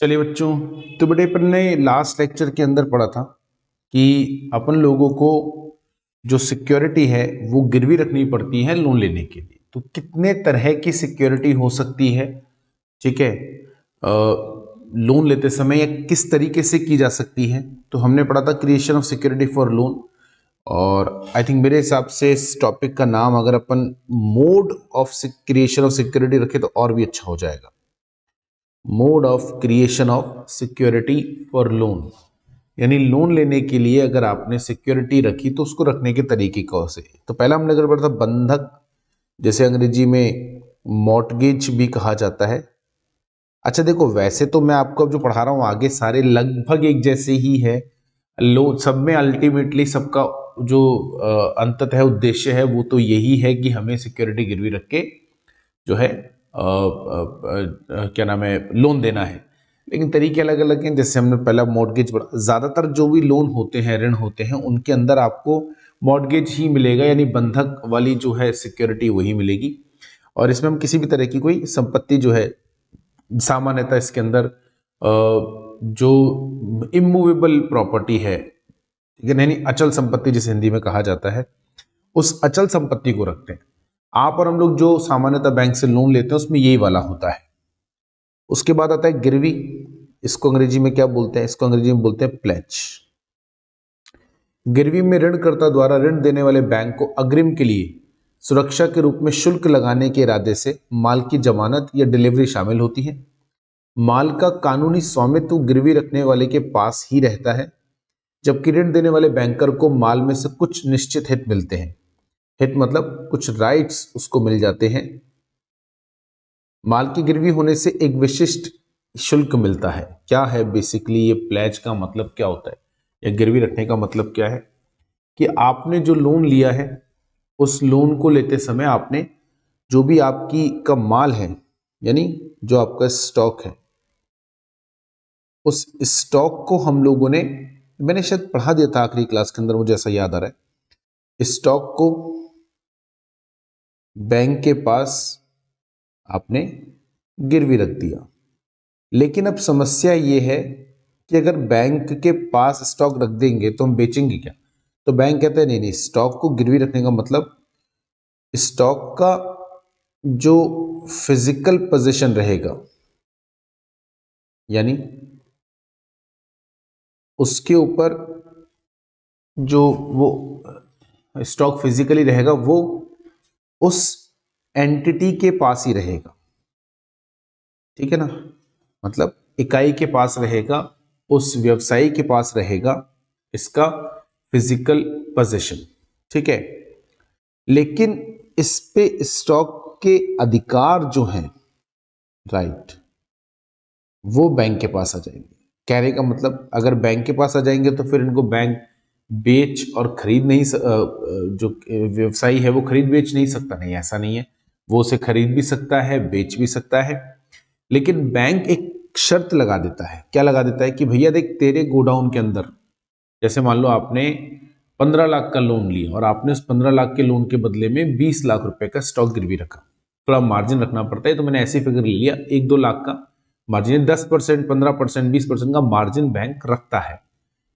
चलिए बच्चों, तो बेटे अपन ने लास्ट लेक्चर के अंदर पढ़ा था कि अपन लोगों को जो सिक्योरिटी है वो गिरवी रखनी पड़ती है लोन लेने के लिए। तो कितने तरह की सिक्योरिटी हो सकती है, ठीक है, लोन लेते समय या किस तरीके से की जा सकती है। तो हमने पढ़ा था creation of security for loan, और आई थिंक मेरे हिसाब से इस टॉपिक का नाम अगर अपन mode of creation of security रखे तो और भी अच्छा हो जाएगा। Mode of creation of security for loan, यानी लोन लेने के लिए अगर आपने सिक्योरिटी रखी तो उसको रखने के तरीके कौन से। तो पहला हमने अगर पढ़ा था बंधक, जैसे अंग्रेजी में मॉर्टगेज भी कहा जाता है। अच्छा देखो, वैसे तो मैं आपको अब जो पढ़ा रहा हूँ आगे सारे लगभग एक जैसे ही है। लोन सब में अल्टीमेटली सबका जो अंततः है उद्देश्य है वो तो यही है कि हमें सिक्योरिटी गिरवी रख के जो है क्या नाम है लोन देना है। लेकिन तरीके अलग अलग हैं। जैसे हमने पहला मॉर्टगेज पढ़ा, ज़्यादातर जो भी लोन होते हैं, ऋण होते हैं, उनके अंदर आपको मॉर्टगेज ही मिलेगा, यानी बंधक वाली जो है सिक्योरिटी वही मिलेगी। और इसमें हम किसी भी तरह की कोई संपत्ति जो है, सामान्यतः इसके अंदर जो इमूवेबल प्रॉपर्टी है, यानी अचल संपत्ति जिसे हिंदी में कहा जाता है, उस अचल संपत्ति को रखते हैं। आप और हम लोग जो सामान्यतः बैंक से लोन लेते हैं उसमें यही वाला होता है। उसके बाद आता है गिरवी। इसको अंग्रेजी में क्या बोलते हैं? इसको अंग्रेजी में बोलते हैं प्लेज। गिरवी में ऋणकर्ता द्वारा ऋण देने वाले बैंक को अग्रिम के लिए सुरक्षा के रूप में शुल्क लगाने के इरादे से माल की जमानत या डिलीवरी शामिल होती है। माल का कानूनी स्वामित्व गिरवी रखने वाले के पास ही रहता है, जबकि ऋण देने वाले बैंकर को माल में से कुछ निश्चित हित मिलते हैं। हित मतलब कुछ राइट्स उसको मिल जाते हैं। माल की गिरवी होने से एक विशिष्ट शुल्क मिलता है। क्या है बेसिकली ये प्लेज का मतलब क्या होता है, या गिरवी रखने का मतलब क्या है? कि आपने जो लोन लिया है उस लोन को लेते समय आपने जो भी आपकी का माल है, यानी जो आपका स्टॉक है, उस स्टॉक को हम लोगों ने, मैंने शायद पढ़ा दिया था आखिरी क्लास के अंदर, मुझे ऐसा याद आ रहा है, स्टॉक को बैंक के पास आपने गिरवी रख दिया। लेकिन अब समस्या ये है कि अगर बैंक के पास स्टॉक रख देंगे तो हम बेचेंगे क्या? तो बैंक कहते हैं नहीं नहीं, स्टॉक को गिरवी रखने का मतलब स्टॉक का जो फिजिकल पोजीशन रहेगा, यानी उसके ऊपर जो वो स्टॉक फिजिकली रहेगा वो उस एंटिटी के पास ही रहेगा। ठीक है ना? मतलब इकाई के पास रहेगा, उस व्यवसायी के पास रहेगा इसका फिजिकल पोजीशन। ठीक है, लेकिन इस पे स्टॉक के अधिकार जो हैं, राइट, वो बैंक के पास आ जाएंगे। कहने का मतलब अगर बैंक के पास आ जाएंगे तो फिर इनको बैंक बेच और खरीद नहीं जो व्यवसायी है वो खरीद बेच नहीं सकता। नहीं, ऐसा नहीं है, वो उसे खरीद भी सकता है, बेच भी सकता है। लेकिन बैंक एक शर्त लगा देता है। क्या लगा देता है? कि भैया देख, तेरे गोडाउन के अंदर, जैसे मान लो आपने 15 लाख का लोन लिया और आपने उस 15 लाख के लोन के बदले में 20 लाख रुपए का स्टॉक गिरवी रखा। थोड़ा मार्जिन रखना पड़ता है, तो मैंने ऐसी फिगर ले लिया, 1-2 लाख का मार्जिन, 10%, 15%, 20% का मार्जिन बैंक रखता है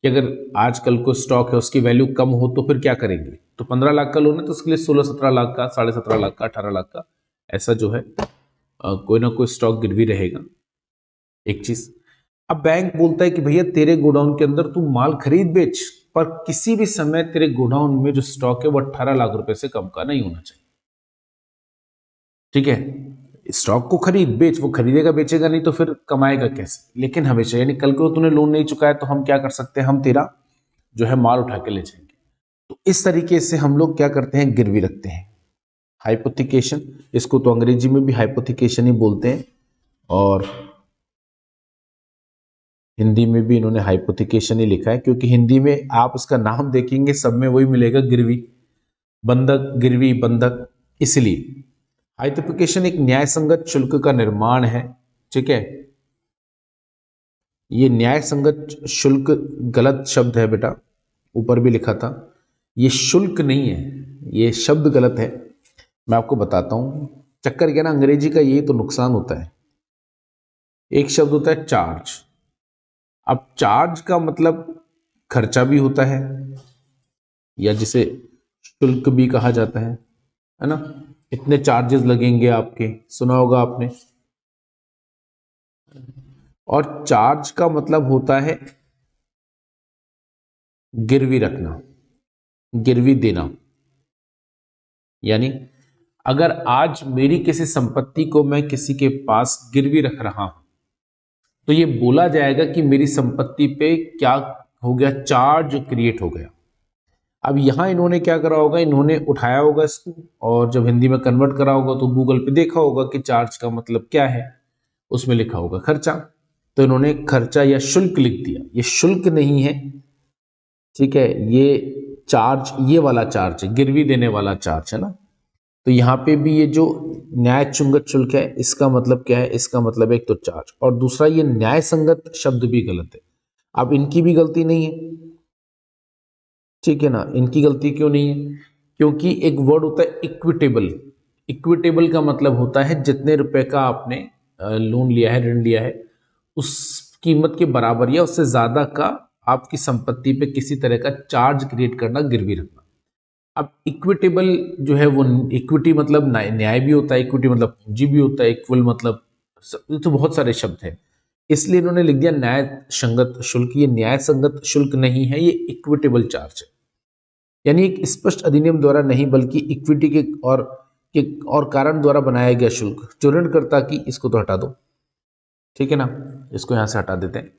कि अगर आजकल को स्टॉक है उसकी वैल्यू कम हो तो फिर क्या करेंगे। तो 15 लाख का लोन है तो उसके लिए 16-17 लाख का, 17.5 लाख का, 18 लाख का, ऐसा जो है कोई ना कोई स्टॉक गिरवी रहेगा। एक चीज, अब बैंक बोलता है कि भैया तेरे गोडाउन के अंदर तू माल खरीद बेच, पर किसी भी समय तेरे गोडाउन में जो स्टॉक है वो 18 लाख रुपए से कम का नहीं होना चाहिए। ठीक है, स्टॉक को खरीद बेच, वो खरीदेगा बेचेगा नहीं तो फिर कमाएगा कैसे? लेकिन हमेशा, यानी कल को तूने लोन नहीं चुकाया तो हम क्या कर सकते हैं, हम तेरा जो है माल उठा के ले जाएंगे। तो इस तरीके से हम लोग क्या करते हैं, गिरवी रखते हैं। हाइपोथिकेशन, इसको तो अंग्रेजी में भी हाइपोथिकेशन ही बोलते हैं, और हिंदी में भी इन्होंने हाइपोथिकेशन ही लिखा है, क्योंकि हिंदी में आप उसका नाम देखेंगे सब में वही मिलेगा, गिरवी, बंधक, गिरवी, बंधक। इसलिए हाइपोथिकेशन एक न्याय संगत शुल्क का निर्माण है। ठीक है, ये न्याय संगत शुल्क गलत शब्द है बेटा, ऊपर भी लिखा था, ये शुल्क नहीं है, ये शब्द गलत है। मैं आपको बताता हूं चक्कर क्या ना, अंग्रेजी का ये तो नुकसान होता है एक शब्द होता है चार्ज। अब चार्ज का मतलब खर्चा भी होता है, या जिसे शुल्क भी कहा जाता है ना। इतने चार्जेस लगेंगे आपके, सुना होगा आपने। और चार्ज का मतलब होता है गिरवी रखना, गिरवी देना। यानी अगर आज मेरी किसी संपत्ति को मैं किसी के पास गिरवी रख रहा हूं, तो ये बोला जाएगा कि मेरी संपत्ति पे क्या हो गया, चार्ज क्रिएट हो गया। अब यहां इन्होंने क्या करा होगा, इन्होंने उठाया होगा इसको, और जब हिंदी में कन्वर्ट करा होगा तो गूगल पे देखा होगा कि चार्ज का मतलब क्या है, उसमें लिखा होगा खर्चा, तो इन्होंने खर्चा या शुल्क लिख दिया। ये शुल्क नहीं है, ठीक है, ये चार्ज, ये वाला चार्ज है, गिरवी देने वाला चार्ज है ना। तो यहाँ पे भी ये जो न्याय संगत शुल्क है, इसका मतलब क्या है, इसका मतलब एक तो चार्ज, और दूसरा ये न्याय संगत शब्द भी गलत है। अब इनकी भी गलती नहीं है, ठीक है ना, इनकी गलती क्यों नहीं है, क्योंकि एक वर्ड होता है इक्विटेबल। इक्विटेबल का मतलब होता है जितने रुपए का आपने लोन लिया है, ऋण लिया है, उस कीमत के बराबर या उससे ज्यादा का आपकी संपत्ति पे किसी तरह का चार्ज क्रिएट करना, गिरवी रखना। अब इक्विटेबल जो है वो, इक्विटी मतलब न्याय भी होता है, इक्विटी मतलब पूंजी भी होता है, इक्वल मतलब तो बहुत सारे शब्द हैं, इसलिए इन्होंने लिख दिया न्याय संगत शुल्क। ये न्याय संगत शुल्क नहीं है, ये इक्विटेबल चार्ज है। यानी एक स्पष्ट अधिनियम द्वारा नहीं बल्कि इक्विटी के और कारण द्वारा बनाया गया शुल्क, जो ऋणकर्ता की, इसको तो हटा दो, ठीक है ना, इसको यहां से हटा देते हैं।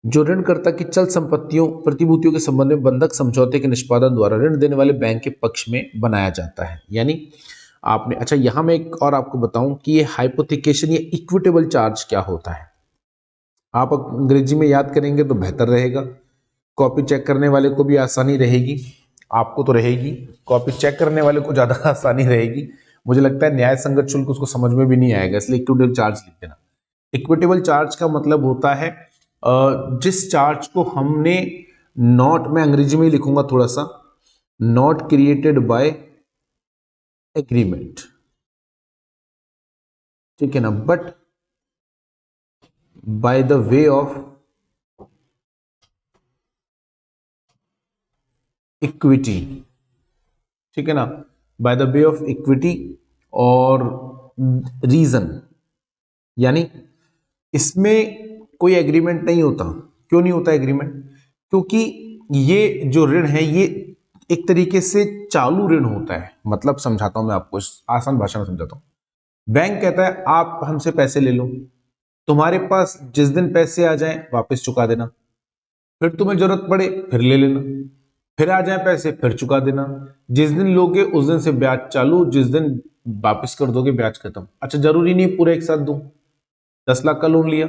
जो ऋणकर्ता की चल संपत्तियों प्रतिभूतियों के संबंध में बंधक समझौते के निष्पादन द्वारा ऋण देने वाले बैंक के पक्ष में बनाया जाता है। यानी आपने, अच्छा यहां मैं एक और आपको बताऊं कि ये हाइपोथिकेशन या इक्विटेबल चार्ज क्या होता है। आप अंग्रेजी में याद करेंगे तो बेहतर रहेगा, कॉपी चेक करने वाले को भी आसानी रहेगी, आपको तो रहेगी, कॉपी चेक करने वाले को ज्यादा आसानी रहेगी। मुझे लगता है न्याय संगत शुल्क उसको समझ में भी नहीं आएगा, इसलिए इक्विटेबल चार्ज लिख देना। इक्विटेबल चार्ज का मतलब होता है जिस चार्ज को हमने नॉट, मैं अंग्रेजी में ही लिखूंगा थोड़ा सा, नॉट क्रिएटेड बाय एग्रीमेंट, ठीक है ना, but by the way of equity, ठीक है ना, by the way of equity और रीजन। यानी इसमें कोई एग्रीमेंट नहीं होता। क्यों नहीं होता एग्रीमेंट? क्योंकि ये जो ऋण है ये एक तरीके से चालू ऋण होता है। मतलब समझाता हूं मैं आपको, आसान भाषा में समझाता हूं। बैंक कहता है आप हमसे पैसे ले लो, तुम्हारे पास जिस दिन पैसे आ जाएं वापस चुका देना, फिर तुम्हें जरूरत पड़े फिर ले लेना, फिर आ जाए पैसे फिर चुका देना, जिस दिन लोगे उस दिन से ब्याज चालू, जिस दिन वापस कर दोगे ब्याज खत्म। अच्छा जरूरी नहीं पूरे एक साथ दो, 10 लाख का लोन लिया,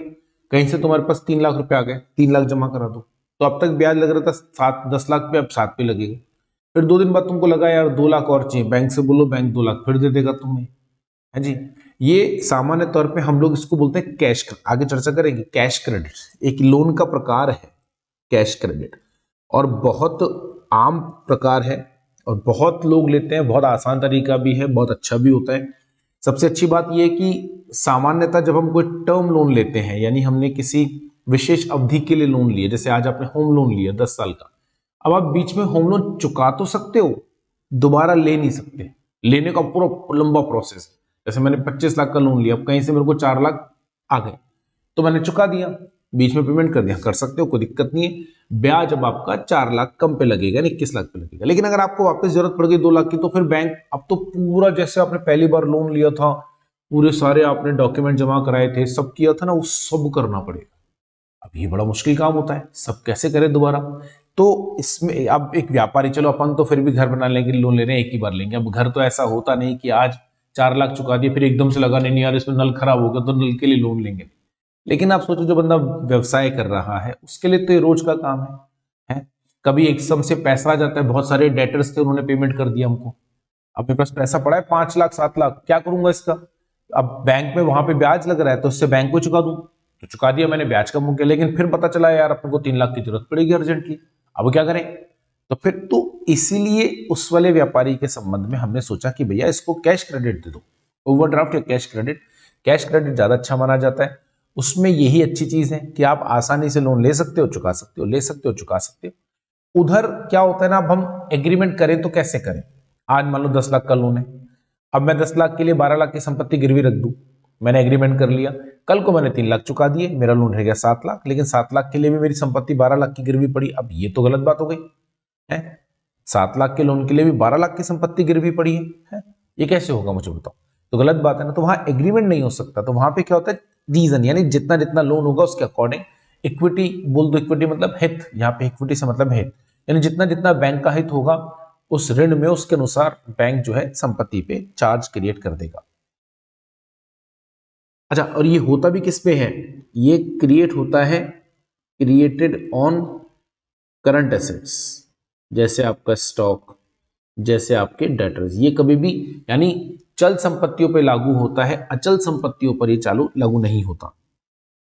कहीं से तुम्हारे पास 3 लाख रुपए आ गए, 3 लाख जमा करा दो, तो अब तक ब्याज लग रहा था 10 लाख पे, अब 7 पे लगेगा। फिर 2 दिन बाद तुमको लगा यार 2 लाख और चाहिए, बैंक से बोलो, बैंक 2 लाख फिर दे देगा तुम्हें, है जी। ये सामान्य तौर पे हम लोग इसको बोलते हैं कैश, आगे चर्चा करेंगे, कैश क्रेडिट एक लोन का प्रकार है, कैश क्रेडिट, और बहुत आम प्रकार है, और बहुत लोग लेते हैं, बहुत आसान तरीका भी है, बहुत अच्छा भी होता है। सबसे अच्छी बात यह है कि सामान्यतः जब हम कोई टर्म लोन लेते हैं, यानी हमने किसी विशेष अवधि के लिए लोन लिया, जैसे आज आपने होम लोन लिया 10 साल का, अब आप बीच में होम लोन चुका तो सकते हो, दोबारा ले नहीं सकते, लेने का पूरा लंबा प्रोसेस। जैसे मैंने 25 लाख का लोन लिया, अब कहीं से मेरे को 4 लाख आ गए, तो मैंने चुका दिया, बीच में पेमेंट कर दिया, कर सकते हो, कोई दिक्कत नहीं है। ब्याज अब आपका 4 लाख कम पे लगेगा, 21 लाख पे लगेगा। लेकिन अगर आपको वापस जरूरत पड़ गई 2 लाख की, तो फिर बैंक अब तो पूरा, जैसे आपने पहली बार लोन लिया था, पूरे सारे आपने डॉक्यूमेंट जमा कराए थे, सब किया था ना, वो सब करना पड़ेगा। अब ये बड़ा मुश्किल काम होता है, सब कैसे करें दोबारा। तो इसमें अब एक व्यापारी, चलो अपन तो फिर भी घर बनाने के लिए लोन ले रहे हैं, एक ही बार लेंगे। अब घर तो ऐसा होता नहीं कि आज 4 लाख चुका दिए फिर एकदम से लगा नहीं यार इसमें नल खराब होगा तो नल के लिए लोन लेंगे। लेकिन आप सोचो जो बंदा व्यवसाय कर रहा है उसके लिए तो ये रोज का काम है? कभी एक सम से पैसा आ जाता है, बहुत सारे डेटर्स थे उन्होंने पेमेंट कर दिया हमको, अब मेरे पास पैसा पड़ा है 5 लाख 7 लाख, क्या करूंगा इसका? अब बैंक में वहां पे ब्याज लग रहा है, तो उससे बैंक को चुका दूं, तो चुका दिया मैंने, ब्याज कम हो गया। लेकिन फिर पता चला यार अपन को 3 लाख की जरूरत पड़ेगी अर्जेंटली, अब क्या करें? तो फिर तो इसीलिए उस वाले व्यापारी के संबंध में हमने सोचा कि भैया इसको कैश क्रेडिट दे दो, ओवरड्राफ्ट या कैश क्रेडिट। कैश क्रेडिट ज्यादा अच्छा माना जाता है। उसमें यही अच्छी चीज है कि आप आसानी से लोन ले सकते हो, चुका सकते हो, ले सकते हो, चुका सकते हो। उधर क्या होता है ना, अब हम एग्रीमेंट करें तो कैसे करें। आज मान लो 10 लाख का लोन है, अब मैं 10 लाख के लिए 12 लाख की संपत्ति गिरवी रख दूं, मैंने एग्रीमेंट कर लिया, कल को मैंने 3 लाख चुका दिए, मेरा लोन रह गया 7 लाख, लेकिन 7 लाख के लिए भी मेरी संपत्ति 12 लाख की गिरवी पड़ी। अब ये तो गलत बात हो गई है। 7 लाख के लोन के लिए भी 12 लाख की संपत्ति गिरवी पड़ी है? ये कैसे होगा मुझे बताओ। तो गलत बात है ना, तो वहां एग्रीमेंट नहीं हो सकता। तो वहां पे क्या होता है, रीजन यानी जितना जितना लोन होगा उसके अकॉर्डिंग इक्विटी बोल दो। इक्विटी मतलब हित, यहाँ पे इक्विटी से मतलब हित, यानी जितना जितना बैंक का हित होगा उस ऋण में, उसके अनुसार बैंक जो है संपत्ति पे चार्ज क्रिएट कर देगा। अच्छा, और ये होता भी किस पे है, ये क्रिएट होता है क्रिएटेड ऑन करंट एसेट्स, जैसे आपका स्टॉक, जैसे आपके डेटर्स। ये कभी भी यानी चल संपत्तियों पर लागू होता है, अचल संपत्तियों पर ये चालू लागू नहीं होता।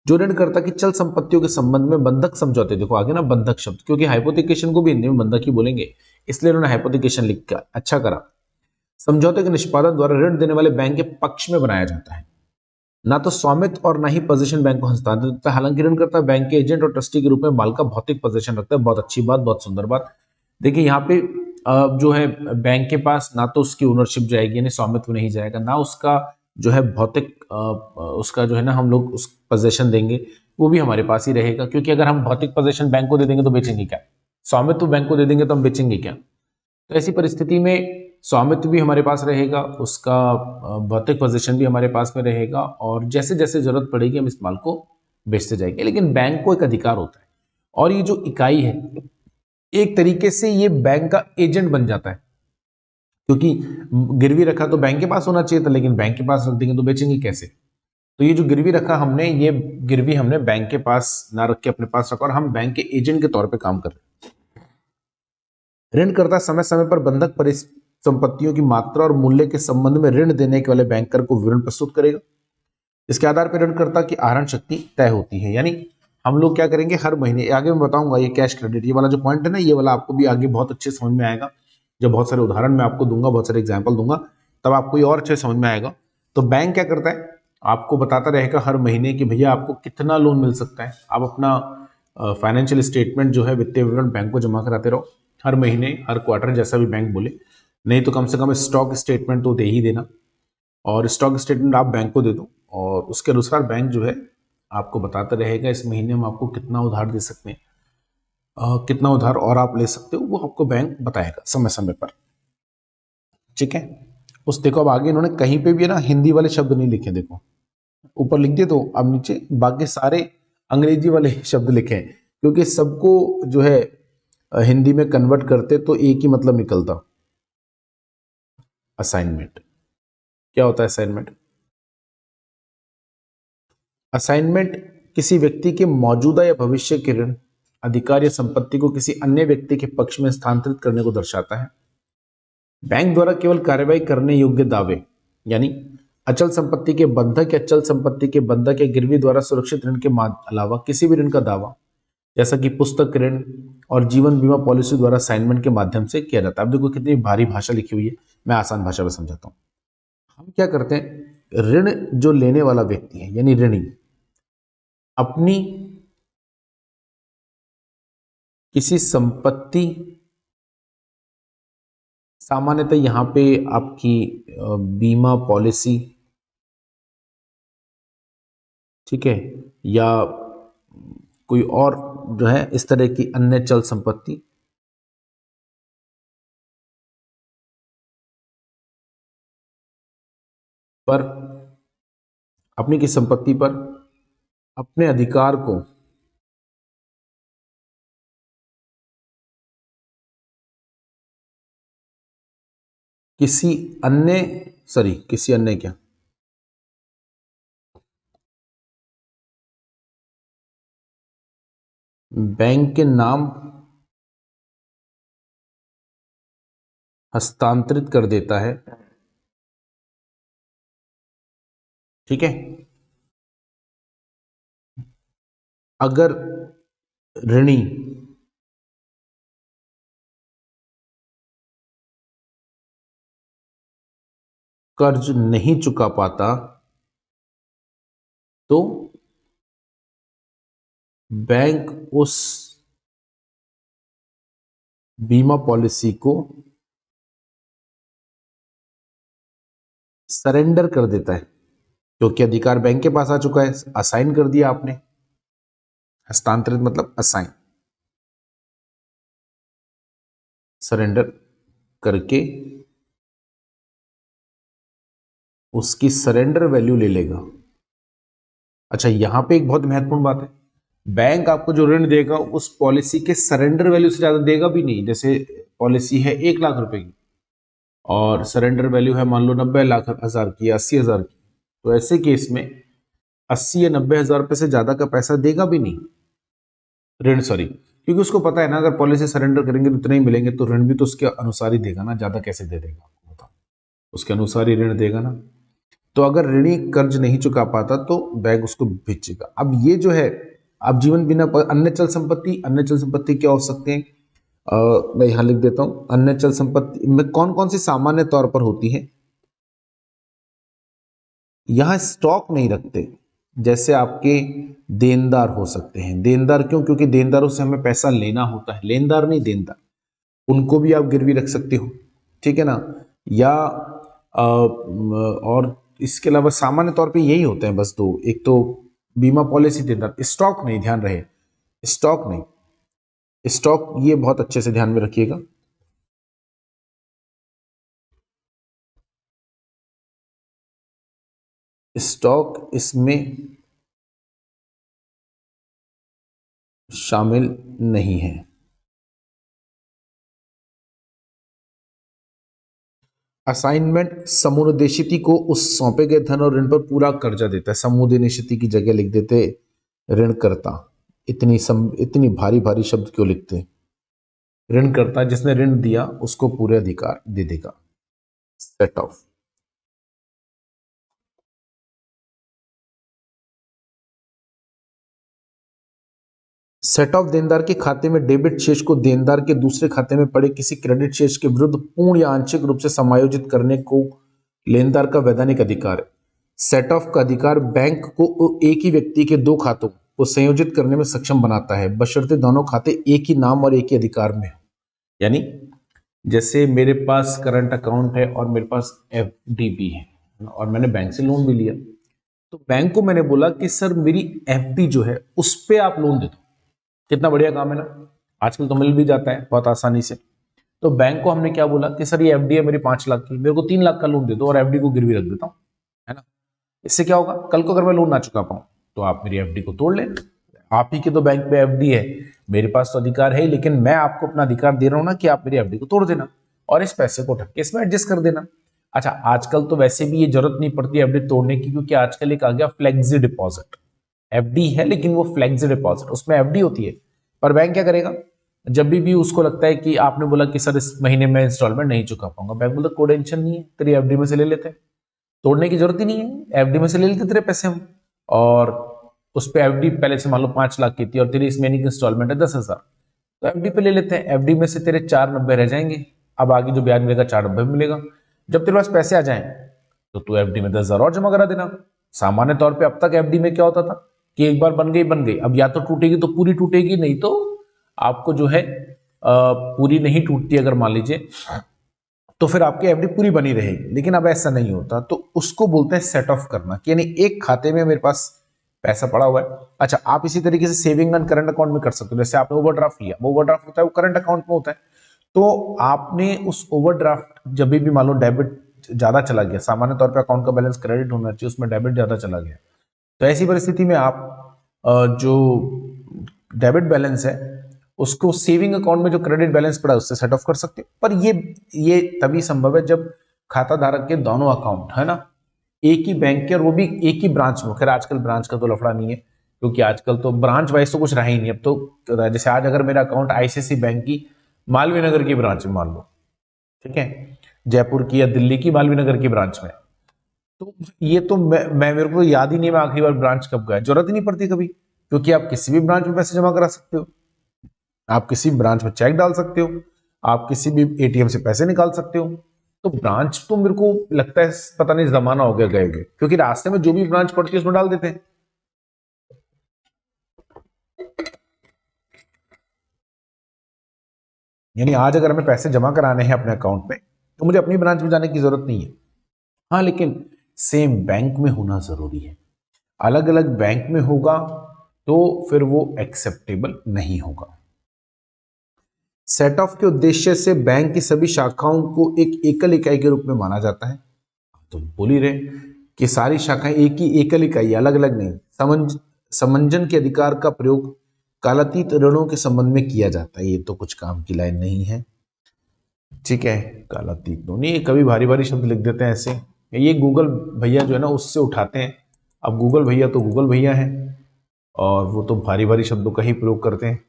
जो ऋणकर्ता की चल संपत्तियों के संबंध में बंधक समझौते, देखो आगे ना बंधक शब्द, क्योंकि हाइपोथिकेशन को भी हिंदी में बंधक ही बोलेंगे, इसलिए उन्होंने हाइपोथिकेशन लिख कर अच्छा करा। समझौते के निष्पादन द्वारा ऋण देने वाले बैंक के पक्ष में बनाया जाता है, ना तो स्वामित्व और ना ही पोजीशन बैंक को हस्तांतरित होता है। हालांकि ऋणकर्ता बैंक के एजेंट और ट्रस्टी के रूप में माल का भौतिक पोजीशन रखता है। बहुत अच्छी बात, बहुत सुंदर बात। देखिए यहाँ पे जो है बैंक के पास ना तो उसकी ओनरशिप जाएगी, यानी स्वामित्व नहीं जाएगा, ना उसका जो है भौतिक उसका जो है ना हम लोग उस पोजीशन देंगे, वो भी हमारे पास ही रहेगा। क्योंकि अगर हम भौतिक पोजीशन बैंक को दे देंगे तो बेचेंगे क्या, स्वामित्व बैंक को दे देंगे तो हम बेचेंगे क्या। तो ऐसी परिस्थिति में स्वामित्व भी हमारे पास रहेगा, उसका भौतिक पोजीशन भी हमारे पास में रहेगा, और जैसे जैसे जरूरत पड़ेगी हम इस माल को बेचते जाएंगे। लेकिन बैंक को एक अधिकार होता है, और ये जो इकाई है एक तरीके से ये बैंक का एजेंट बन जाता है। क्योंकि गिरवी रखा तो बैंक के पास होना चाहिए था, लेकिन बैंक के पास रख देंगे तो बेचेंगे कैसे। तो ये जो गिरवी रखा हमने, ये गिरवी हमने बैंक के पास ना रख के अपने पास रखा, और हम बैंक के एजेंट के तौर पे काम कर रहे हैं। ऋणकर्ता समय समय पर बंधक परिसंपत्तियों की मात्रा और मूल्य के संबंध में ऋण देने के वाले बैंकर को विवरण प्रस्तुत करेगा। इसके आधार पर ऋणकर्ता की आहरण शक्ति तय होती है। यानी हम लोग क्या करेंगे, हर महीने, आगे मैं बताऊंगा ये कैश क्रेडिट, ये वाला जो पॉइंट है ना, ये वाला आपको भी आगे बहुत अच्छे समझ में आएगा। जब बहुत सारे उदाहरण मैं आपको दूंगा, बहुत सारे एग्जाम्पल दूंगा, तब आपको ये और अच्छे समझ में आएगा। तो बैंक क्या करता है, आपको बताता रहेगा हर महीने कि भैया आपको कितना लोन मिल सकता है। आप अपना फाइनेंशियल स्टेटमेंट जो है, वित्तीय विवरण बैंक को जमा कराते रहो हर महीने, हर क्वार्टर, जैसा भी बैंक बोले। नहीं तो कम से कम स्टॉक स्टेटमेंट तो दे ही देना, और स्टॉक स्टेटमेंट आप बैंक को दे दो, और उसके अनुसार बैंक जो है आपको बताता रहेगा इस महीने हम आपको कितना उधार दे सकते हैं, कितना उधार और आप ले सकते हो, वो आपको बैंक बताएगा समय समय पर। ठीक है, उस देखो अब आगे इन्होंने कहीं पे भी ना हिंदी वाले शब्द नहीं लिखे, देखो ऊपर लिख दिए, तो अब नीचे बाकी सारे अंग्रेजी वाले शब्द लिखे हैं, क्योंकि सबको जो है हिंदी में कन्वर्ट करते तो एक ही मतलब निकलता। असाइनमेंट क्या होता है, असाइनमेंट, असाइनमेंट किसी व्यक्ति के मौजूदा या भविष्य के ऋण, अधिकार या संपत्ति को किसी अन्य व्यक्ति के पक्ष में स्थानांतरित करने को दर्शाता है। बैंक द्वारा केवल कार्रवाई करने योग्य दावे, यानी अचल संपत्ति के बंधक या चल संपत्ति के बंधक या गिरवी द्वारा सुरक्षित ऋण के अलावा किसी भी ऋण का दावा, जैसा कि पुस्तक ऋण और जीवन बीमा पॉलिसी द्वारा असाइनमेंट के माध्यम से किया जाता है। अब देखो कितनी भारी भाषा लिखी हुई है, मैं आसान भाषा में समझाता हूँ। हम क्या करते हैं, ऋण जो लेने वाला व्यक्ति है यानी ऋणी, अपनी किसी संपत्ति, सामान्यतः यहां पे आपकी बीमा पॉलिसी, ठीक है, या कोई और जो है इस तरह की अन्य चल संपत्ति, पर अपनी की संपत्ति पर अपने अधिकार को किसी अन्य, सॉरी किसी अन्य क्या, बैंक के नाम हस्तांतरित कर देता है। ठीक है, अगर ऋणी कर्ज नहीं चुका पाता तो बैंक उस बीमा पॉलिसी को सरेंडर कर देता है, क्योंकि अधिकार बैंक के पास आ चुका है, असाइन कर दिया आपने। हस्तांतरित मतलब असाइन, सरेंडर करके उसकी सरेंडर वैल्यू ले लेगा। अच्छा, यहां पे एक बहुत महत्वपूर्ण बात है, बैंक आपको जो ऋण देगा उस पॉलिसी के सरेंडर वैल्यू से ज्यादा देगा भी नहीं। जैसे पॉलिसी है 1 लाख रुपए की और सरेंडर वैल्यू है मान लो 90 लाख की या 80 हजार की, तो ऐसे केस में 80 या 90 हजार रुपए से ज्यादा का पैसा देगा भी नहीं ऋण, सॉरी, क्योंकि उसको पता है ना अगर पॉलिसी सरेंडर करेंगे तो इतने ही मिलेंगे, तो ऋण भी तो उसके अनुसार ही देगा ना, ज्यादा कैसे दे देगा, बताओ, उसके अनुसार ही ऋण देगा ना। तो अगर ऋणी कर्ज नहीं चुका पाता तो बैंक उसको बेचेगा। अब ये जो है, अब जीवन बीमा अन्य चल संपत्ति, अन्य चल संपत्ति क्या हो सकते हैं, मैं यहां लिख देता हूं, अन्य चल संपत्ति में कौन कौन सी सामान्य तौर पर होती है। यहां स्टॉक नहीं रखते, जैसे आपके देनदार हो सकते हैं। देनदार क्यों? क्योंकि देनदारों से हमें पैसा लेना होता है, लेनदार नहीं देनदार, उनको भी आप गिरवी रख सकते हो, ठीक है ना। या और इसके अलावा सामान्य तौर पे यही होते हैं बस दो, एक तो बीमा पॉलिसी देनदार, स्टॉक नहीं, ध्यान रहे, स्टॉक नहीं, स्टॉक ये बहुत अच्छे से ध्यान में रखिएगा। स्टॉक इसमें शामिल नहीं है। असाइनमेंट समूहनिदेशित को उस सौंपे गए धन और ऋण पर पूरा कर्जा देता है। समूहनिदेशित की जगह लिख देते ऋणकर्ता। इतनी भारी भारी शब्द क्यों लिखते? ऋणकर्ता जिसने ऋण दिया उसको पूरे अधिकार दे देगा। सेट ऑफ, सेट ऑफ देनदार के खाते में डेबिट शेष को देनदार के दूसरे खाते में पड़े किसी क्रेडिट शेष के विरुद्ध पूर्ण या आंशिक रूप से समायोजित करने को लेनदार का वैधानिक अधिकार है। सेट ऑफ का अधिकार बैंक को एक ही व्यक्ति के दो खातों को संयोजित करने में सक्षम बनाता है, बशर्ते दोनों खाते एक ही नाम और एक ही अधिकार में हो। यानी जैसे मेरे पास करंट अकाउंट है और मेरे पास एफडी भी है और मैंने बैंक से लोन भी लिया, तो बैंक को मैंने बोला कि सर मेरी एफडी जो है उस पे आप लोन दे दो। कितना बढ़िया काम है ना, आजकल तो मिल भी जाता है बहुत आसानी से। तो बैंक को हमने क्या बोला कि सर ये एफडी है मेरी 5 लाख की, मेरे को 3 लाख का लोन दे दो और एफडी को गिरवी रख देता हूं, है ना। इससे क्या होगा, कल को अगर मैं लोन ना चुका पाऊं तो आप मेरी एफडी को तोड़ लें। आप ही के तो बैंक में एफडी है, मेरे पास तो अधिकार है, लेकिन मैं आपको अपना अधिकार दे रहा हूं ना कि आप मेरी एफडी को तोड़ देना और इस पैसे को उठा के इसमें एडजस्ट कर देना। अच्छा, आजकल तो वैसे भी ये जरूरत नहीं पड़ती एफडी तोड़ने की, क्योंकि आजकल एक आ गया फ्लेक्सी डिपॉजिट। एफडी है लेकिन वो फ्लेक्सी डिपॉजिट, उसमें एफडी होती है, पर बैंक क्या करेगा, जब भी उसको लगता है कि आपने बोला कि सर इस महीने में इंस्टॉलमेंट नहीं चुका पाऊंगा, बैंक बोलता कोई टेंशन नहीं है, तेरी एफडी में से ले लेते हैं, तोड़ने की जरूरत ही नहीं है, एफडी में से ले लेते तेरे पैसे हम, और उस पे एफडी पहले से मान लो 5 लाख की थी और तेरी इस महीने की इंस्टॉलमेंट है 10,000, तो एफडी पे ले लेते हैं, एफडी में से तेरे 490 रह जाएंगे, अब आगे जो ब्याज मिलेगा 490 मिलेगा। जब तेरे पास पैसे आ जाएं तो तू एफडी में 10,000 और जमा करा देना। सामान्य तौर पे अब तक एफडी में क्या होता था कि एक बार बन गई, अब या तो टूटेगी तो पूरी टूटेगी, नहीं तो आपको जो है पूरी नहीं टूटती अगर मान लीजिए, तो फिर आपकी एफडी पूरी बनी रहेगी। लेकिन अब ऐसा नहीं होता, तो उसको बोलते हैं सेट ऑफ करना, कि यानी एक खाते में मेरे पास पैसा पड़ा हुआ है। अच्छा, आप इसी तरीके से सेविंग एंड करंट अकाउंट में कर सकते हो। जैसे आपने ओवरड्राफ्ट लिया, वो ओवरड्राफ्ट होता है वो करंट अकाउंट में होता है, तो आपने उस ओवरड्राफ्ट जब भी मान लो डेबिट ज्यादा चला गया, सामान्य तौर पर अकाउंट का बैलेंस क्रेडिट होना चाहिए, उसमें डेबिट ज्यादा चला गया, तो ऐसी परिस्थिति में आप जो डेबिट बैलेंस है उसको सेविंग अकाउंट में जो क्रेडिट बैलेंस पड़ा है उससे सेट ऑफ कर सकते हो। पर ये तभी संभव है जब खाता धारक के दोनों अकाउंट है ना एक ही बैंक के, और वो भी एक ही ब्रांच में। खैर आजकल ब्रांच का तो लफड़ा नहीं है, क्योंकि आजकल तो ब्रांच वाइज तो कुछ रहा ही नहीं। अब तो जैसे आज अगर मेरा अकाउंट आईसीआईसीआई बैंक की मालवीय नगर की ब्रांच में मान लो, ठीक है, जयपुर की या दिल्ली की मालवीय नगर की ब्रांच में, तो ये तो मैं मेरे को याद ही नहीं मैं आखिरी बार ब्रांच कब गया, जरूरत ही नहीं पड़ती कभी, क्योंकि आप किसी भी ब्रांच में पैसे जमा करा सकते हो, आप किसी ब्रांच में चेक डाल सकते हो, आप किसी भी एटीएम से पैसे निकाल सकते हो। तो ब्रांच तो मेरे को लगता है पता नहीं जमाना हो गया गए, क्योंकि रास्ते में जो भी ब्रांच पड़ती है उसमें डाल देते हैं। यानी आज अगर हमें पैसे जमा कराने हैं अपने अकाउंट में तो मुझे अपनी ब्रांच में जाने की जरूरत नहीं है। हाँ, लेकिन सेम बैंक में होना जरूरी है। अलग अलग बैंक में होगा तो फिर वो एक्सेप्टेबल नहीं होगा। सेट ऑफ के उद्देश्य से बैंक की सभी शाखाओं को एक एकल इकाई के रूप में माना जाता है। तो बोल ही रहे कि सारी शाखाएं एक ही एकल इकाई, अलग अलग नहीं। समंजन के अधिकार का प्रयोग कालातीत ऋणों के संबंध में किया जाता है। ये तो कुछ काम की लाइन नहीं है, ठीक है। कालातीत तो नहीं, कभी भारी भारी शब्द लिख देते हैं ऐसे। ये गूगल भैया जो है ना उससे उठाते हैं। अब गूगल भैया तो गूगल भैया हैं और वो तो भारी भारी शब्दों का ही प्रयोग करते हैं।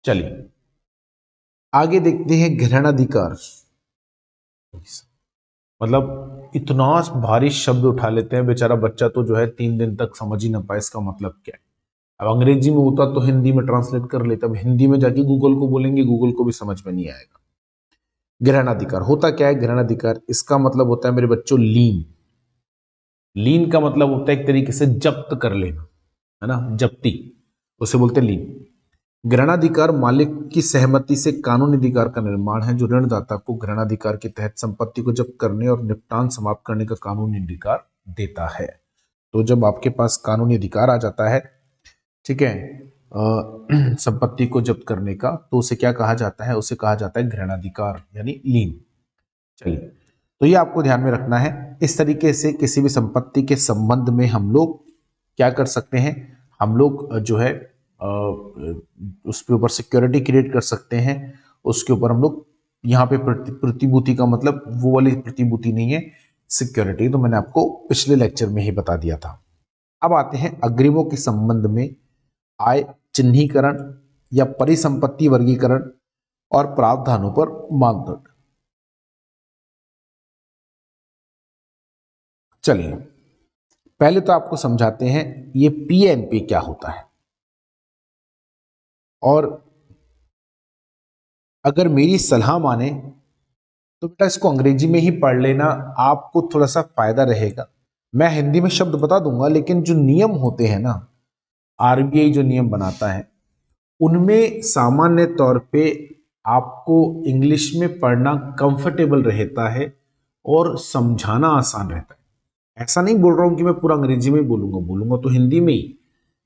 चलिए आगे देखते हैं ग्रहणाधिकार। मतलब इतना भारी शब्द उठा लेते हैं, बेचारा बच्चा तो जो है 3 दिन तक समझ ही ना पाए इसका मतलब क्या है। अब अंग्रेजी में होता तो हिंदी में ट्रांसलेट कर लेते, अब हिंदी में जाके गूगल को बोलेंगे, गूगल को भी समझ में नहीं आएगा। ग्रहणाधिकार होता क्या है? ग्रहणाधिकार इसका मतलब होता है मेरे बच्चों लीन। लीन का मतलब होता है एक तरीके से जब्त कर लेना, है ना, जब्ती, उसे बोलते हैं लीन। ग्रहणाधिकार मालिक की सहमति से कानूनी अधिकार का निर्माण है जो ऋणदाता को ग्रहणाधिकार के तहत संपत्ति को जब्त करने और निपटान समाप्त करने का कानूनी अधिकार देता है। तो जब आपके पास कानूनी अधिकार आ जाता है, ठीक है, संपत्ति को जब्त करने का, तो उसे क्या कहा जाता है? उसे कहा जाता है ग्रहणाधिकार यानी लीन। चलिए, तो ये आपको ध्यान में रखना है। इस तरीके से किसी भी संपत्ति के संबंध में हम लोग क्या कर सकते हैं? हम लोग जो है उसके ऊपर सिक्योरिटी क्रिएट कर सकते हैं। उसके ऊपर हम लोग यहाँ पे प्रतिभूति का मतलब वो वाली प्रतिभूति नहीं है, सिक्योरिटी तो मैंने आपको पिछले लेक्चर में ही बता दिया था। अब आते हैं अग्रिमों के संबंध में आय चिन्हीकरण या परिसंपत्ति वर्गीकरण और प्रावधानों पर मानदंड। चलिए पहले तो आपको समझाते हैं ये पीएनपी क्या होता है, और अगर मेरी सलाह माने तो बेटा इसको अंग्रेजी में ही पढ़ लेना, आपको थोड़ा सा फायदा रहेगा। मैं हिंदी में शब्द बता दूंगा, लेकिन जो नियम होते हैं ना, आरबीआई जो नियम बनाता है उनमें सामान्य तौर पे आपको इंग्लिश में पढ़ना कंफर्टेबल रहता है और समझाना आसान रहता है। ऐसा नहीं बोल रहा हूं कि मैं पूरा अंग्रेजी में बोलूंगा, बोलूंगा तो हिंदी में ही,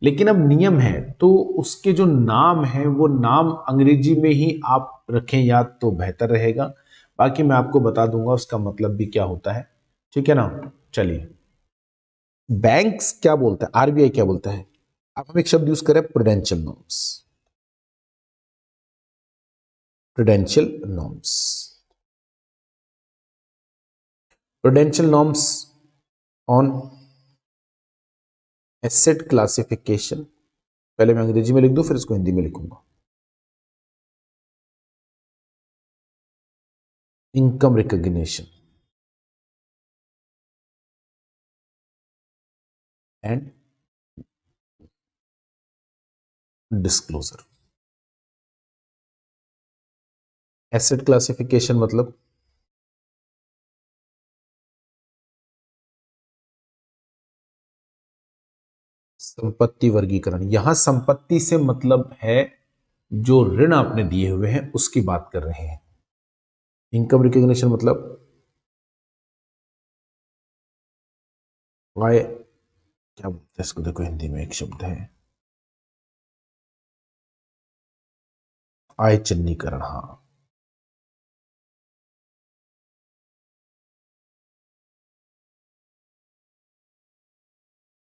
लेकिन अब नियम है तो उसके जो नाम है वो नाम अंग्रेजी में ही आप रखें याद तो बेहतर रहेगा। बाकी मैं आपको बता दूंगा उसका मतलब भी क्या होता है, ठीक है ना। चलिए, बैंक्स क्या बोलता है, आरबीआई क्या बोलता है? अब हम एक शब्द यूज करें, prudential norms. Prudential norms, prudential norms on asset classification. पहले मैं अंग्रेजी में लिख दूं फिर इसको हिंदी में लिखूंगा। Income recognition and disclosure. Asset classification मतलब संपत्ति वर्गीकरण। यहां संपत्ति से मतलब है जो ऋण आपने दिए हुए हैं उसकी बात कर रहे हैं। इनकम रिकॉग्निशन मतलब आय, क्या बोलते हैं इसको, देखो हिंदी में एक शब्द है आय चिन्हीकरण। हाँ,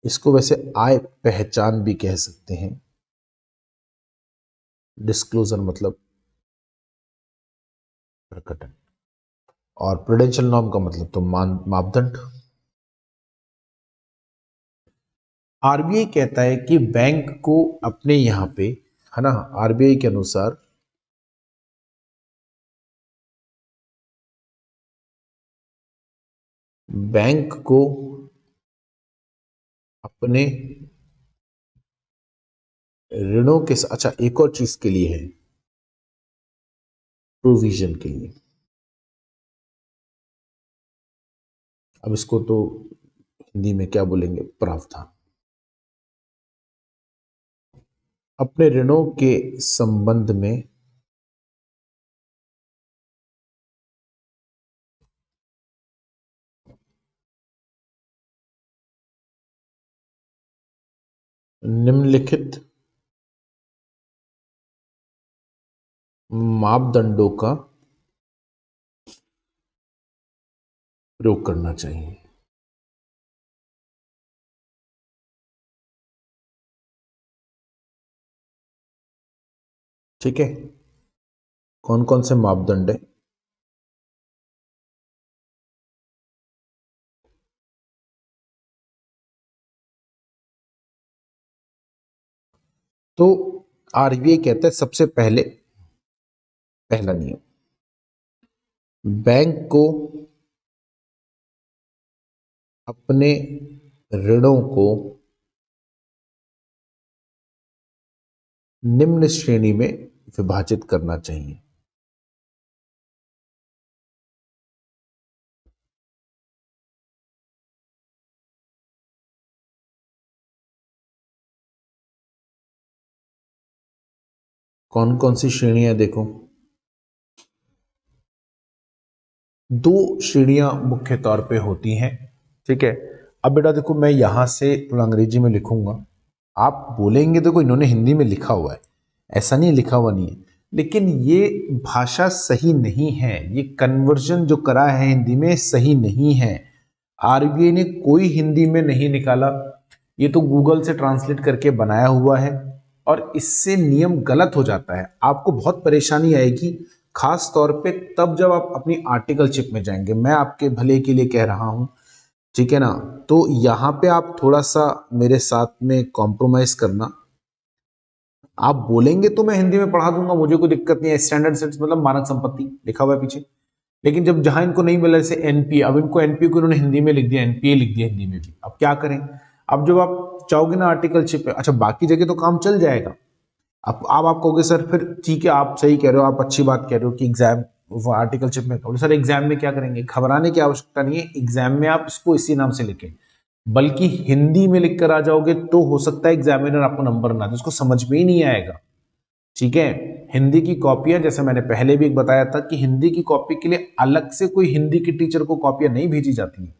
इसको वैसे आय पहचान भी कह सकते हैं। डिस्क्लोजर मतलब प्रकटन, और प्रूडेंशियल नॉर्म का मतलब तो मापदंड। आरबीआई कहता है कि बैंक को अपने यहां पे, है ना, आरबीआई के अनुसार बैंक को अपने ऋणों के अच्छा एक और चीज के लिए है, प्रोविजन के लिए। अब इसको तो हिंदी में क्या बोलेंगे, प्रावधान। अपने ऋणों के संबंध में निम्नलिखित मापदंडों का प्रयोग करना चाहिए। ठीक है, कौन कौन से मापदंड है? तो आरबीआई कहता है सबसे पहले, पहला नियम, बैंक को अपने ऋणों को निम्न श्रेणी में विभाजित करना चाहिए। कौन कौन सी श्रेणियां देखो? दो श्रेणियां मुख्य तौर पे होती हैं। ठीक है, अब बेटा देखो मैं यहां से थोड़ा अंग्रेजी में लिखूंगा, आप बोलेंगे देखो इन्होंने हिंदी में लिखा हुआ है, ऐसा नहीं लिखा हुआ नहीं है, लेकिन ये भाषा सही नहीं है, ये कन्वर्जन जो करा है हिंदी में सही नहीं है। आरबीआई ने कोई हिंदी में नहीं निकाला, ये तो गूगल से ट्रांसलेट करके बनाया हुआ है और इससे नियम गलत हो जाता है। आपको बहुत परेशानी आएगी, खास तौर पे तब जब आप अपनी आर्टिकलशिप में जाएंगे। मैं आपके भले के लिए कह रहा हूं, ठीक है ना? तो यहां पे आप थोड़ा सा मेरे साथ में कॉम्प्रोमाइज करना। आप बोलेंगे तो मैं हिंदी में पढ़ा दूंगा, मुझे कोई दिक्कत नहीं है। स्टैंडर्ड सेट्स मतलब मानक संपत्ति लिखा हुआ है पीछे, लेकिन जब जहां इनको नहीं मिला, जैसे एनपीए, अब इनको एनपीए को इन्होंने हिंदी में लिख दिया, एनपीए लिख दिया हिंदी में भी, अब क्या करें? अब जब आप चाहोगे ना आर्टिकलशिप पे, अच्छा बाकी जगह तो काम चल जाएगा। अब आप कहोगे सर फिर ठीक है, आप सही कह रहे हो, आप अच्छी बात कह रहे हो कि एग्जाम आर्टिकलशिप में कहोगे, सर एग्जाम में क्या करेंगे? घबराने की आवश्यकता नहीं है, एग्जाम में आप इसको इसी नाम से लिखें, बल्कि हिंदी में लिख कर आ जाओगे तो हो सकता है एग्जामिनर आपको नंबर ना दे, उसको समझ में ही नहीं आएगा। ठीक है, हिंदी की कॉपियां, जैसे मैंने पहले भी बताया था कि हिंदी की कॉपी के लिए अलग से कोई हिंदी के टीचर को कॉपियां नहीं भेजी जाती है।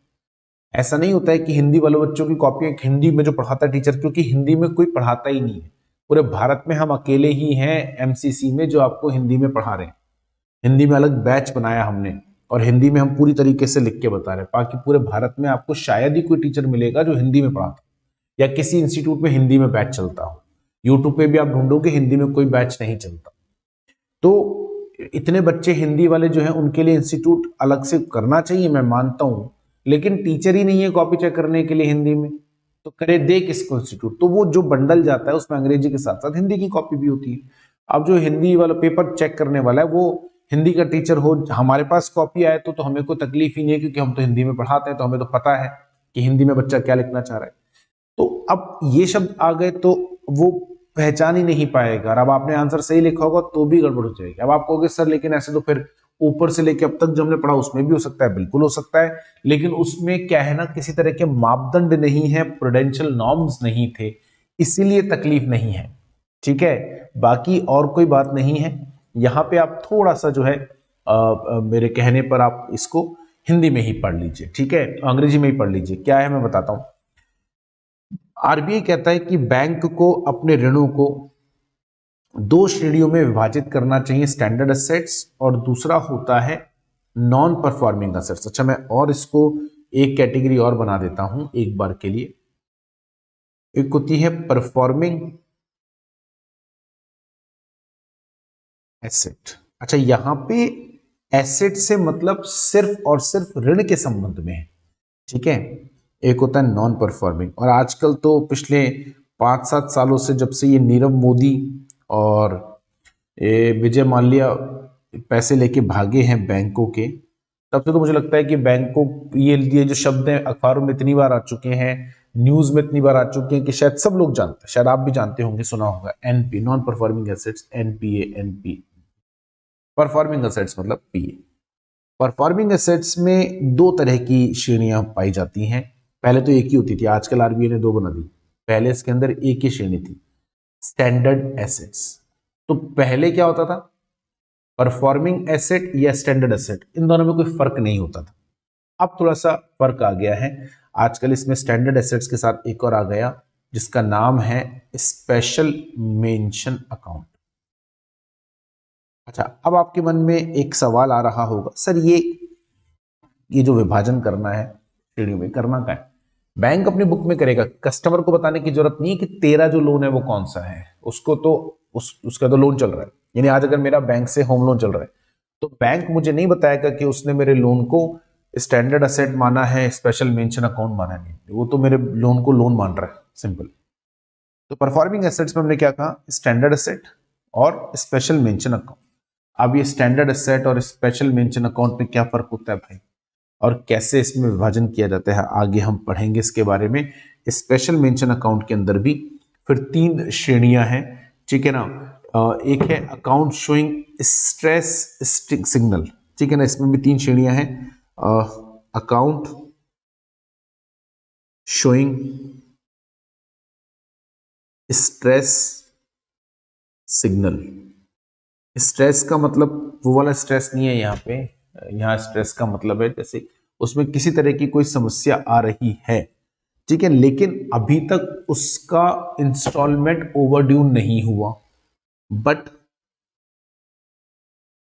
ऐसा नहीं होता है कि हिंदी वाले बच्चों की कॉपी हिंदी में जो पढ़ाता है टीचर, क्योंकि हिंदी में कोई पढ़ाता ही नहीं है। पूरे भारत में हम अकेले ही हैं एमसीसी में जो आपको हिंदी में पढ़ा रहे हैं। हिंदी में अलग बैच बनाया हमने और हिंदी में हम पूरी तरीके से लिख के बता रहे हैं। बाकी पूरे भारत में आपको शायद ही कोई टीचर मिलेगा जो हिंदी में पढ़ाता या किसी इंस्टीट्यूट में हिंदी में बैच चलता हो। यूट्यूब पे भी आप ढूंढोगे हिंदी में कोई बैच नहीं चलता। तो इतने बच्चे हिंदी वाले जो हैं उनके लिए इंस्टीट्यूट अलग से करना चाहिए, मैं मानता हूं, लेकिन टीचर ही नहीं है कॉपी चेक करने के लिए हिंदी में, तो करे दे किसको इंस्टीट्यूट? तो वो जो बंडल जाता है उसमें अंग्रेजी के साथ साथ हिंदी की कॉपी भी होती है। अब जो हिंदी वाला पेपर चेक करने वाला है वो हिंदी का टीचर हो, हमारे पास कॉपी आए तो हमें कोई तकलीफ ही नहीं है, क्योंकि हम तो हिंदी में पढ़ाते हैं, तो हमें तो पता है कि हिंदी में बच्चा क्या लिखना चाह रहा है। तो अब ये शब्द आ गए तो वो पहचान ही नहीं पाएगा, और अब आपने आंसर सही लिखा होगा तो भी गड़बड़ हो जाएगी। अब आप कहोगे सर लेकिन ऐसे तो फिर ऊपर से लेके अब तक जो हमने पढ़ा उसमें भी हो सकता है, बिल्कुल हो सकता है, लेकिन उसमें क्या है ना, किसी तरह के मापदंड नहीं है, प्रूडेंशियल नॉर्म्स नहीं थे, इसीलिए तकलीफ नहीं है। ठीक है, बाकी और कोई बात नहीं है। यहाँ पे आप थोड़ा सा जो है मेरे कहने पर आप इसको हिंदी में ही पढ़ लीजिए, ठीक है, अंग्रेजी में ही पढ़ लीजिए। क्या है मैं बताता हूं। आरबीआई कहता है कि बैंक को अपने ऋणों को दो श्रेणियों में विभाजित करना चाहिए, स्टैंडर्ड एसेट्स और दूसरा होता है नॉन परफॉर्मिंग एसेट्स। अच्छा मैं और इसको एक कैटेगरी और बना देता हूं एक बार के लिए। एक होती है परफॉर्मिंग एसेट। अच्छा यहां पे एसेट से मतलब सिर्फ और सिर्फ ऋण के संबंध में है, ठीक है। एक होता है नॉन परफॉर्मिंग, और आजकल तो पिछले 5-7 सालों से जब से ये नीरव मोदी और ये विजय माल्या पैसे लेके भागे हैं बैंकों के, तब से तो मुझे लगता है कि बैंकों ये जो शब्द हैं अखबारों में इतनी बार आ चुके हैं, न्यूज में इतनी बार आ चुके हैं कि शायद सब लोग जानते हैं, शायद आप भी जानते होंगे, सुना होगा, NP, non performing assets, NPA, NP, performing assets मतलब पीए। परफॉर्मिंग एसेट्स में दो तरह की श्रेणियां पाई जाती हैं। पहले तो एक ही होती थी, आजकल आरबीआई ने दो बना दी। पहले इसके अंदर एक ही श्रेणी थी, स्टैंडर्ड एसेट्स। तो पहले क्या होता था, परफॉर्मिंग एसेट या स्टैंडर्ड एसेट, इन दोनों में कोई फर्क नहीं होता था। अब थोड़ा सा फर्क आ गया है, आजकल इसमें स्टैंडर्ड एसेट्स के साथ एक और आ गया जिसका नाम है स्पेशल मेंशन अकाउंट। अच्छा, अब आपके मन में एक सवाल आ रहा होगा, सर ये जो विभाजन करना है श्रेणियों में, करना क्या है? बैंक अपनी बुक में करेगा, कस्टमर को बताने की जरूरत नहीं है कि तेरा जो लोन है वो कौन सा है, उसको तो उसका तो लोन चल रहा है। यानी आज अगर मेरा बैंक से होम लोन चल रहा है तो बैंक मुझे नहीं बताएगा कि उसने मेरे लोन को स्टैंडर्ड असेट माना है, स्पेशल मेंशन अकाउंट माना है, नहीं, वो तो मेरे लोन को लोन मान रहा है, सिंपल। तो परफॉर्मिंग एसेट्स में हमने क्या कहा, स्टैंडर्ड असेट और स्पेशल मेंशन अकाउंट। अब ये स्टैंडर्ड असेट और स्पेशल मेंशन अकाउंट में क्या फर्क होता है भाई, और कैसे इसमें विभाजन किया जाता है, आगे हम पढ़ेंगे इसके बारे में। स्पेशल मेंशन अकाउंट के अंदर भी फिर तीन श्रेणियां हैं, ठीक है ना। एक है अकाउंट शोइंग स्ट्रेस सिग्नल, ठीक है ना, इसमें भी तीन श्रेणियां हैं। Account showing stress signal. Stress का मतलब वो वाला स्ट्रेस नहीं है यहाँ पे, यहाँ स्ट्रेस का मतलब है जैसे उसमें किसी तरह की कोई समस्या आ रही है, ठीक है, लेकिन अभी तक उसका इंस्टॉलमेंट ओवरड्यू नहीं हुआ, but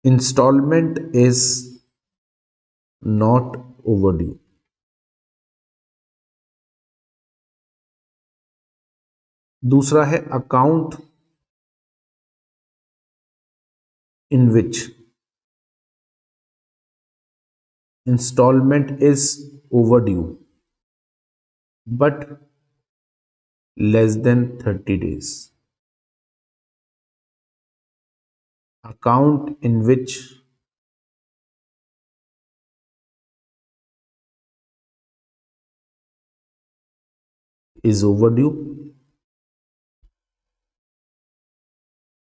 instalment is not overdue. दूसरा है account in which instalment is overdue but less than 30 days। Account in which is overdue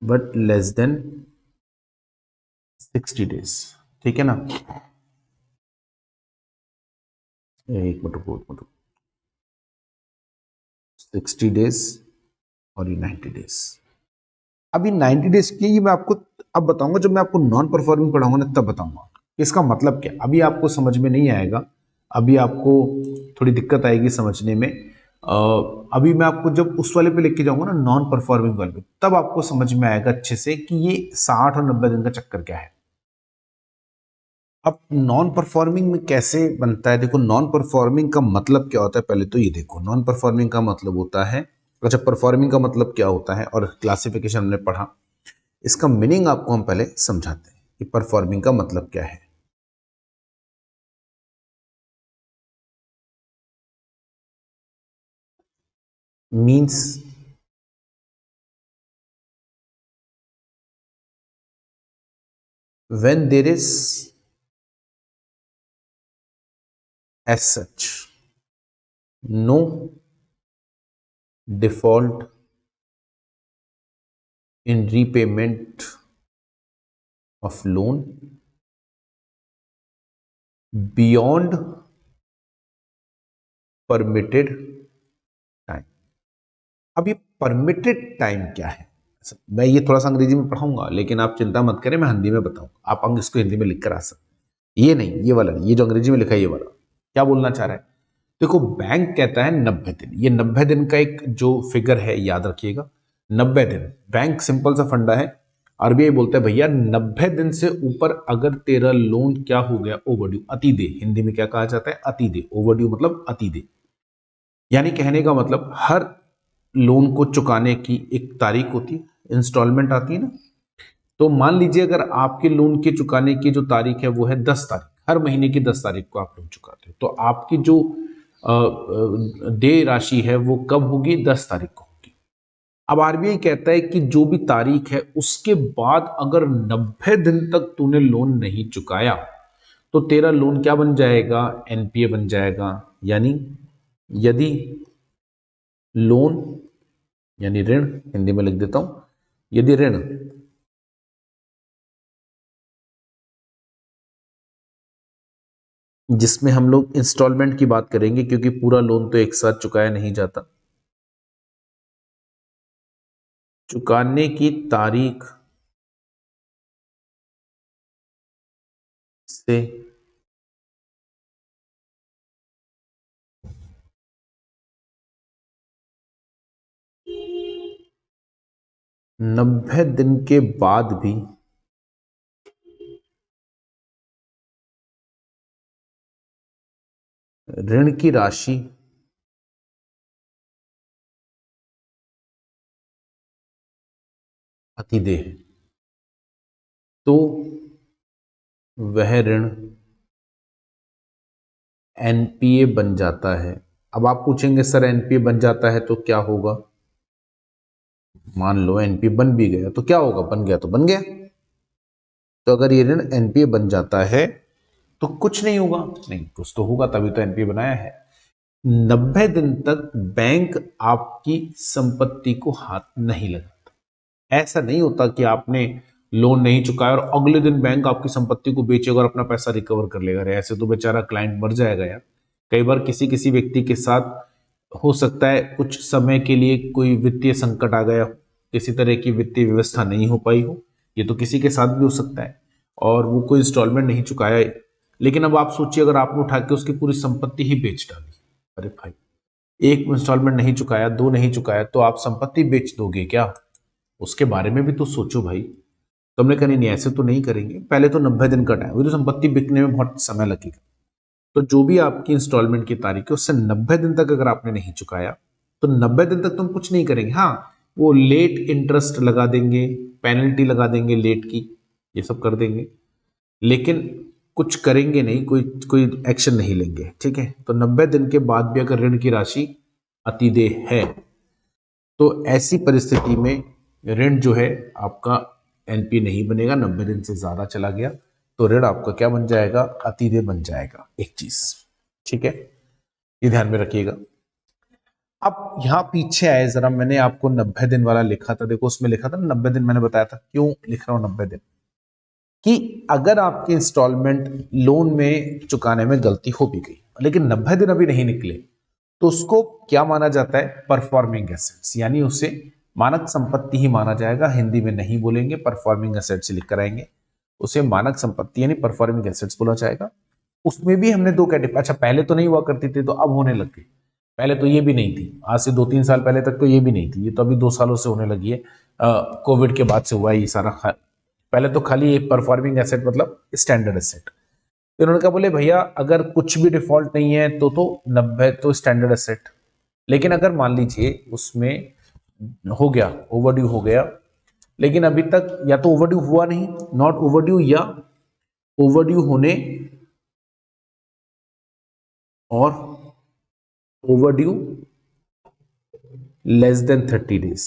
but less than 60 days, ठीक है ना। एक मिनट रुको, 60 डेज और ये 90 डेज। अभी 90 डेज की ये मैं आपको अब बताऊंगा, जब मैं आपको नॉन परफॉर्मिंग पढ़ाऊंगा ना तब बताऊंगा इसका मतलब क्या। अभी आपको समझ में नहीं आएगा, अभी आपको थोड़ी दिक्कत आएगी समझने में। अभी मैं आपको जब उस वाले पे लेके जाऊंगा ना, नॉन परफॉर्मिंग वाले पे, तब आपको समझ में आएगा अच्छे से कि ये 60 और 90 दिन का चक्कर क्या है। अब नॉन परफॉर्मिंग में कैसे बनता है, देखो नॉन परफॉर्मिंग का मतलब क्या होता है, पहले तो ये देखो नॉन परफॉर्मिंग का मतलब होता है, अच्छा परफॉर्मिंग का मतलब क्या होता है और क्लासिफिकेशन हमने पढ़ा, इसका मीनिंग आपको हम पहले समझाते हैं कि परफॉर्मिंग का मतलब क्या है। Means when there is as such no default in repayment of loan beyond permitted time। अब ये परमिटेड टाइम क्या है, मैं ये थोड़ा सा अंग्रेजी में पढ़ाऊंगा, लेकिन आप चिंता मत करें, मैं हिंदी में बताऊंगा, आप इसको हिंदी में लिख कर आ सकते। ये नहीं, ये वाला नहीं, ये जो अंग्रेजी में लिखा है ये वाला क्या बोलना चाह रहा है। देखो बैंक कहता है 90 दिन, ये 90 दिन का एक जो फिगर है याद रखिएगा, 90 दिन। बैंक सिंपल सा फंडा है, आरबीआई बोलता है भैया 90 दिन से ऊपर अगर तेरा लोन क्या हो गया ओवरड्यू, अति दे, हिंदी में क्या कहा जाता है, अति दे, ओवरड्यू मतलब अति दे। यानी कहने का मतलब हर लोन को चुकाने की एक तारीख होती है, इंस्टॉलमेंट आती है ना। तो मान लीजिए अगर आपके लोन के चुकाने की जो तारीख है वो है 10 तारीख, हर महीने की 10 तारीख को आप लोन चुकाते हो, तो आपकी जो देय राशि है वो कब होगी, 10 तारीख को होगी। अब आरबीआई कहता है कि जो भी तारीख है उसके बाद अगर 90 दिन तक तूने लोन नहीं चुकाया तो तेरा लोन क्या बन जाएगा, एनपीए बन जाएगा। यानी यदि लोन यानी ऋण, हिंदी में लिख देता हूं, यदि ऋण जिसमें हम लोग इंस्टॉलमेंट की बात करेंगे क्योंकि पूरा लोन तो एक साथ चुकाया नहीं जाता, चुकाने की तारीख से 90 दिन के बाद भी ऋण की राशि अतिदेय है तो वह ऋण एनपीए बन जाता है। अब आप पूछेंगे सर एनपीए बन जाता है तो क्या होगा? मान लो एनपीए बन भी गया तो क्या होगा? बन गया तो बन गया। तो अगर ये ऋण एनपीए बन जाता है तो कुछ नहीं होगा, नहीं कुछ तो होगा, तभी तो एनपीए बनाया है। 90 दिन तक बैंक आपकी संपत्ति को हाथ नहीं लगाता। ऐसा नहीं होता कि आपने लोन नहीं चुकाया और अगले दिन बैंक आपकी संपत्ति को बेचेगा और अपना पैसा रिकवर कर लेगा। ऐसे तो बेचारा क्लाइंट मर जाएगा यार। कई बार किसी किसी व्यक्ति के साथ हो सकता है कुछ समय के लिए कोई वित्तीय संकट आ गया, किसी तरह की वित्तीय व्यवस्था नहीं हो पाई हो, ये तो किसी के साथ भी हो सकता है, और वो कोई इंस्टॉलमेंट नहीं चुकाया है। लेकिन अब आप सोचिए अगर आपने उठा के उसकी पूरी संपत्ति ही बेच डाली, अरे भाई एक इंस्टॉलमेंट नहीं चुकाया, दो नहीं चुकाया, तो आप संपत्ति बेच दोगे क्या? उसके बारे में भी तो सोचो भाई। तो हमने कहा नहीं ऐसे तो नहीं करेंगे, पहले तो 90 दिन का टाइम, वो तो संपत्ति बिकने में बहुत समय लगेगा। तो जो भी आपकी इंस्टॉलमेंट की तारीख है उससे 90 दिन तक अगर आपने नहीं चुकाया तो 90 दिन तक तुम कुछ नहीं करेंगे। हाँ वो लेट इंटरेस्ट लगा देंगे, पेनल्टी लगा देंगे लेट की, ये सब कर देंगे, लेकिन कुछ करेंगे नहीं, कोई कोई एक्शन नहीं लेंगे। ठीक है, तो 90 दिन के बाद भी अगर ऋण की राशि अतिदेय है तो ऐसी परिस्थिति में ऋण जो है आपका एनपीए नहीं बनेगा। 90 दिन से ज्यादा चला गया तो ऋण आपका क्या बन जाएगा? अतिदेय बन जाएगा एक चीज। ठीक है, ये ध्यान में रखिएगा। अब यहां पीछे आए जरा, मैंने आपको 90 दिन वाला लिखा था, देखो उसमें लिखा था 90 दिन, मैंने बताया था क्यों लिख रहा हूं 90 दिन, कि अगर आपकी इंस्टॉलमेंट लोन में चुकाने में गलती हो भी गई लेकिन 90 दिन अभी नहीं निकले तो उसको क्या माना जाता है? परफॉर्मिंग एसेट्स, यानी उसे मानक संपत्ति ही माना जाएगा। हिंदी में नहीं बोलेंगे, परफॉर्मिंग एसेट्स लिख कर आएंगे, उसे मानक संपत्ति यानी परफॉर्मिंग एसेट्स बोला जाएगा। उसमें भी हमने दो कैटेगरी, अच्छा पहले तो नहीं हुआ करती थी तो अब होने लग गई, पहले तो ये भी नहीं थी, आज से 2-3 साल पहले तक तो ये भी नहीं थी, ये तो अभी 2 सालों से होने लगी है, कोविड के बाद से हुआ है ये सारा। पहले तो खाली परफॉर्मिंग एसेट मतलब स्टैंडर्ड एसेट। तो इन्होंने कहा बोले भैया अगर कुछ भी डिफॉल्ट नहीं है तो 90 तो स्टैंडर्ड एसेट, लेकिन अगर मान लीजिए उसमें हो गया, ओवरड्यू हो गया, लेकिन अभी तक या तो ओवरड्यू हुआ नहीं, नॉट ओवरड्यू, या ओवरड्यू होने और ओवरड्यू लेस देन 30 डेज,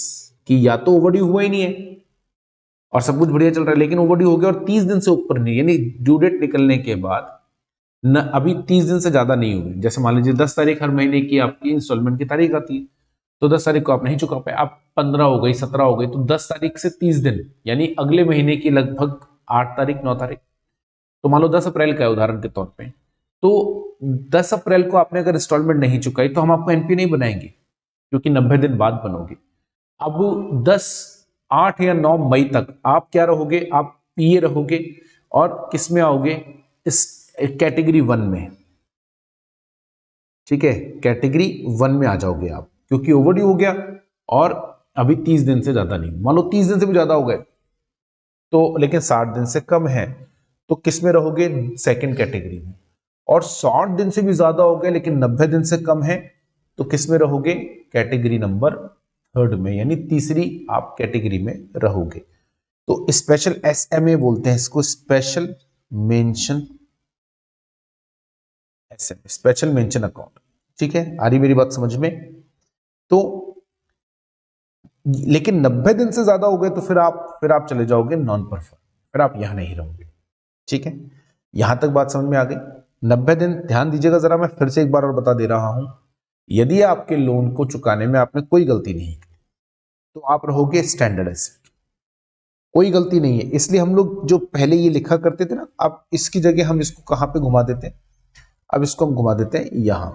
कि या तो ओवरड्यू हुआ ही नहीं है और सब कुछ बढ़िया चल रहा है, लेकिन ओवरड्यू हो गया और 30 दिन से ऊपर नहीं, यानी ड्यू डेट निकलने के बाद न अभी 30 दिन से ज्यादा नहीं हुए। जैसे मान लीजिए 10 तारीख हर महीने की आपकी इंस्टॉलमेंट की तारीख आती है, तो 10 तारीख को आप नहीं चुका पाए, आप 15 हो गई, 17 हो गई, तो 10 तारीख से 30 दिन यानी अगले महीने की लगभग 8 तारीख 9 तारीख, तो मान लो 10 अप्रैल का है उदाहरण के तौर पे, तो 10 अप्रैल को आपने अगर इंस्टॉलमेंट नहीं चुकाई तो हम आपको एनपी नहीं बनाएंगे क्योंकि 90 दिन बाद बनोगे। अब 10, 8 या 9 मई तक आप क्या रहोगे? आप पीए रहोगे और किस में आओगे? इस कैटेगरी 1 में। ठीक है, कैटेगरी 1 में आ जाओगे आप, क्योंकि ओवरड्यू हो गया और अभी 30 दिन से ज्यादा नहीं, मान लो 30 दिन से भी ज्यादा हो गए तो, लेकिन 60 दिन से कम है तो किस में रहोगे? सेकंड कैटेगरी में। और 60 दिन से भी ज्यादा हो गए लेकिन 90 दिन से कम है तो किस में रहोगे? कैटेगरी नंबर 3 में, यानी तीसरी आप कैटेगरी में रहोगे। तो स्पेशल एसएमए बोलते हैं इसको, special mention SMA, special mention account. ठीक है, आ रही मेरी बात समझ में? तो लेकिन 90 दिन से ज्यादा हो गए तो फिर आप चले जाओगे नॉन परफॉर्म, फिर आप यहां नहीं रहोगे। ठीक है, यहां तक बात समझ में आ गई? 90 दिन ध्यान दीजिएगा जरा, मैं फिर से एक बार और बता दे रहा हूं यदि आपके लोन को चुकाने में आपने कोई गलती नहीं की तो आप रहोगे स्टैंडर्ड एसेट। कोई गलती नहीं है, इसलिए हम लोग जो पहले ये लिखा करते थे ना, अब इसकी जगह हम इसको कहां पे घुमा देते हैं, अब इसको हम घुमा देते हैं यहां।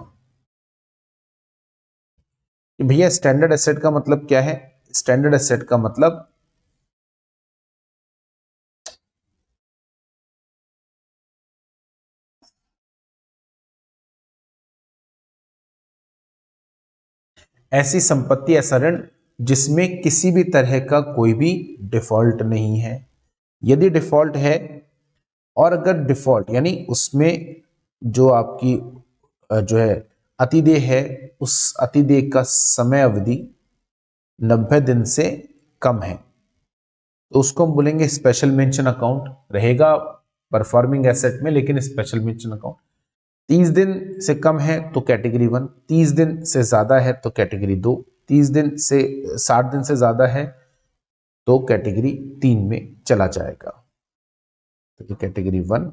भैया स्टैंडर्ड एसेट का मतलब क्या है? स्टैंडर्ड एसेट का मतलब ऐसी संपत्ति, ऐसा ऋण जिसमें किसी भी तरह का कोई भी डिफॉल्ट नहीं है। यदि डिफॉल्ट है, और अगर डिफॉल्ट यानी उसमें जो आपकी जो है अतिदेय है, उस अतिदेय का समय अवधि 90 दिन से कम है, तो उसको हम बोलेंगे स्पेशल मेंशन अकाउंट। रहेगा परफॉर्मिंग एसेट में, लेकिन स्पेशल मेंशन अकाउंट। 30 दिन से कम है तो कैटेगरी 1, 30 दिन से ज्यादा है तो कैटेगरी 2, 30 दिन से 60 दिन से ज्यादा है तो कैटेगरी 3 में चला जाएगा। तो ये कैटेगरी 1,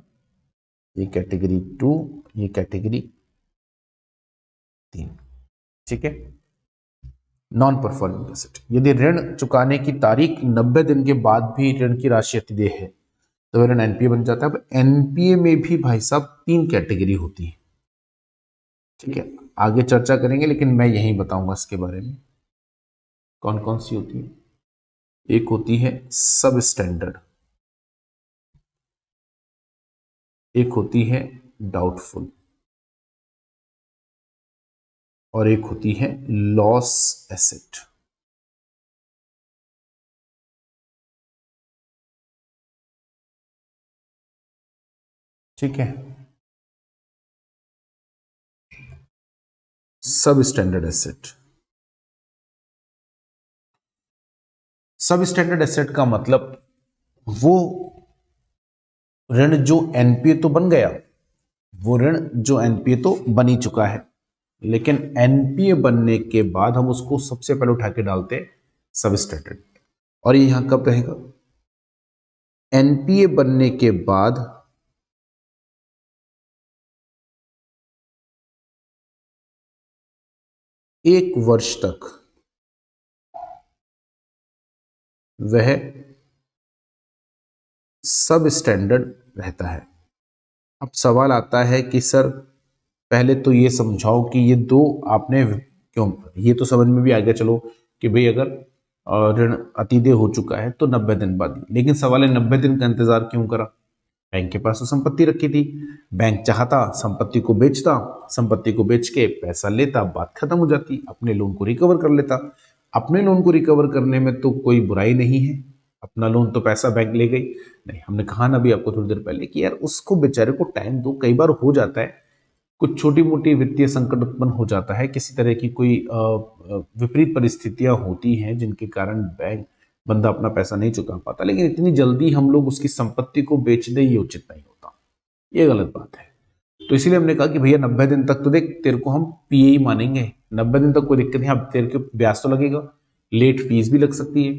ये कैटेगरी 2, ये कैटेगरी 3। ठीक है। नॉन परफॉर्मिंग एसेट, यदि ऋण चुकाने की तारीख 90 दिन के बाद भी ऋण की राशि अतिदेय है तो ऋण एनपीए बन जाता है। अब एनपीए में भी भाई साहब 3 कैटेगरी होती है। ठीक है, आगे चर्चा करेंगे, लेकिन मैं यही बताऊंगा इसके बारे में कौन कौन सी होती है। एक होती है सब स्टैंडर्ड, एक होती है डाउटफुल, और एक होती है लॉस एसेट। ठीक है, सब स्टैंडर्ड एसेट। सब स्टैंडर्ड एसेट का मतलब वो ऋण जो एनपीए तो बन गया, वो ऋण जो एनपीए तो बन ही चुका है, लेकिन एनपीए बनने के बाद हम उसको सबसे पहले उठा के डालते हैं सब स्टैंडर्ड। और ये यहां कब रहेगा? एनपीए बनने के बाद 1 वर्ष तक वह सब स्टैंडर्ड रहता है। अब सवाल आता है कि सर पहले तो ये समझाओ कि ये दो आपने क्यों, ये तो समझ में भी आ गया चलो कि भाई अगर ऋण अतिदेय हो चुका है तो 90 दिन बाद, लेकिन सवाल है 90 दिन का इंतजार क्यों करा? बैंक के पास तो संपत्ति रखी थी, बैंक चाहता संपत्ति को बेचता, संपत्ति को बेच के पैसा लेता, बात खत्म हो जाती, अपने लोन को रिकवर कर लेता। अपने लोन को रिकवर करने में तो कोई बुराई नहीं है, अपना लोन तो पैसा बैंक ले गई। नहीं, हमने कहा ना अभी आपको थोड़ी देर पहले कि यार उसको बेचारे को टाइम दो। कई बार हो जाता है कुछ छोटी मोटी वित्तीय संकट उत्पन्न हो जाता है, किसी तरह की कोई विपरीत परिस्थितियां होती हैं जिनके कारण बैंक बंदा अपना पैसा नहीं चुका पाता, लेकिन इतनी जल्दी हम लोग उसकी संपत्ति को बेच दे ये उचित नहीं होता, ये गलत बात है। तो इसीलिए हमने कहा कि भैया 90 दिन तक तो देख तेरे को हम पीए ही मानेंगे, 90 दिन तक कोई दिक्कत नहीं। अब तेरे को ब्याज तो लगेगा, लेट फीस भी लग सकती है,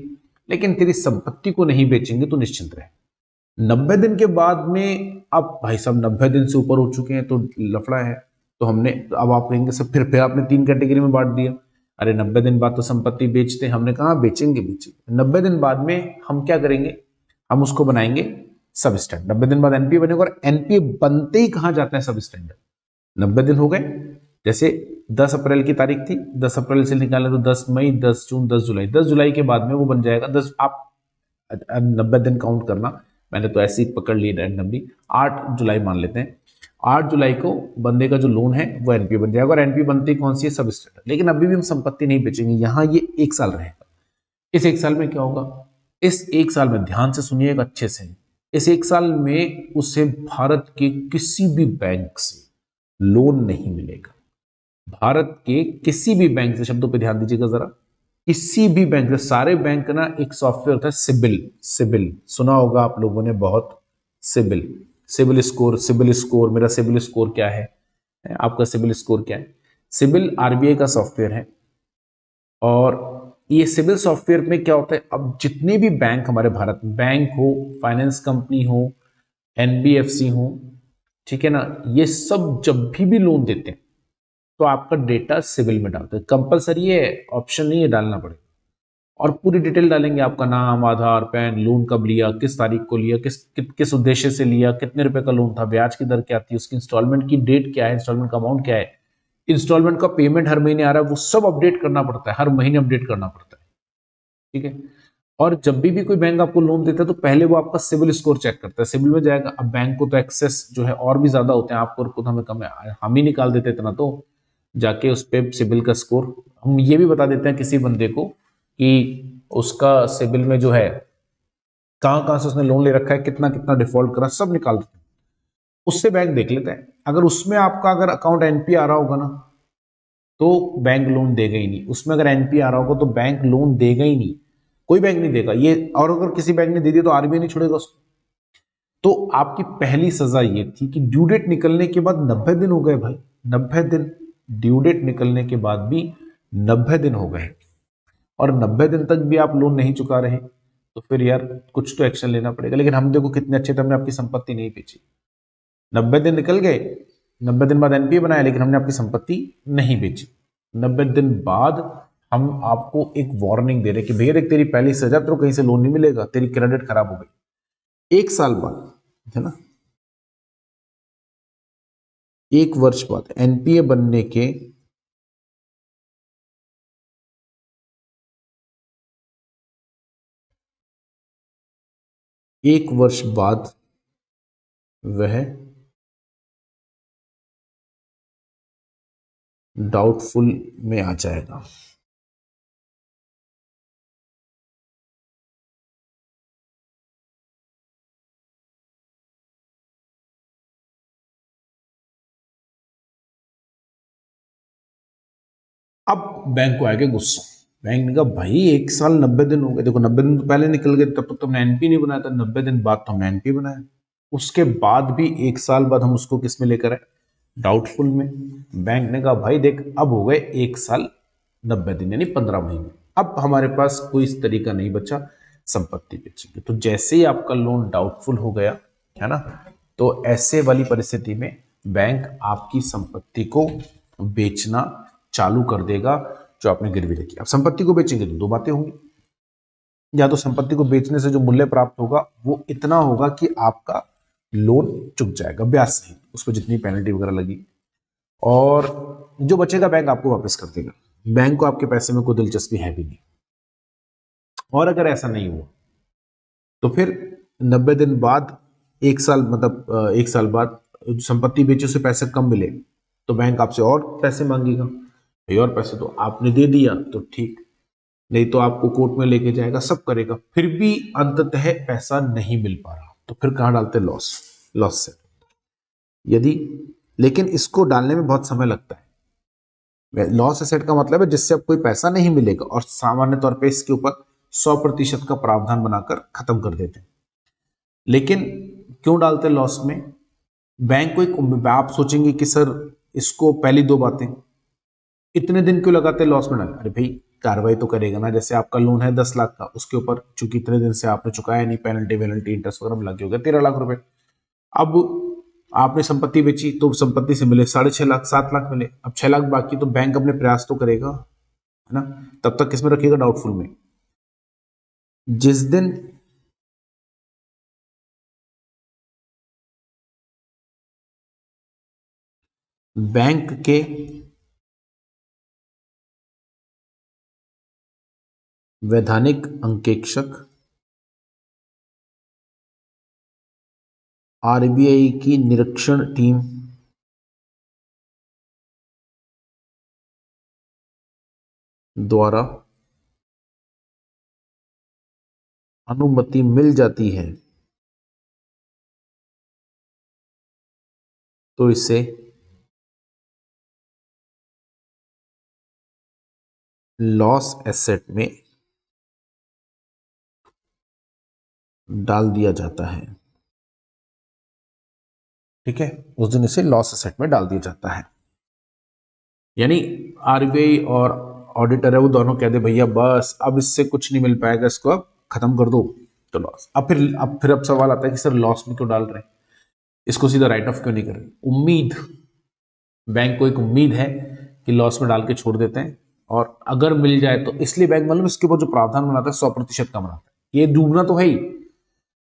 लेकिन तेरी संपत्ति को नहीं बेचेंगे तो निश्चिंत रहे। 90 दिन के बाद में, अब भाई साहब 90 दिन से ऊपर हो चुके हैं तो लफड़ा है। तो हमने, अब आप कहेंगे सब फिर आपने 3 कैटेगरी में बांट दिया। अरे 90 दिन बाद तो संपत्ति बेचते हैं, हमने कहा बेचेंगे बेचेंगे। 90 दिन बाद में हम क्या करेंगे, हम उसको बनाएंगे सब स्टैंडर्ड। 90 दिन बाद एनपीए बनेगा, और एनपीए बनते ही कहां जाता है सब स्टैंडर्ड। 90 दिन हो गए, जैसे 10 अप्रैल की तारीख थी, 10 अप्रैल से निकालें तो 10 मई, 10 जून, 10 जुलाई, 10 जुलाई के बाद में वो बन जाएगा 10। आप 90 दिन काउंट करना, मैंने तो ऐसे ही पकड़ ली रैंडमली, 8 जुलाई मान लेते हैं। 8 जुलाई को बंदे का जो लोन है वो एनपीए बन जाएगा, और एनपीए बनती कौन सी है? सब स्टैंडर्ड। लेकिन अभी भी हम संपत्ति नहीं बेचेंगे, यहां ये 1 साल रहेगा। इस 1 साल में क्या होगा? इस 1 साल में ध्यान से सुनिएगा अच्छे से, इस 1 साल में उसे भारत के किसी भी बैंक से लोन नहीं मिलेगा। भारत के किसी भी बैंक से, शब्दों पे ध्यान दीजिएगा जरा, किसी भी बैंक से। सारे बैंक ना एक सॉफ्टवेयर होता है सिबिल, सिबिल सुना होगा आप लोगों ने बहुत, CIBIL, CIBIL score, CIBIL score, मेरा सिबिल स्कोर क्या है, आपका सिबिल स्कोर क्या है। सिबिल आरबीआई का सॉफ्टवेयर है, और ये सिबिल सॉफ्टवेयर में क्या होता है, अब जितने भी बैंक हमारे भारत में, बैंक हो, फाइनेंस कंपनी हो, एनबीएफसी हो, ठीक है ना, ये सब जब भी लोन देते हैं तो आपका डेटा सिविल में डालते हैं। कंपलसरी है, ऑप्शन नहीं है, डालना पड़ेगा। और पूरी डिटेल डालेंगे, आपका नाम, आधार, पैन, लोन कब लिया, किस तारीख को लिया, किस उद्देश्य से लिया, कितने रुपए का लोन था, ब्याज की दर क्या थी, उसकी इंस्टॉलमेंट की डेट क्या है, इंस्टॉलमेंट का अमाउंट क्या है, इंस्टॉलमेंट का पेमेंट हर महीने आ रहा है, वो सब अपडेट करना पड़ता है, हर महीने अपडेट करना पड़ता है। ठीक है। और जब भी कोई बैंक आपको लोन देता है तो पहले वो आपका सिविल स्कोर चेक करता है, सिविल में जाएगा। अब बैंक को तो एक्सेस जो है और भी ज्यादा होते हैं, आपको खुद हमें कम है, हम ही निकाल देते इतना, तो जाके उस पे सिविल का स्कोर हम ये भी बता देते हैं किसी बंदे को कि उसका सिविल में जो है कहां कहां से उसने लोन ले रखा है, कितना कितना डिफॉल्ट करा, सब निकाल देते हैं। उससे बैंक देख लेता है। अगर उसमें आपका अगर अकाउंट एनपी आ रहा होगा ना, तो बैंक लोन देगा ही नहीं। उसमें अगर एनपी आ रहा होगा तो बैंक लोन देगा ही नहीं, कोई बैंक नहीं देगा ये। और अगर किसी बैंक ने दे दिया तो आरबीआई नहीं छोड़ेगा उसको। तो आपकी पहली सजा ये थी कि ड्यू डेट निकलने के बाद 90 दिन हो गए भाई, 90 दिन, ड्यू डेट निकलने के बाद भी 90 दिन हो गए, और 90 दिन तक भी आप लोन नहीं चुका रहे, तो फिर यार कुछ तो एक्शन लेना पड़ेगा। लेकिन हम देखो कितने अच्छे थे, हमने आपकी संपत्ति नहीं बेची। 90 दिन निकल गए, 90 दिन बाद एनपीए बनाया, लेकिन हमने आपकी संपत्ति नहीं बेची। 90 दिन बाद हम आपको एक वार्निंग दे रहे कि भैया देख, तेरी पहली सजा, तेरे कहीं से लोन नहीं मिलेगा, तेरी क्रेडिट खराब हो गई। 1 साल बाद, है ना, 1 वर्ष बाद एनपीए बनने के 1 वर्ष बाद वह डाउटफुल में आ जाएगा। अब बैंक को आएगा गुस्सा। बैंक ने कहा भाई 1 साल 90 दिन हो गए, देखो 90 दिन तो पहले निकल गए, तब तक तुमने एनपी नहीं बनाया था, 90 दिन बाद तो हमने एनपी बनाया। उसके बाद भी 1 साल बाद हम उसको किस में लेकर आए, डाउटफुल में। बैंक ने कहा भाई देख, अब हो गए 1 साल 90 दिन, यानी 15 महीने, अब हमारे पास कोई इस तरीका नहीं बचा, संपत्ति बेचेंगे। तो जैसे ही आपका लोन डाउटफुल हो गया, है ना, तो ऐसे वाली परिस्थिति में बैंक आपकी संपत्ति को बेचना चालू कर देगा जो आपने गिरवी रखी। अब संपत्ति को बेचेंगे तो दो बातें होंगी, या तो संपत्ति को बेचने से जो मूल्य प्राप्त होगा वो इतना होगा कि आपका लोन चुक जाएगा, ब्याज सहित, उस पर जितनी पेनल्टी वगैरह लगी, और जो बचेगा बैंक आपको वापस कर देगा। बैंक को आपके पैसे में कोई दिलचस्पी है भी नहीं। और अगर ऐसा नहीं हुआ तो फिर 90 दिन बाद, 1 साल, मतलब 1 साल बाद संपत्ति बेचे से पैसे कम मिले तो बैंक आपसे और पैसे मांगेगा। भाई और पैसे तो आपने दे दिया तो ठीक, नहीं तो आपको कोर्ट में लेके जाएगा, सब करेगा, फिर भी अंततः पैसा नहीं मिल पा रहा, तो फिर कहां डालते, लॉस, लॉस से। यदि, लेकिन इसको डालने में बहुत समय लगता है। लॉस एसेट का मतलब है जिससे अब कोई पैसा नहीं मिलेगा, और सामान्य तौर पे इसके ऊपर 100% का प्रावधान बनाकर खत्म कर देते हैं। लेकिन क्यों डालते लॉस में, बैंक को एक, आप सोचेंगे कि सर इसको पहली दो बातें, इतने दिन क्यों लगाते लॉस में डाल, अरे भाई कार्रवाई तो करेगा ना। जैसे आपका लोन है 10 लाख का, उसके ऊपर चूंकि इतने दिन से आपने चुकाया नहीं, पेनल्टी वेनल्टी इंटरेस्ट वगैरह मिला के हो गया 13 लाख रुपए। अब आपने संपत्ति बेची तो संपत्ति से मिले 6.5 लाख, 7 लाख मिले, अब 6 लाख बाकी, तो बैंक अपने प्रयास तो करेगा, है ना। तब तक किसमें रखेगा, डाउटफुल में। जिस दिन बैंक के वैधानिक अंकेक्षक आरबीआई की निरीक्षण टीम द्वारा अनुमति मिल जाती है तो इसे लॉस एसेट में डाल दिया जाता है। ठीक है, उस दिन इसे लॉस एसेट में डाल दिया जाता है। यानी आरबीआई और ऑडिटर है वो दोनों कह दे भैया बस अब इससे कुछ नहीं मिल पाएगा, इसको अब खत्म कर दो, तो लॉस। अब सवाल आता है कि सर लॉस में क्यों डाल रहे हैं, इसको सीधा राइट ऑफ क्यों नहीं कर रहे। उम्मीद, बैंक को एक उम्मीद है कि लॉस में डाल के छोड़ देते हैं, और अगर मिल जाए तो इसलिए बैंक मालूम इसके ऊपर जो प्रावधान बनाता है 100% का बनाता है। ये डूबना तो है ही,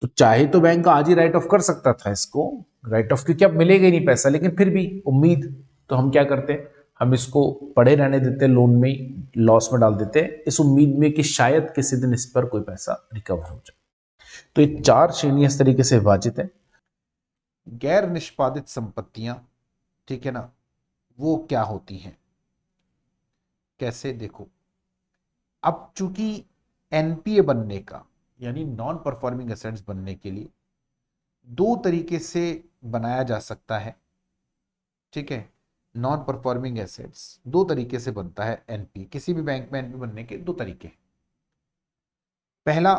तो चाहे तो बैंक आज ही राइट ऑफ कर सकता था इसको, राइट ऑफ क्योंकि अब मिलेगा ही नहीं पैसा, लेकिन फिर भी उम्मीद, तो हम क्या करते हैं, हम इसको पड़े रहने देते, लोन में लॉस में डाल देते इस उम्मीद में कि शायद किसी दिन इस पर कोई पैसा रिकवर हो जाए। तो ये 4 श्रेणियां इस तरीके से विभाजित है। गैर निष्पादित संपत्तियां, ठीक है ना, वो क्या होती हैं, कैसे, देखो अब चूंकि एनपीए बनने का यानी नॉन परफॉर्मिंग एसेट्स बनने के लिए 2 तरीके से बनाया जा सकता है, ठीक है। नॉन परफॉर्मिंग एसेट्स 2 तरीके से बनता है एनपी, किसी भी बैंक में एनपी बनने के 2 तरीके हैं। पहला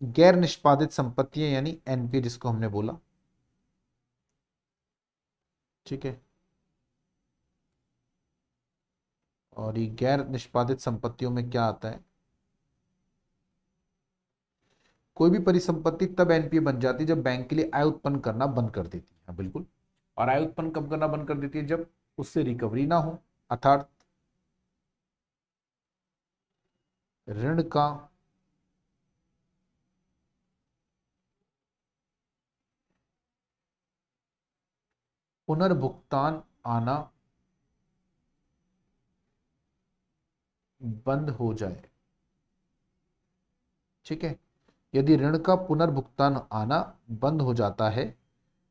गैर निष्पादित संपत्तियां यानी एनपी जिसको हमने बोला, ठीक है। और ये गैर निष्पादित संपत्तियों में क्या आता है, कोई भी परिसंपत्ति तब एनपीए बन जाती है जब बैंक के लिए आय उत्पन्न करना बंद कर देती है, बिल्कुल। और आय उत्पन्न कब करना बंद कर देती है, जब उससे रिकवरी ना हो, अर्थात ऋण का पुनर्भुगतान आना बंद हो जाए, ठीक है। यदि ऋण का पुनर्भुगतान आना बंद हो जाता है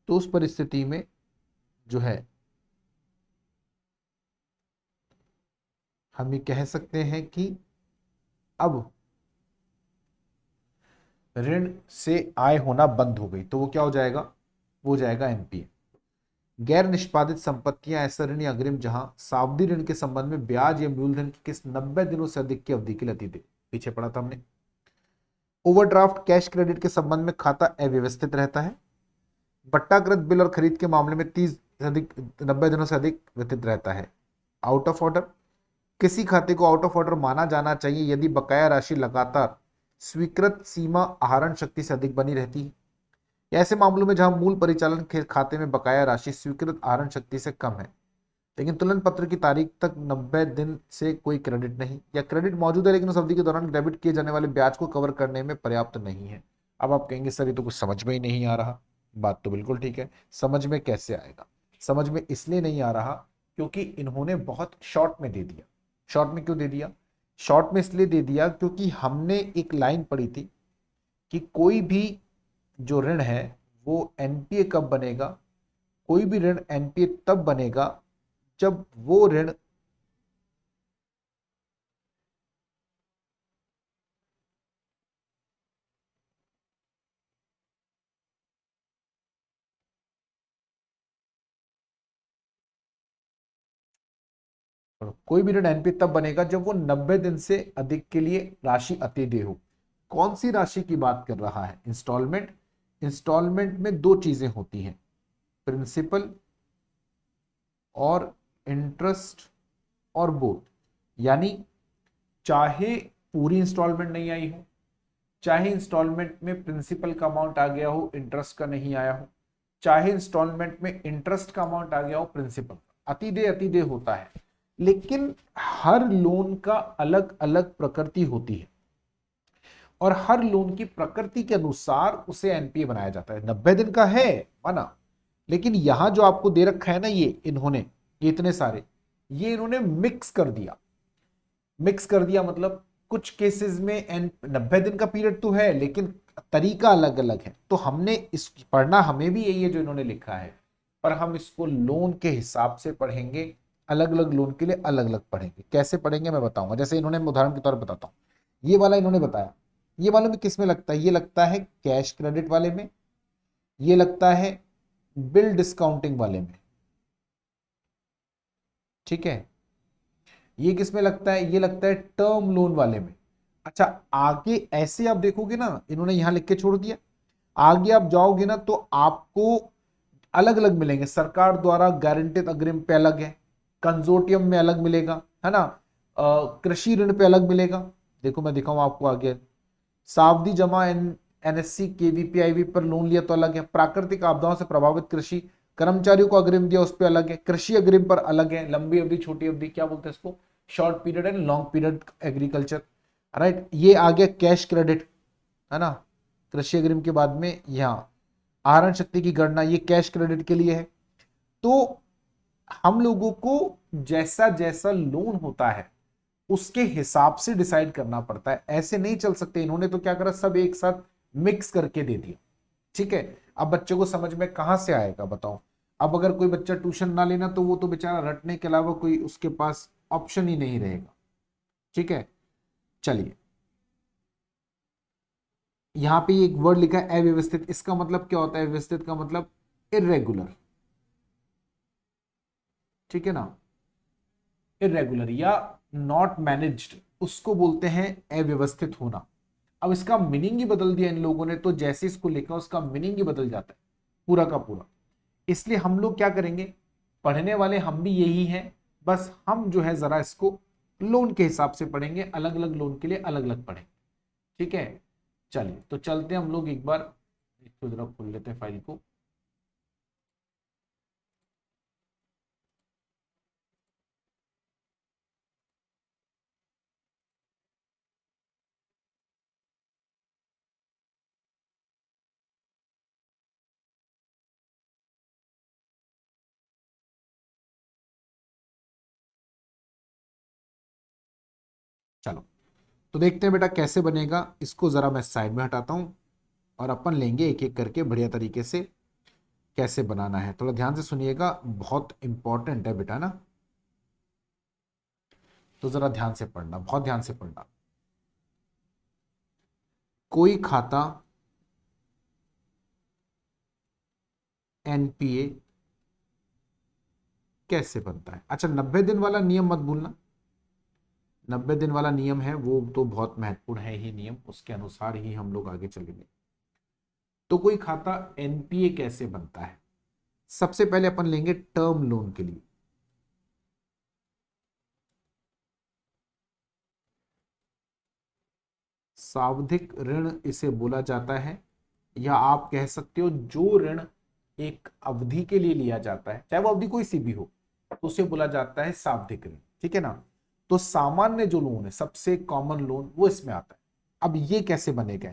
तो उस परिस्थिति में जो है हम ये कह सकते हैं कि अब ऋण से आय होना बंद हो गई, तो वो क्या हो जाएगा, वो हो जाएगा एनपीए। गैर निष्पादित संपत्तियां ऐसा ऋण या अग्रिम जहां सावधि ऋण के संबंध में ब्याज या मूलधन की किस्त 90 दिनों से अधिक की अवधि के लिए अतीत, पीछे पढ़ा था हमने। ओवरड्राफ्ट कैश क्रेडिट के संबंध में खाता अव्यवस्थित रहता है। बट्टाकृत बिल और खरीद के मामले में 30 अधिक 90 दिनों से अधिक व्यतीत रहता है। आउट ऑफ ऑर्डर, किसी खाते को आउट ऑफ ऑर्डर माना जाना चाहिए यदि बकाया राशि लगातार स्वीकृत सीमा आहरण शक्ति से अधिक बनी रहती है। ऐसे मामलों में जहां मूल परिचालन के खाते में बकाया राशि स्वीकृत आहरण शक्ति से कम है लेकिन तुलन पत्र की तारीख तक 90 दिन से कोई क्रेडिट नहीं, या क्रेडिट मौजूद है लेकिन उस अवधि के दौरान डेबिट किए जाने वाले ब्याज को कवर करने में पर्याप्त नहीं है। अब आप कहेंगे सर ये तो कुछ समझ में ही नहीं आ रहा। बात तो बिल्कुल ठीक है, समझ में कैसे आएगा, समझ में इसलिए नहीं आ रहा क्योंकि इन्होंने बहुत शॉर्ट में दे दिया। शॉर्ट में क्यों दे दिया, शॉर्ट में इसलिए दे दिया क्योंकि हमने एक लाइन पढ़ी थी कि कोई भी जो ऋण है वो एनपीए कब बनेगा, कोई भी ऋण एनपीए तब बनेगा जब वो ऋण कोई भी ऋण एनपीए तब बनेगा जब वो 90 दिन से अधिक के लिए राशि अतिदेय हो। कौन सी राशि की बात कर रहा है, इंस्टॉलमेंट। इंस्टॉलमेंट में 2 चीजें होती हैं, प्रिंसिपल और इंटरेस्ट और बोथ, यानी चाहे पूरी इंस्टॉलमेंट नहीं आई हो, चाहे इंस्टॉलमेंट में प्रिंसिपल का अमाउंट आ गया हो इंटरेस्ट का नहीं आया हो, चाहे इंस्टॉलमेंट में इंटरेस्ट का अमाउंट आ गया हो प्रिंसिपल, अतिदेय अतिदेय होता है। लेकिन हर लोन का अलग अलग प्रकृति होती है और हर लोन की प्रकृति के अनुसार उसे एनपीए बनाया जाता है। 90 दिन का है माना, लेकिन यहां जो आपको दे रखा है ना ये इन्होंने, ये इतने सारे, ये इन्होंने मिक्स कर दिया। मिक्स कर दिया मतलब कुछ केसेस में 90 दिन का पीरियड तो है लेकिन तरीका अलग अलग है। तो हमने इस पढ़ना हमें भी यही है जो इन्होंने लिखा है, पर हम इसको लोन के हिसाब से पढ़ेंगे, अलग अलग लोन के लिए अलग अलग पढ़ेंगे। कैसे पढ़ेंगे मैं बताऊंगा। जैसे इन्होंने, उदाहरण के तौर पर बताता हूं, ये वाला इन्होंने बताया, ये वाले में किस में लगता है, ये लगता है कैश क्रेडिट वाले में, ये लगता है बिल डिस्काउंटिंग वाले में, ठीक है। ये किस में लगता है, ये लगता है टर्म लोन वाले में। अच्छा आगे ऐसे आप देखोगे ना, इन्होंने यहां लिख के छोड़ दिया, आगे आप जाओगे ना तो आपको अलग अलग मिलेंगे। सरकार द्वारा गारंटीड अग्रिम पे अलग है, कंजोर्टियम में अलग मिलेगा, है ना, कृषि ऋण पे अलग मिलेगा। देखो मैं दिखाऊं आपको आगे, सावधि जमा एनएससी केवीपीआईवी पर लोन लिया तो अलग है, प्राकृतिक आपदाओं से प्रभावित कृषि कर्मचारियों को अग्रिम दिया उस पर अलग है, कृषि अग्रिम पर अलग है, लंबी अवधि छोटी अवधि क्या बोलते हैं इसको, short period and long period agriculture, right. ये आ गया कैश क्रेडिट, है ना, कृषि अग्रिम के बाद में यहाँ आहरण शक्ति की गणना, ये कैश क्रेडिट के लिए है। तो हम लोगों को जैसा जैसा लोन होता है उसके हिसाब से डिसाइड करना पड़ता है, ऐसे नहीं चल सकते। इन्होंने तो क्या करा, सब एक साथ मिक्स करके दे दिया, ठीक है। अब बच्चों को समझ में कहां से आएगा बताओ। अब अगर कोई बच्चा ट्यूशन ना लेना तो वो तो बेचारा रटने के अलावा कोई उसके पास ऑप्शन ही नहीं रहेगा, ठीक है। चलिए, यहां पे एक वर्ड लिखा है अव्यवस्थित, इसका मतलब क्या होता है, व्यवस्थित का मतलब इरेगुलर, ठीक है ना, इरेगुलर या नॉट मैनेज्ड, उसको बोलते हैं अव्यवस्थित होना। अब इसका मीनिंग ही बदल दिया इन लोगों ने, तो जैसे इसको लिखा उसका मीनिंग ही बदल जाता है पूरा का पूरा। इसलिए हम लोग क्या करेंगे, पढ़ने वाले हम भी यही हैं, बस हम जो है जरा इसको लोन के हिसाब से पढ़ेंगे, अलग अलग लोन के लिए अलग अलग पढ़ेंगे, ठीक है। चलिए तो चलते हैं हम लोग एक बार, इसको जरा खोल लेते हैं फाइल को। चलो तो देखते हैं बेटा कैसे बनेगा, इसको जरा मैं साइड में हटाता हूं और अपन लेंगे एक एक करके बढ़िया तरीके से कैसे बनाना है। थोड़ा ध्यान से सुनिएगा, बहुत इंपॉर्टेंट है बेटा ना, तो जरा ध्यान से पढ़ना, बहुत ध्यान से पढ़ना। कोई खाता एनपीए कैसे बनता है। अच्छा, 90 दिन वाला नियम मत भूलना, 90 दिन वाला नियम है वो तो बहुत महत्वपूर्ण है ही नियम, उसके अनुसार ही हम लोग आगे चलेंगे। तो कोई खाता एनपीए कैसे बनता है, सबसे पहले अपन लेंगे टर्म लोन के लिए। सावधिक ऋण इसे बोला जाता है, या आप कह सकते हो जो ऋण एक अवधि के लिए लिया जाता है, चाहे वो अवधि कोई सी भी हो, तो उसे बोला जाता है सावधिक ऋण, ठीक है ना। तो सामान्य जो लोन है, सबसे कॉमन लोन, वो इसमें आता है। अब ये कैसे बनेगा,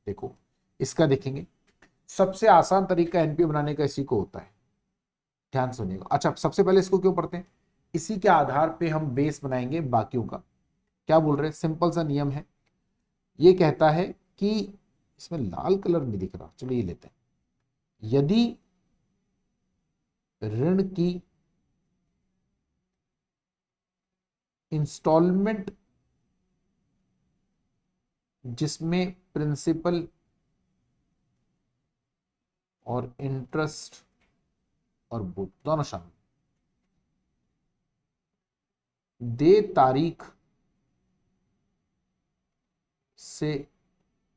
देखो इसका देखेंगे। सबसे आसान तरीका एनपीए बनाने का इसी को होता है, ध्यान सुनिएगा। अच्छा, सबसे पहले इसको क्यों पढ़ते हैं, इसी के आधार पे हम बेस बनाएंगे बाकियों का। क्या बोल रहे हैं, सिंपल सा नियम है, ये कहता है कि इसमें लाल कलर नहीं दिख रहा, चलो ये लेते हैं। यदि ऋण की इंस्टॉलमेंट जिसमें प्रिंसिपल और इंटरेस्ट और बुक दोनों शामिल, दे तारीख से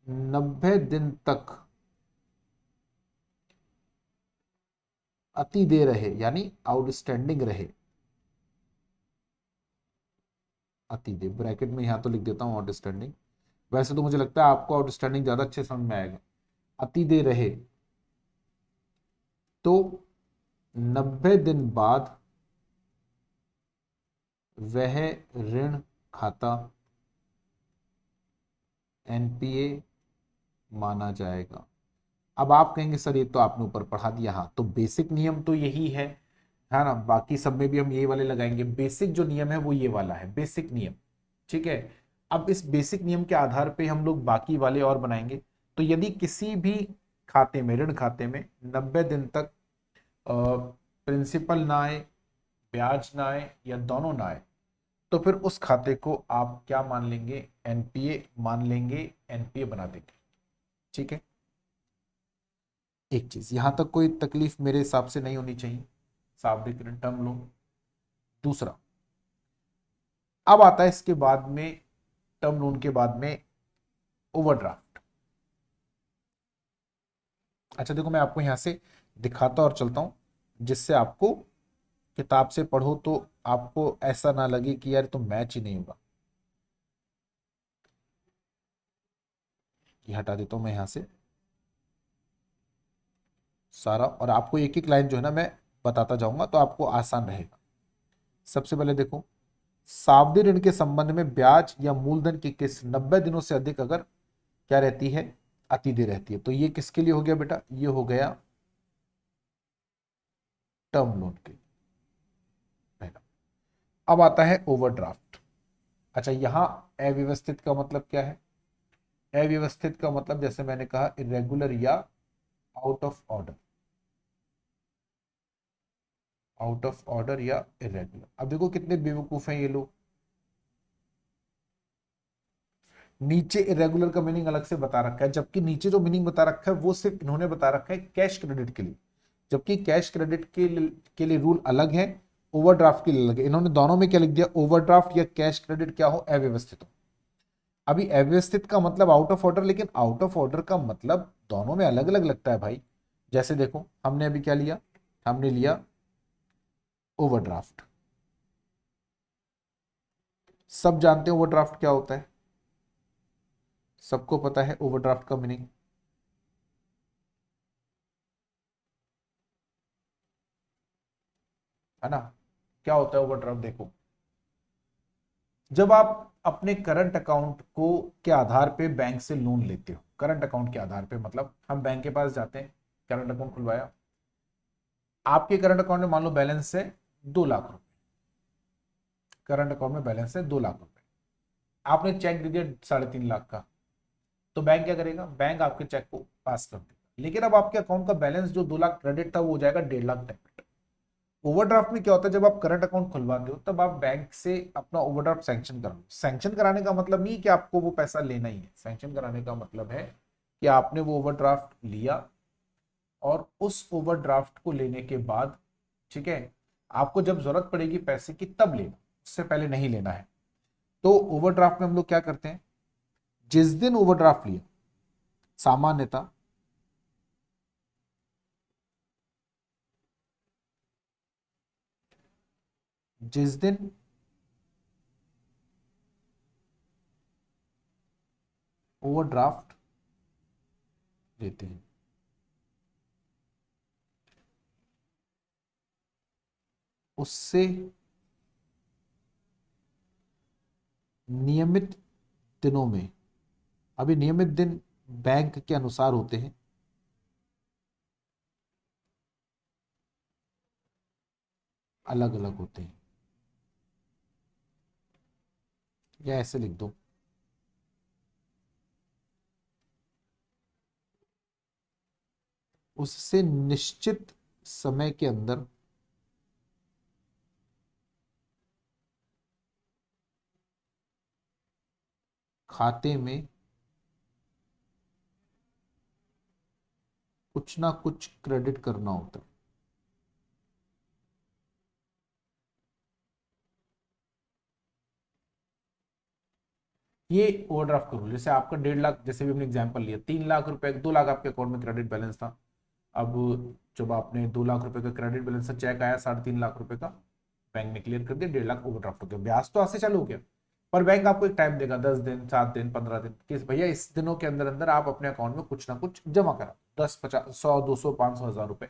90 दिन तक अति दे रहे, यानी आउटस्टैंडिंग रहे, अति दे ब्रैकेट में यहां तो लिख देता हूं आउटस्टैंडिंग, वैसे तो मुझे लगता है आपको आउटस्टैंडिंग ज्यादा अच्छे समझ में आएगा। अति दे रहे तो 90 दिन बाद वह ऋण खाता एनपीए माना जाएगा। अब आप कहेंगे सर ये तो आपने ऊपर पढ़ा दिया, हाँ तो बेसिक नियम तो यही है ना, बाकी सब में भी हम ये वाले लगाएंगे, बेसिक जो नियम है वो ये वाला है, बेसिक नियम, ठीक है। अब इस बेसिक नियम के आधार पे हम लोग बाकी वाले और बनाएंगे। तो यदि किसी भी खाते में, ऋण खाते में 90 दिन तक प्रिंसिपल ना आए, ब्याज ना आए, या दोनों ना आए, तो फिर उस खाते को आप क्या मान लेंगे, एनपीए मान लेंगे, एनपीए बना देंगे, ठीक है। एक चीज यहां तक कोई तकलीफ मेरे हिसाब से नहीं होनी चाहिए, सावधिक ऋण टर्म लोन। दूसरा, अब आता है इसके बाद में, टर्म लोन के बाद में ओवरड्राफ्ट। अच्छा देखो, मैं आपको यहां से दिखाता और चलता हूं, जिससे आपको किताब से पढ़ो तो आपको ऐसा ना लगे कि यार तो मैच ही नहीं होगा। ये हटा देता हूं मैं यहां से। सारा, और आपको एक एक लाइन जो है ना मैं बताता जाऊंगा तो आपको आसान रहेगा। सबसे पहले देखो, सावधि ऋण के संबंध में ब्याज या मूलधन की किस्त 90 दिनों से अधिक अगर क्या रहती है, अतिदेय रहती है। तो ये किसके लिए हो गया बेटा, ये हो गया टर्म लोन के लिए पहला। अब आता है ओवरड्राफ्ट। अच्छा, यहां अव्यवस्थित का मतलब क्या है, अव्यवस्थित का मतलब जैसे मैंने कहा इरेगुलर या out of order, out of order या इरेगुलर। अब देखो कितने बेवकूफ हैं ये लोग, नीचे इरेगुलर का मीनिंग अलग से बता रखा है, जबकि नीचे जो मीनिंग बता रखा है वो सिर्फ इन्होंने बता रखा है कैश क्रेडिट के लिए, जबकि कैश क्रेडिट के लिए रूल अलग है, ओवरड्राफ्ट के लिए अलग है। इन्होंने दोनों में क्या लिख दिया, ओवरड्राफ्ट या कैश क्रेडिट क्या हो, अव्यवस्थित हो। अभी अव्यवस्थित का मतलब आउट ऑफ ऑर्डर, लेकिन आउट ऑफ ऑर्डर का मतलब दोनों में अलग अलग लगता है भाई। जैसे देखो हमने अभी क्या लिया, हमने लिया ओवरड्राफ्ट। सब जानते हैं ओवरड्राफ्ट क्या होता है, सबको पता है ओवरड्राफ्ट का मीनिंग, है ना। क्या होता है ओवरड्राफ्ट, देखो जब आप अपने करंट अकाउंट को के आधार पे बैंक से लोन लेते हो, करंट अकाउंट के आधार पे मतलब हम बैंक के पास जाते हैं, करंट अकाउंट खुलवाया, आपके करंट अकाउंट में मान लो बैलेंस है 2 लाख रुपए, करंट अकाउंट में बैलेंस है 2 लाख रुपए, आपने चेक दे दिया 3.5 लाख का, तो बैंक क्या करेगा, बैंक आपके चेक को पास कर देगा। लेकिन अब आपके अकाउंट का बैलेंस जो 2 लाख क्रेडिट था वो हो जाएगा 1.5 लाख डेबिट। ओवरड्राफ्ट में क्या होता है, जब आप करंट अकाउंट खुलवाते हो तब आप बैंक से अपना ओवरड्राफ्ट सैंक्शन करो। सैंक्शन कराने का मतलब नहीं कि आपको वो पैसा लेना ही है, सैंक्शन कराने का मतलब है कि आपने वो ओवरड्राफ्ट लिया और उस ओवरड्राफ्ट को लेने के बाद, ठीक है, आपको जब जरूरत पड़ेगी पैसे की तब लेना, उससे पहले नहीं लेना है। तो ओवरड्राफ्ट में हम लोग क्या करते हैं, जिस दिन ओवरड्राफ्ट लिया, सामान्यतः जिस दिन ओवरड्राफ्ट लेते हैं उससे नियमित दिनों में, अभी नियमित दिन बैंक के अनुसार होते हैं, अलग अलग होते हैं, या ऐसे लिख दो, उससे निश्चित समय के अंदर खाते में कुछ ना कुछ क्रेडिट करना होता है। ये ओवरड्राफ्ट का रूल, जैसे आपका 1.5 लाख, जैसे भी हमने एग्जांपल लिया, 3 लाख रुपए, 2 लाख आपके अकाउंट में क्रेडिट बैलेंस था। अब जब आपने 2 लाख रुपए का क्रेडिट बैलेंस का चेक आया 3.5 लाख रुपए का, बैंक ने क्लियर कर दिया, 1.5 लाख ओवरड्राफ्ट हो गया, ब्याज तो आज से चालू हो गया। पर बैंक आपको एक टाइम देगा, 10 दिन, 7 दिन, 15 दिन, कि भैया इस दिनों के अंदर अंदर आप अपने अकाउंट में कुछ ना कुछ जमा करा, 10, 50, 100, 200, 500 हजार रुपए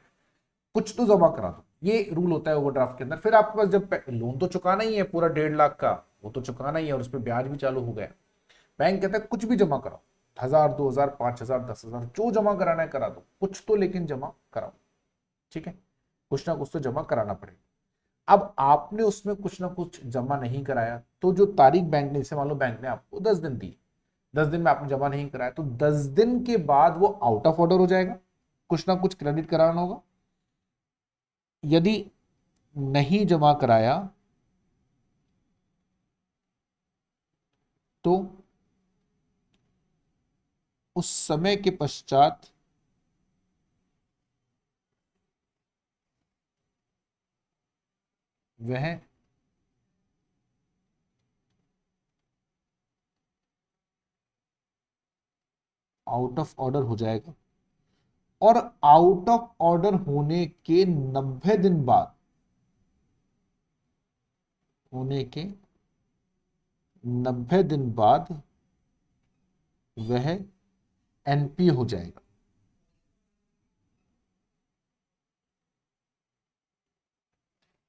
कुछ तो जमा करा दो। ये रूल होता है ओवरड्राफ्ट के अंदर। फिर आपके पास जब लोन तो चुकाना ही है पूरा 1.5 लाख का, वो तो चुकाना ही है और उस पर ब्याज भी चालू हो गया, बैंक कहता है कुछ भी जमा कराओ, 1,000, 2,000, 5,000, 10,000, जो जमा कराना है करा दो, कुछ तो लेकिन जमा कराओ, ठीक है, कुछ ना कुछ तो जमा कराना पड़ेगा। अब आपने उसमें कुछ ना कुछ जमा नहीं कराया, तो जो तारीख बैंक ने, जैसे मान लो बैंक ने आपको 10 दिन दी, 10 दिन में आपने जमा नहीं कराया, तो 10 दिन के बाद वो आउट ऑफ ऑर्डर हो जाएगा, कुछ ना कुछ क्रेडिट कराना होगा। यदि नहीं जमा कराया तो उस समय के पश्चात वह आउट ऑफ ऑर्डर हो जाएगा, और आउट ऑफ ऑर्डर होने के 90 दिन बाद, होने के 90 दिन बाद वह एनपी हो जाएगा।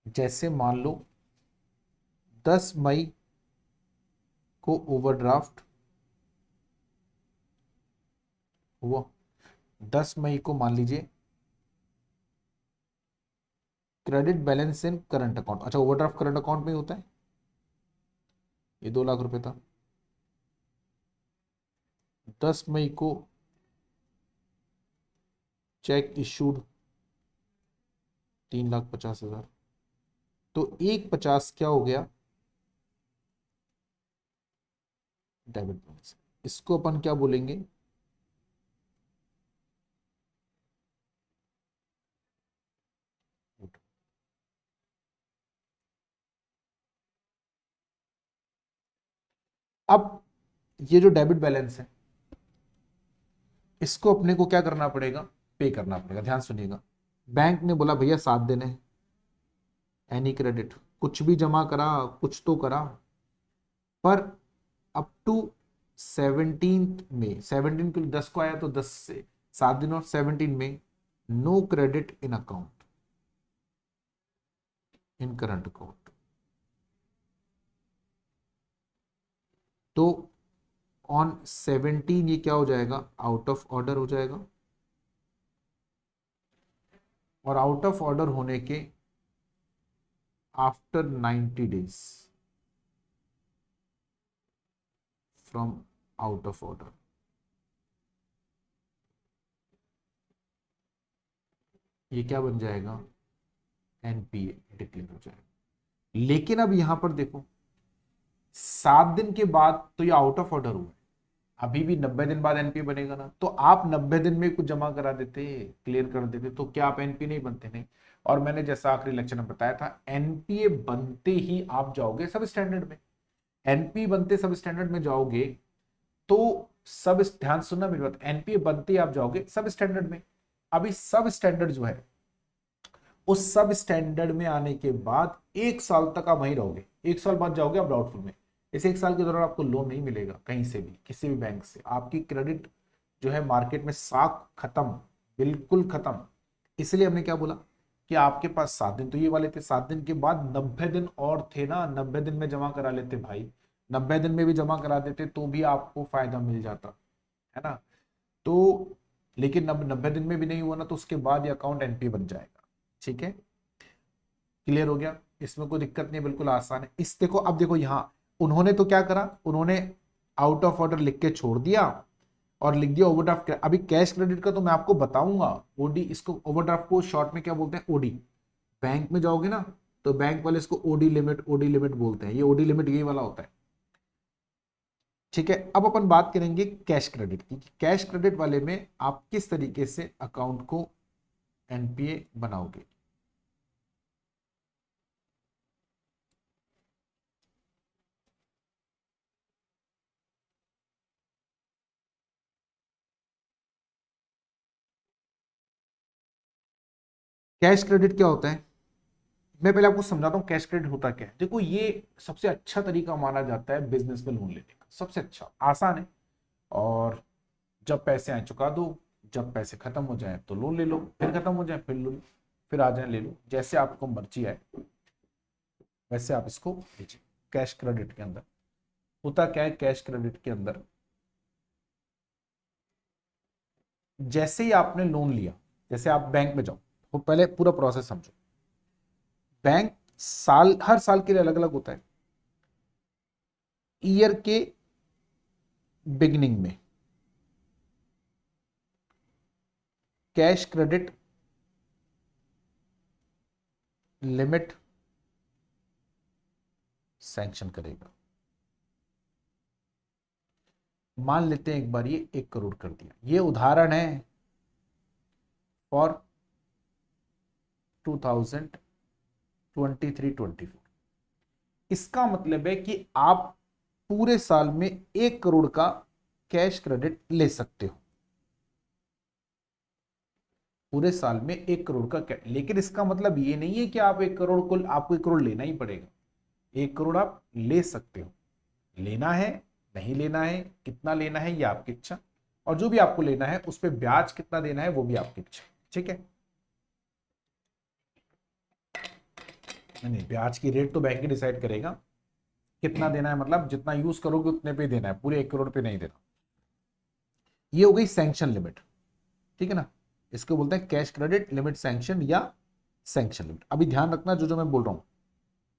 जैसे मान लो 10 मई को ओवरड्राफ्ट हुआ, 10 मई को मान लीजिए क्रेडिट बैलेंस इन करंट अकाउंट, अच्छा ओवरड्राफ्ट करंट अकाउंट में ही होता है, ये 2 लाख रुपए था। 10 मई को चेक इशूड 3,50,000, तो 1,50 क्या हो गया, डेबिट बैलेंस। इसको अपन क्या बोलेंगे, अब ये जो डेबिट बैलेंस है इसको अपने को क्या करना पड़ेगा, पे करना पड़ेगा। ध्यान सुनिएगा, बैंक ने बोला भैया 7 दिन है, एनी क्रेडिट, कुछ भी जमा करा, कुछ तो करा, पर अप टू 17 में, 17 को 10 को आया तो 10 से 7 दिन और 17 में no credit in account, in current account. तो ऑन 17 ये क्या हो जाएगा, आउट ऑफ ऑर्डर हो जाएगा, और आउट ऑफ ऑर्डर होने के after 90 days from out of order, ये क्या बन जाएगा, एनपीए डिक्लेयर हो जाएगा। लेकिन अब यहां पर देखो 7 दिन के बाद तो ये आउट ऑफ ऑर्डर हुआ है, अभी भी 90 दिन बाद एनपीए बनेगा ना, तो आप 90 दिन में कुछ जमा करा देते, क्लियर कर देते, तो क्या आप एनपीए नहीं बनते, नहीं। और मैंने जैसा आखिरी लेक्चर में बताया था, एनपीए बनते ही आप जाओगे सब स्टैंडर्ड में, एनपीए बनते सब स्टैंडर्ड में जाओगे तो सब, ध्यान सुनना मेरी बात, एनपीए बनते ही आप जाओगे सब स्टैंडर्ड में। अभी सब स्टैंडर्ड जो है, उस सब स्टैंडर्ड में आने के बाद 1 साल तक आप वहीं रहोगे, 1 साल बाद जाओगे आप डाउटफुल में। इस 1 साल के दौरान आपको लोन नहीं मिलेगा कहीं से भी, किसी भी बैंक से, आपकी क्रेडिट जो है मार्केट में साख खत्म, बिल्कुल खत्म। इसलिए हमने क्या बोला कि आपके पास 7 दिन तो ये वाले थे, 7 दिन के बाद 90 दिन और थे ना, 90 दिन में जमा करा लेते भाई, 90 दिन में भी जमा करा देते तो भी आपको फायदा मिल जाता है ना। तो लेकिन 90 दिन में भी नहीं हुआ ना, तो उसके बाद ये अकाउंट एनपी बन जाएगा। ठीक है, क्लियर हो गया, इसमें कोई दिक्कत नहीं, बिल्कुल आसान है। इस देखो, अब देखो यहां उन्होंने तो क्या करा, उन्होंने आउट ऑफ ऑर्डर लिख के छोड़ दिया और लिख दिया ओवरड्राफ्ट। अभी कैश क्रेडिट का तो मैं आपको बताऊंगा, ओडी, इसको ओवरड्राफ्ट को शॉर्ट में क्या बोलते हैं, ओडी। बैंक में जाओगे ना तो बैंक वाले इसको ओडी लिमिट, ओडी लिमिट बोलते हैं, ये ओडी लिमिट यही वाला होता है। ठीक है, अब अपन बात करेंगे कैश क्रेडिट की, कैश क्रेडिट वाले में आप किस तरीके से अकाउंट को एनपीए बनाओगे। कैश क्रेडिट क्या होता है, मैं पहले आपको समझाता हूँ कैश क्रेडिट होता क्या है। देखो ये सबसे अच्छा तरीका माना जाता है बिजनेस में लोन लेने का, सबसे अच्छा, आसान है, और जब पैसे आए चुका दो, जब पैसे खत्म हो जाए तो लोन ले लो, फिर खत्म हो जाए फिर लो, फिर आ जाए ले लो, जैसे आपको मर्जी आए वैसे आप इसको लीजिए। कैश क्रेडिट के अंदर होता क्या है, कैश क्रेडिट के अंदर जैसे ही आपने लोन लिया, जैसे आप बैंक में जाओ तो पहले पूरा प्रोसेस समझो। बैंक साल, हर साल के लिए अलग अलग होता है। ईयर के बिगिनिंग में कैश क्रेडिट लिमिट सैंक्शन करेगा। मान लेते हैं एक बार ये 1 करोड़ कर दिया, ये उदाहरण है फॉर 2023-24। इसका मतलब है कि आप पूरे साल में 1 करोड़ का कैश क्रेडिट ले सकते हो, पूरे साल में 1 करोड़ का लेकिन इसका मतलब ये नहीं है कि आप 1 करोड़ को, आपको 1 करोड़ लेना ही पड़ेगा। 1 करोड़ आप ले सकते हो, लेना है नहीं लेना है, कितना लेना है ये आपकी इच्छा, और जो भी आपको लेना है उस पर ब्याज कितना देना है वो भी आपकी इच्छा। ठीक है, नहीं, ब्याज की रेट तो बैंक ही डिसाइड करेगा, कितना देना है, मतलब जितना यूज करोगे उतने पे देना है, पूरे 1 करोड़ पे नहीं देना। ये हो गई सैंक्शन लिमिट, ठीक है ना, इसको बोलते हैं कैश क्रेडिट लिमिट सैंक्शन या सैंक्शन लिमिट। अभी ध्यान रखना, जो जो मैं बोल रहा हूं,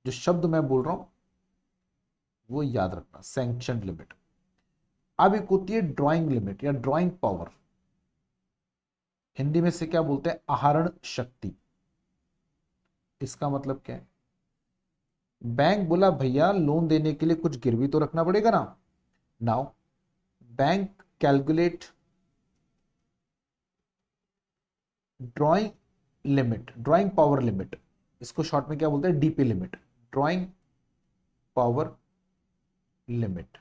जो शब्द मैं बोल रहा हूं वो याद रखना, सैंक्शन लिमिट। अब एक होती है ड्राइंग लिमिट या ड्राइंग पावर, हिंदी में से क्या बोलते हैं, आहरण शक्ति। इसका मतलब क्या है, बैंक बोला भैया लोन देने के लिए कुछ गिरवी तो रखना पड़ेगा ना। Now bank calculate drawing limit, drawing power limit, इसको शॉर्ट में क्या बोलते हैं, DP limit, drawing power limit,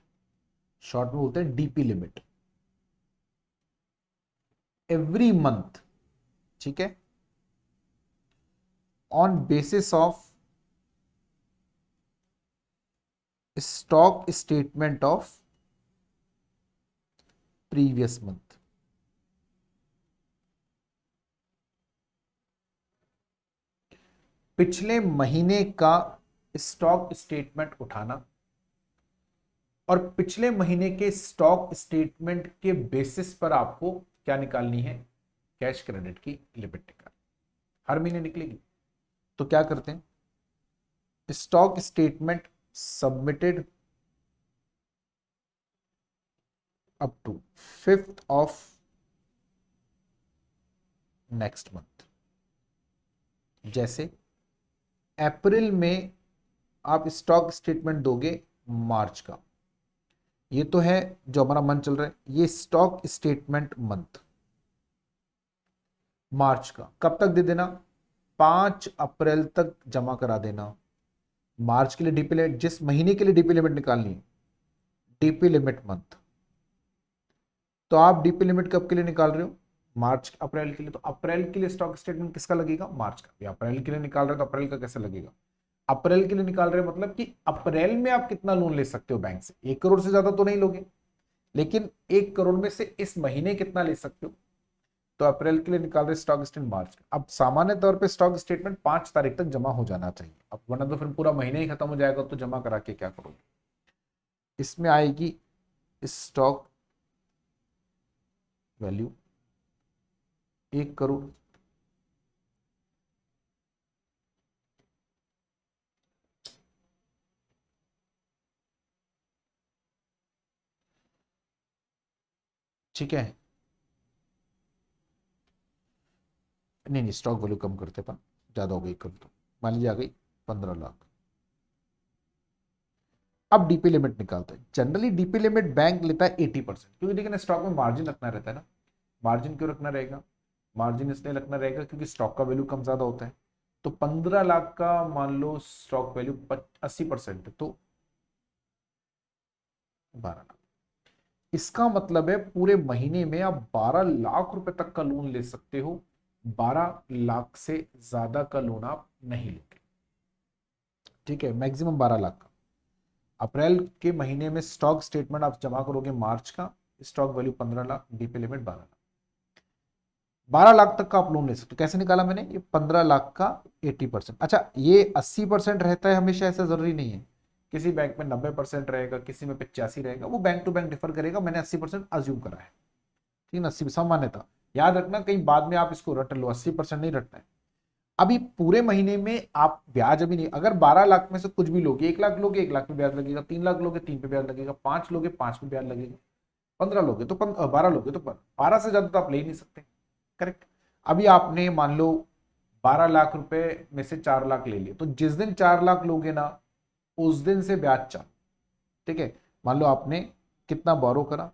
short में बोलते हैं डीपी लिमिट, एवरी मंथ, ठीक है, on basis of stock statement of previous month. पिछले महीने का स्टॉक स्टेटमेंट उठाना और पिछले महीने के स्टॉक स्टेटमेंट के बेसिस पर आपको क्या निकालनी है, कैश क्रेडिट की लिमिट निकाल, हर महीने निकलेगी। तो क्या करते हैं, stock statement submitted up to 5th of next month. जैसे अप्रैल में आप स्टॉक स्टेटमेंट दोगे मार्च का, ये तो है जो हमारा मंथ चल रहा है, ये स्टॉक स्टेटमेंट मंथ मार्च का कब तक दे देना, 5 अप्रैल तक जमा करा देना। मार्च के लिए डीपी लिमिट, जिस महीने के लिए डीपी लिमिट निकालनी है, डीपी लिमिट मंथ, तो आप डीपी लिमिट कब के लिए निकाल रहे हो, मार्च अप्रैल के लिए, तो अप्रैल के लिए स्टॉक स्टेटमेंट किसका लगेगा, मार्च का। भी अप्रैल के लिए निकाल रहे हो तो अप्रैल का कैसे लगेगा, अप्रैल के लिए निकाल रहे हो मतलब कि अप्रैल में आप कितना लोन ले सकते हो बैंक से, 1 करोड़ से ज्यादा तो नहीं लोगे, लेकिन 1 करोड़ में से इस महीने कितना ले सकते हो, तो अप्रैल के लिए निकाल रहे स्टॉक स्टेटमेंट मार्च का। अब सामान्य तौर पे स्टॉक स्टेटमेंट 5 तारीख तक जमा हो जाना चाहिए, अब वरना तो फिर पूरा महीना ही खत्म हो जाएगा, तो जमा करा के क्या करोगे। इसमें आएगी स्टॉक वैल्यू 1 करोड़, ठीक है, नहीं नहीं स्टॉक वैल्यू कम करते पर ज्यादा हो गई, कर दो, मान लीजिए आ गई 15 लाख। अब डीपी लिमिट निकालते हैं, जनरली डीपी लिमिट बैंक लेता है 80%, क्योंकि देखिए ना स्टॉक में मार्जिन रखना रहता है ना। मार्जिन क्यों रखना रहेगा, मार्जिन इसलिए रखना रहेगा क्योंकि स्टॉक का वैल्यू कम ज्यादा होता है। तो 15 लाख का मान लो स्टॉक वैल्यू 80% है, तो 12 लाख। इसका मतलब है पूरे महीने में आप 12 लाख रुपए तक का लोन ले सकते हो, 12 लाख से ज्यादा का लोन आप नहीं लोगे, ठीक है, मैक्सिमम 12 लाख का। अप्रैल के महीने में स्टॉक स्टेटमेंट आप जमा करोगे मार्च का, stock value 15 lakh, DP limit 12 lakh, 12 lakh तक का आप लोन ले सकते हो। कैसे निकाला मैंने, ये 15 लाख का 80%। अच्छा, ये 80% रहता है हमेशा, ऐसा जरूरी नहीं है, किसी बैंक में 90% रहेगा, किसी में 85 रहेगा, वो बैंक टू बैंक डिफर करेगा। मैंने 80% अज्यूम करा है, ठीक है, 80 सामान्यता। याद रखना कहीं बाद में आप इसको रट लो, 80% नहीं रटना है। अभी पूरे महीने में आप ब्याज अभी नहीं, अगर 12 लाख में से कुछ भी लोगे, 1 लाख लोगे 1 लाख पे ब्याज लगेगा, 3 लाख लोगे 3 पे ब्याज लगेगा, 5 लोगे 5 पे ब्याज लगेगा, 15 लोगे तो 12 लोगे तो 12 से ज्यादा तो आप ले ही नहीं सकते, करेक्ट। अभी आपने मान लो 12 लाख रुपए में से 4 लाख ले लिए, तो जिस दिन 4 लाख लोगे ना उस दिन से ब्याज चालू, ठीक है। मान लो आपने कितना बोरो करा,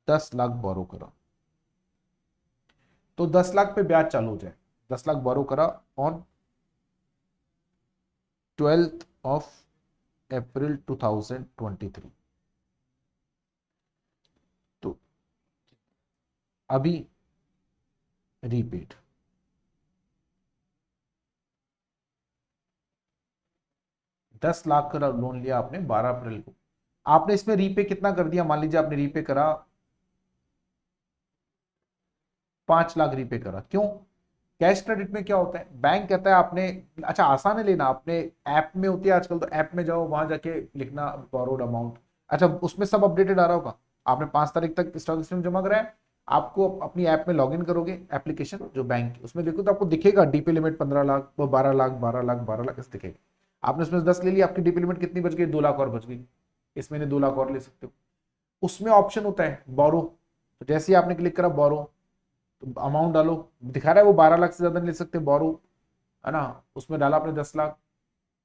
10 लाख बोरो करा, तो 10 लाख पे ब्याज चालू हो जाए। 10 लाख बोरो करा ऑन 12th ऑफ अप्रैल 2023, तो अभी रीपेड 10 लाख का लोन लिया आपने 12 अप्रैल को, आपने इसमें रीपे कितना कर दिया, मान लीजिए आपने रीपे करा 5 लाख रीपे करा, क्यों, कैश क्रेडिट में क्या होता है, बैंक कहता है आपने, अच्छा आसान है लेना, आपने ऐप में होती है आजकल, तो ऐप में जाओ, वहां जाके लिखना बोरोड अमाउंट, अच्छा उसमें सब अपडेटेड आ रहा होगा, आपने 5 तारीख तक स्टॉक एक्सचेंज में जमा कराया, आपको अपनी ऐप में लॉगिन करोगे, एप्लीकेशन जो बैंक उसमें देखो तो आपको दिखेगा डीपी लिमिट 15 लाख, 12 लाख, 12 लाख, 12 लाख ऐसे दिखेगा। आपने उसमें 10 ले लिया, आपकी डीपी लिमिट कितनी बच गई, 2 लाख और बच गई, इस महीने 2 लाख और ले सकते हो। उसमें ऑप्शन होता है बोरो, तो जैसे ही आपने क्लिक करा बोरो, तो अमाउंट डालो, दिखा रहा है वो 12 लाख से ज्यादा नहीं ले सकते बोरो, है ना, उसमें डाला आपने 10 लाख,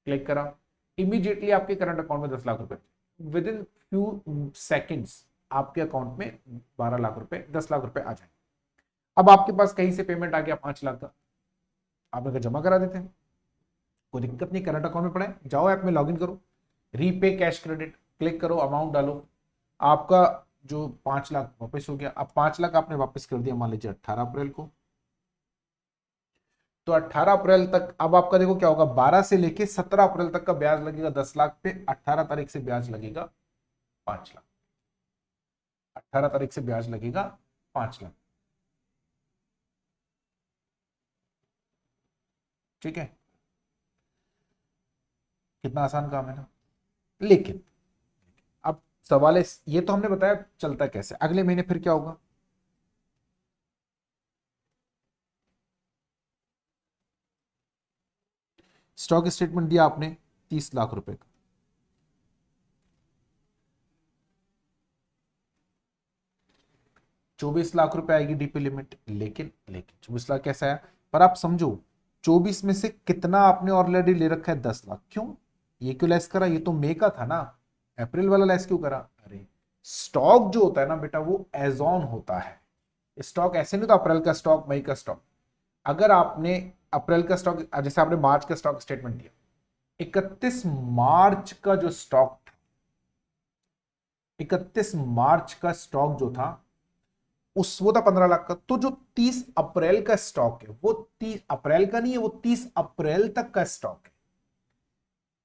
क्लिक करा, इमीडिएटली आपके करंट अकाउंट में 10 लाख रुपए, विद इन फ्यू सेकेंड्स आपके अकाउंट में 12 लाख रुपए, 10 लाख रुपए आ जाए। अब आपके पास कहीं से पेमेंट आ गया 5 लाख का, आपने कहा जमा करा देते हैं, कोई दिक्कत नहीं, करंट अकाउंट में पड़ा है, जाओ ऐप में लॉगिन करो, रीपे कैश क्रेडिट क्लिक करो, अमाउंट डालो, आपका जो 5 लाख वापस हो गया। अब 5 लाख आपने वापस कर दिया मान लीजिए 18 अप्रैल को, तो 18 अप्रैल तक अब आपका देखो क्या होगा, 12 से लेके 17 अप्रैल तक का ब्याज लगेगा 10 लाख पे, 18 तारीख से ब्याज लगेगा 5 लाख, 18 तारीख से ब्याज लगेगा 5 लाख, ठीक है, कितना आसान काम है ना। लेकिन अब सवाल है, ये तो हमने बताया चलता कैसे, अगले महीने फिर क्या होगा, स्टॉक स्टेटमेंट दिया आपने 30 लाख रुपए का, 24 लाख रुपए आएगी डीपी लिमिट, लेकिन 24 लाख कैसा है, पर आप समझो 24 में से कितना आपने ऑलरेडी ले रखा है, 10 लाख, क्यों ये क्यों लेस करा, ये तो मई का था ना, अप्रैल वाला लेस क्यों करा, अरे स्टॉक जो होता है ना बेटा वो एज ऑन होता है, स्टॉक ऐसे नहीं, तो अप्रैल का स्टॉक, मई का स्टॉक, अगर आपने अप्रैल का स्टॉक, जैसे आपने मार्च का स्टॉक स्टेटमेंट दिया, 31 मार्च का जो स्टॉक था, 31 मार्च का स्टॉक जो था उस वो था 15 लाख का, तो जो 30 अप्रैल का स्टॉक है वो 30 अप्रैल का नहीं है, वो 30 अप्रैल तक का स्टॉक है,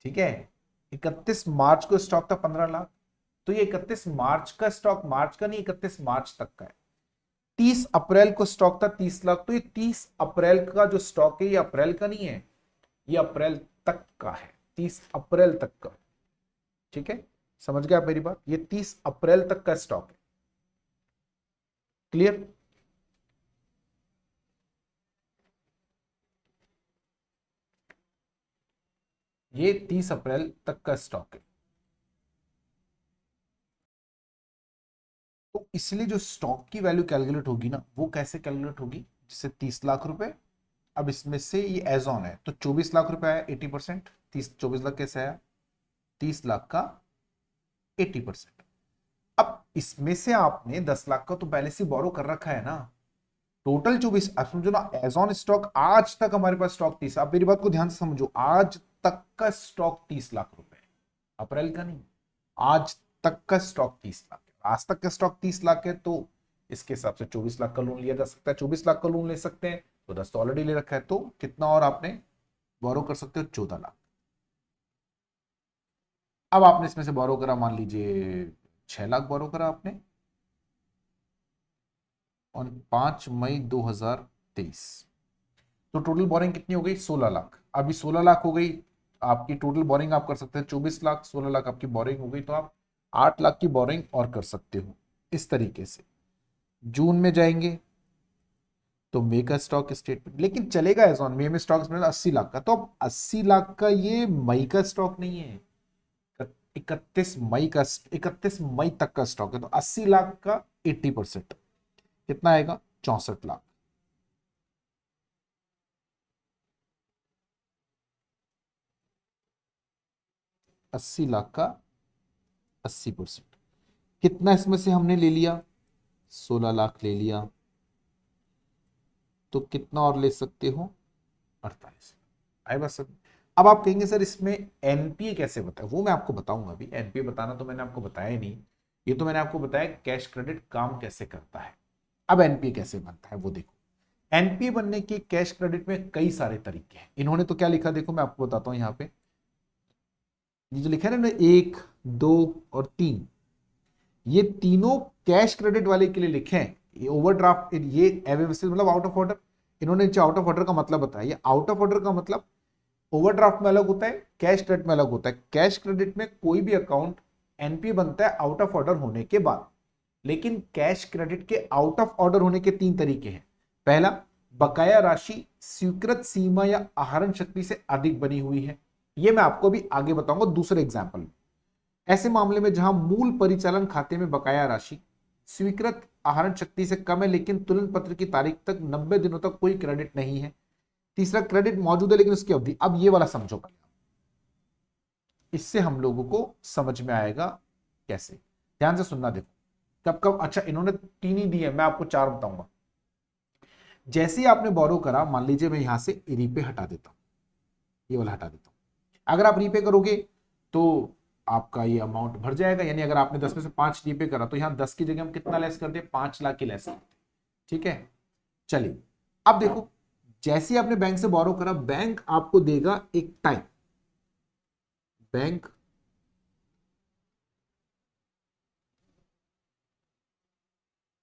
ठीक है, 31 मार्च को स्टॉक था 15 लाख, तो ये 31 मार्च का स्टॉक मार्च का नहीं, 31 मार्च तक का है, 30 अप्रैल को स्टॉक था 30 लाख, तो ये 30 अप्रैल का जो स्टॉक है ये अप्रैल का नहीं है, ये अप्रैल तक का है, 30 अप्रैल तक का, ठीक है, समझ गए आप मेरी बात, ये 30 अप्रैल तक का स्टॉक है, क्लियर। ये 30 अप्रैल तक का स्टॉक है, तो इसलिए जो स्टॉक की वैल्यू कैलकुलेट होगी ना वो कैसे कैलकुलेट होगी, जैसे 30 लाख रुपए, अब इसमें से ये एज ऑन है तो 24 लाख रुपए आया 80%, 24 लाख कैसे आया, 30 लाख का 80%, अब इसमें से आपने 10 लाख का तो पहले से बोरो कर रखा है ना, टोटल 24, अब समझो ना एज ऑन स्टॉक आज तक हमारे पास स्टॉक 30, आप मेरी बात को ध्यान से समझो, आज तक का स्टॉक 30 लाख रुपए, अप्रैल का नहीं, आज तक का स्टॉक 30 लाख है, आज तक का स्टॉक 30 लाख है, तो इसके हिसाब से 24 लाख का लोन लिया जा सकता है, 24 लाख का लोन ले सकते हैं, तो 10 तो ऑलरेडी ले रखा है, तो कितना और आपने बोरो कर सकते हो, 14 लाख। अब आपने इसमें से बोरो करा मान लीजिए 6 लाख बोरो करा आपने, और 5 मई 2023, तो टोटल बोरिंग कितनी हो गई, 16 लाख, अभी 16 लाख हो गई आपकी टोटल बोरिंग, आप कर सकते हैं 24 लाख, 16 लाख आपकी बोरिंग हो गई, तो आप 8 लाख की बोरिंग और कर सकते हो इस तरीके से। जून में जाएंगे तो मई का स्टॉक स्टेटमेंट, लेकिन चलेगा एज ऑन, मई में स्टॉक 80 लाख का, तो अब 80 लाख का ये मई का स्टॉक नहीं है, 31 मई का, 31 मई तक का स्टॉक है, तो 80 लाख का 80% कितना आएगा, 64 लाख, 80 लाख का 80%, कितना इसमें से हमने ले लिया, 16 लाख ले लिया, तो कितना और ले सकते हो, 48, आए बस सब। अब आप कहेंगे सर इसमें एनपीए कैसे बताए, वो मैं आपको बताऊंगा, अभी एनपीए बताना तो मैंने आपको बताया ही नहीं, ये तो मैंने आपको बताया कैश क्रेडिट काम कैसे करता है, अब एनपीए कैसे बनता है वो देखो, एनपीए बनने के कैश क्रेडिट में कई सारे तरीके हैं, इन्होंने तो क्या लिखा देखो मैं आपको बताता हूं, यहाँ पे ये जो लिखा है ना 1, 2 और 3, ये तीनों कैश क्रेडिट वाले के लिए लिखे हैं, ये ओवरड्राफ्ट, ये अवेलेबल मतलब आउट ऑफ ऑर्डर, इन्होंने नीचे आउट ऑफ ऑर्डर का मतलब बताया। आउट ऑफ ऑर्डर का मतलब ओवरड्राफ्ट में अलग होता है, कैश क्रेडिट में अलग होता है। कैश क्रेडिट में कोई भी अकाउंट एनपी बनता है आउट ऑफ ऑर्डर होने के बाद, लेकिन कैश क्रेडिट के आउट ऑफ ऑर्डर होने के 3 तरीके हैं। पहला, बकाया राशि स्वीकृत सीमा या आहरण शक्ति से अधिक बनी हुई है। यह मैं आपको भी आगे बताऊंगा दूसरे एग्जाम्पल में। ऐसे मामले में जहां मूल परिचालन खाते में बकाया राशि स्वीकृत आहरण शक्ति से कम है लेकिन तुलन पत्र की तारीख तक 90 दिनों तक कोई क्रेडिट नहीं है। तीसरा, क्रेडिट मौजूद है लेकिन उसकी अवधि। अब ये वाला समझो पहले, इससे हम लोगों को समझ में आएगा कैसे। ध्यान से सुनना, देखो कब कब। अच्छा, इन्होंने 3 ही दिए, मैं आपको 4 बताऊंगा। जैसे ही आपने बोरो करा, मान लीजिए मैं यहां से रीपे हटा देता हूं, ये वाला हटा देता हूं। अगर आप रीपे करोगे तो आपका ये अमाउंट भर जाएगा, यानी अगर आपने 10 में से 5 रीपे करा तो यहां 10 की जगह हम कितना लेस कर दे, 5 लाख की लेस कर दे। ठीक है, चलिए अब देखो, जैसे ही आपने बैंक से बोरो करा, बैंक आपको देगा एक टाइम। बैंक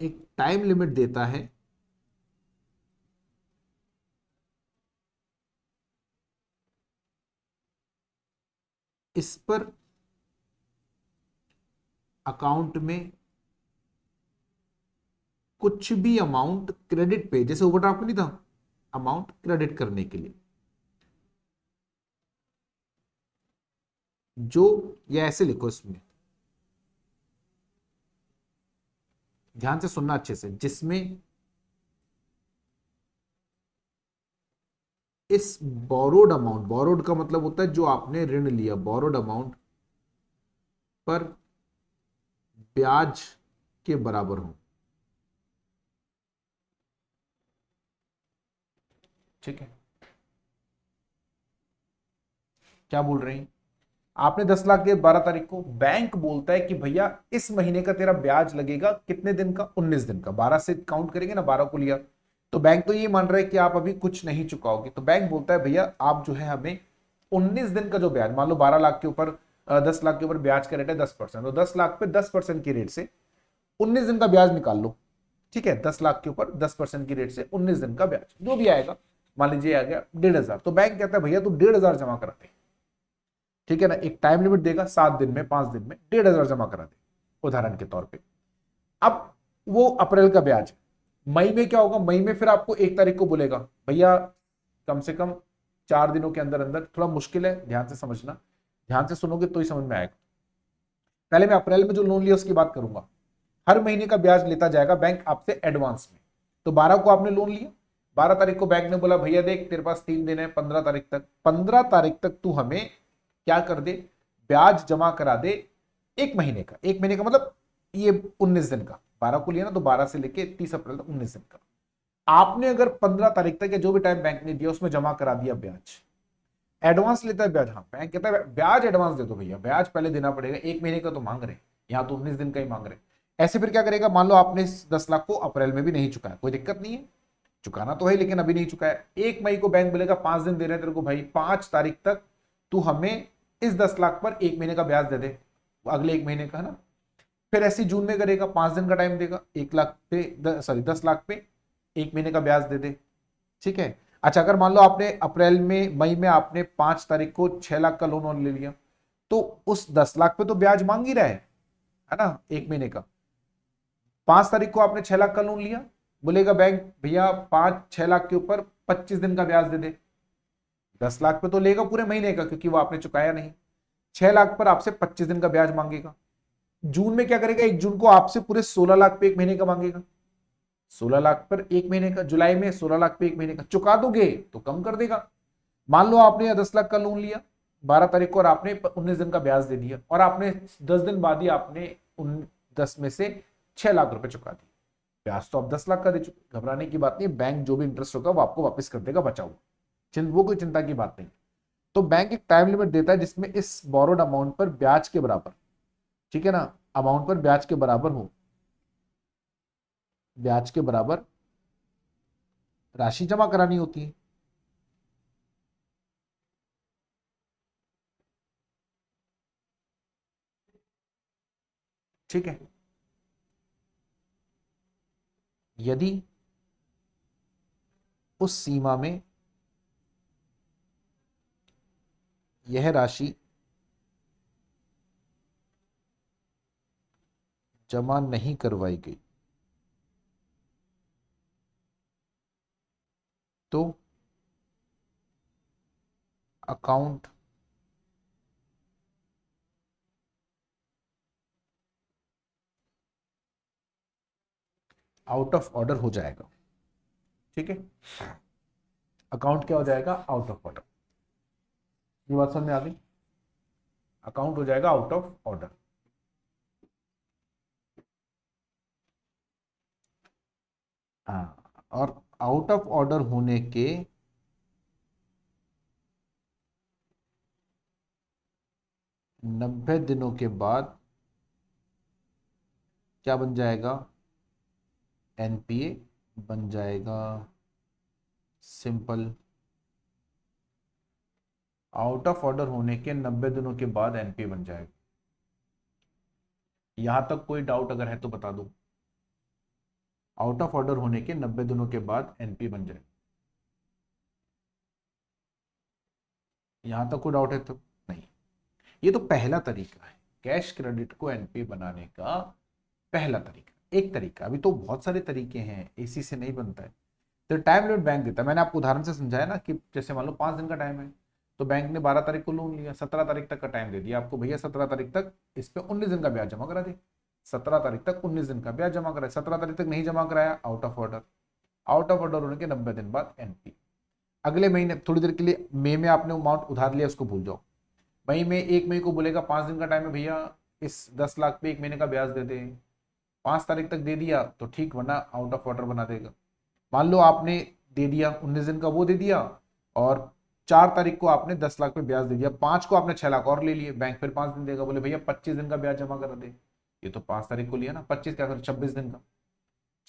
एक टाइम लिमिट देता है इस पर अकाउंट में कुछ भी अमाउंट क्रेडिट पे, जैसे ओवरड्राफ्ट में नहीं था, अमाउंट क्रेडिट करने के लिए, जो, या ऐसे लिखो इसमें, ध्यान से सुनना अच्छे से, जिसमें इस बोरोड अमाउंट, बोरोड का मतलब होता है जो आपने ऋण लिया, बोरोड अमाउंट पर ब्याज के बराबर हो। ठीक है, क्या बोल रहे हैं, आपने 10 लाख दिए 12 तारीख को, बैंक बोलता है कि भैया इस महीने का तेरा ब्याज लगेगा कितने दिन का, 19 दिन का। 12 से काउंट करेंगे ना, 12 को लिया तो बैंक तो ये मान रहा है कि आप अभी कुछ नहीं चुकाओगे, तो बैंक बोलता है भैया आप जो है हमें 19 दिन का जो ब्याज, मान लो 12 लाख के ऊपर 10 लाख के ऊपर ब्याज का रेट है 10%, तो 10 लाख पे 10% की रेट से 19 दिन का ब्याज निकाल लो। ठीक है, 10 लाख के ऊपर 10% की रेट से 19 दिन का ब्याज जो भी आएगा, मान लीजिए आ गया 1,500, तो बैंक कहता है भैया तू 1,500 जमा करा दे। ठीक है ना, एक टाइम लिमिट देगा, 7 दिन में, 5 दिन में 1,500 जमा करा दे उदाहरण के तौर पे। अब वो अप्रैल का ब्याज, मई में क्या होगा, मई में फिर आपको 1 तारीख को बोलेगा भैया कम से कम 4 दिनों के अंदर अंदर, थोड़ा मुश्किल है, ध्यान से समझना, ध्यान से सुनोगे तो ही समझ में आएगा। पहले मैं अप्रैल में जो लोन लिया उसकी बात करूंगा। हर महीने का ब्याज लेता जाएगा बैंक आपसे एडवांस में। तो 12 को आपने लोन लिया, 12 तारीख को बैंक ने बोला भैया देख तेरे पास 3 दिन है, 15 तारीख तक, 15 तारीख तक तू हमें क्या कर दे, ब्याज जमा करा दे 1 महीने का। 1 महीने का मतलब ये 19 दिन का, 12 को लिया ना, तो 12 से लेके 30 अप्रैल तक 19 दिन का। आपने अगर 15 तारीख तक या जो भी टाइम बैंक ने दिया उसमें जमा करा दिया ब्याज, एडवांस लेता है ब्याज। हाँ, बैंक कहता है ब्याज एडवांस दे दो भैया, ब्याज पहले देना पड़ेगा, 1 महीने का तो मांग रहे हैं, यहाँ तो 19 दिन का ही मांग रहे हैं। ऐसे फिर क्या करेगा, मान लो आपने इस 10 लाख को अप्रैल में भी नहीं चुकाया, कोई दिक्कत नहीं है, चुकाना तो है लेकिन अभी नहीं चुकाया। 1 मई को बैंक बोलेगा 5 दिन दे रहे हैं तेरे को भाई, 5 तारीख तक तू हमें इस 10 लाख पर 1 महीने का ब्याज दे दे, अगले 1 महीने का, है ना। फिर ऐसे जून में करेगा, 5 दिन का टाइम देगा, 1 लाख पे सॉरी 10 लाख पे 1 महीने का ब्याज दे दे। ठीक है। अच्छा, अगर मान लो आपने अप्रैल में, मई में आपने 5 तारीख को 6 लाख का लोन और ले लिया, तो उस 10 लाख पे तो ब्याज मांग ही रहा है ना, 1 महीने का। 5 तारीख को आपने 6 लाख का लोन लिया, बोलेगा बैंक भैया 5-6 लाख के ऊपर 25 दिन का ब्याज दे दे। 10 लाख पे तो लेगा पूरे महीने का क्योंकि वो आपने चुकाया नहीं, 6 लाख पर आपसे 25 दिन का ब्याज मांगेगा। जून में क्या करेगा, 1 जून को आपसे पूरे 16 लाख पे 1 महीने का मांगेगा, 16 लाख पर 1 महीने का। जुलाई में 16 लाख पे 1 महीने का, चुका दोगे तो कम कर देगा। मान लो आपने 10 लाख का लोन लिया 12 तारीख को और आपने 19 दिन का ब्याज दे दिया, और आपने 10 दिन बाद ही आपने उन 10 में से 6 लाख रुपए चुका दिए, ब्याज तो आप 10 लाख का दे चुके। घबराने की बात नहीं, बैंक जो भी इंटरेस्ट होगा वो आपको वापस कर देगा, बचा हुआ, वो कोई चिंता की बात नहीं। तो बैंक एक टाइम लिमिट देता है जिसमें इस बोरोड अमाउंट पर ब्याज के बराबर, ठीक है ना, अमाउंट पर ब्याज के बराबर हो, ब्याज के बराबर राशि जमा करानी होती है। ठीक है, यदि उस सीमा में यह राशि जमा नहीं करवाई गई तो अकाउंट आउट ऑफ ऑर्डर हो जाएगा। ठीक है, अकाउंट क्या हो जाएगा? Out of order. ये बात समझ में आ गई? अकाउंट हो जाएगा आउट ऑफ ऑर्डर। हाँ, और आउट ऑफ ऑर्डर होने के 90 दिनों के बाद क्या बन जाएगा? एनपीए बन जाएगा। सिंपल। आउट ऑफ ऑर्डर होने के 90 दिनों के बाद एनपीए बन जाएगा। यहां तक कोई डाउट अगर है तो बता दो। आउट ऑफ ऑर्डर होने के 90 दिनों के बाद एनपीए बन जाएगा। यहां तक कोई डाउट है तो? नहीं। ये तो पहला तरीका है कैश क्रेडिट को एनपीए बनाने का। पहला तरीका, एक तरीका। अभी तो बहुत सारे तरीके हैं, एसी से नहीं बनता है। तो टाइम लिमिट बैंक देता है। मैंने आपको उदाहरण से समझाया ना कि जैसे मान लो 5 दिन का टाइम है, तो बैंक ने 12 तारीख को लोन लिया, 17 तारीख तक का टाइम दे दिया आपको, भैया 17 तारीख तक इस पे 19 दिन का ब्याज जमा करा दे। 17 तारीख तक 19 दिन का ब्याज जमा कराया, 17 तारीख तक नहीं जमा कराया, out of order. Out of order होने के 90 दिन बाद एनपी। अगले महीने थोड़ी देर के लिए मई में आपने अमाउंट उधार लिया, उसको भूल जाओ। मई में 1 मई को बोलेगा 5 दिन का टाइम है भैया, इस 10 लाख पे 1 महीने का ब्याज दे दे। 5 तारीख तक दे दिया तो ठीक, वरना आउट ऑफ ऑर्डर बना देगा। मान लो आपने दे दिया 19 दिन का, वो दे दिया, और 4 तारीख को आपने 10 लाख पे ब्याज दे दिया, 5 को आपने 6 लाख और ले लिए, बैंक फिर 5 दिन देगा, बोले भैया 25 दिन का ब्याज जमा करा दे। ये तो 5 तारीख को लिया ना, 25 क्या कर 26 दिन का,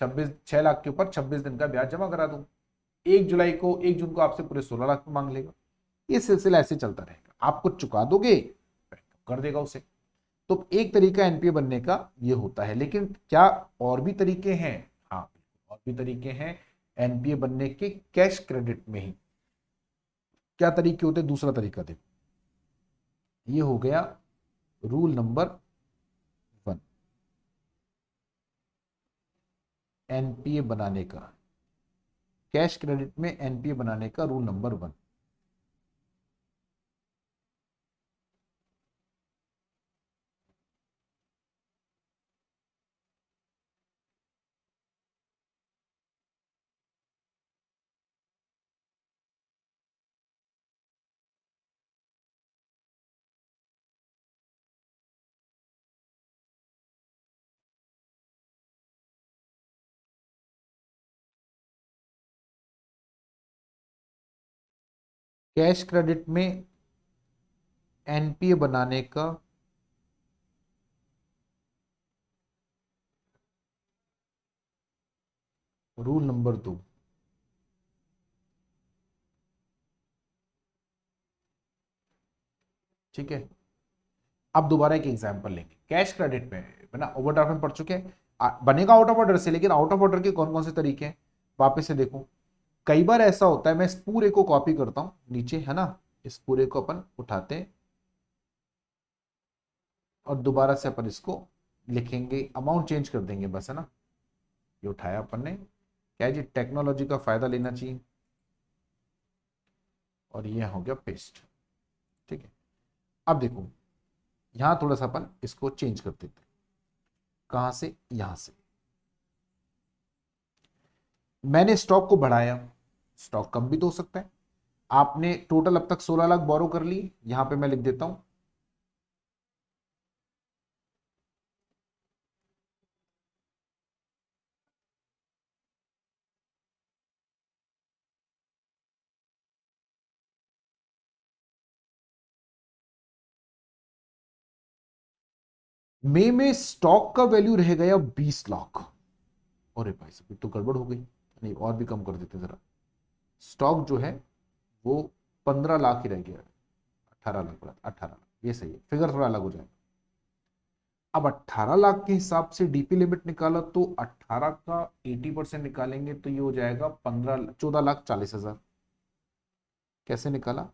26 6 लाख के ऊपर 26 दिन का ब्याज जमा करा दो। 1 जून को आपसे पूरे 16 लाख मांग लेगा। ये सिलसिला ऐसे चलता रहेगा, आप कुछ चुका दोगे कर देगा उसे। तो एक तरीका एनपीए बनने का ये होता है, लेकिन क्या और भी तरीके हैं? हाँ, और भी तरीके हैं एनपीए बनने के कैश क्रेडिट में ही। क्या तरीके होते हैं? दूसरा तरीका देखो, ये हो गया रूल नंबर 1 एनपीए बनाने का। कैश क्रेडिट में एनपीए बनाने का रूल नंबर 1। कैश क्रेडिट में एनपीए बनाने का रूल नंबर 2। ठीक है, अब दोबारा एक एग्जांपल लेंगे। कैश क्रेडिट में ना ओवरड्राफ्ट में पढ़ चुके हैं, बनेगा आउट ऑफ ऑर्डर से, लेकिन आउट ऑफ ऑर्डर के कौन कौन से तरीके हैं वापस से देखो। कई बार ऐसा होता है, मैं इस पूरे को कॉपी करता हूं नीचे, है ना, इस पूरे को अपन उठाते हैं और दोबारा से अपन इसको लिखेंगे, अमाउंट चेंज कर देंगे बस, है ना। ये उठाया अपन ने, क्या है जी, टेक्नोलॉजी का फायदा लेना चाहिए, और ये हो गया पेस्ट। ठीक है, अब देखो यहां थोड़ा सा अपन इसको चेंज कर देते हैं। कहां से? यहां से। मैंने स्टॉक को बढ़ाया, स्टॉक कम भी तो हो सकता है। आपने टोटल अब तक 16 लाख बोरो कर ली, यहां पे मैं लिख देता हूं मई में स्टॉक का वैल्यू रह गया 20 लाख। अरे भाई साहब तो गड़बड़ हो गई, नहीं और भी कम कर देते जरा। स्टॉक जो है वो 15 लाख ही रह गया, 18 लाख पड़ा, 18 लाख, ये सही है, फिगर थोड़ा अलग हो जाएगा। अब 18 लाख के हिसाब से डीपी लिमिट निकाला तो 18 का 80% निकालेंगे तो ये हो जाएगा 14,40,000। कैसे निकाला?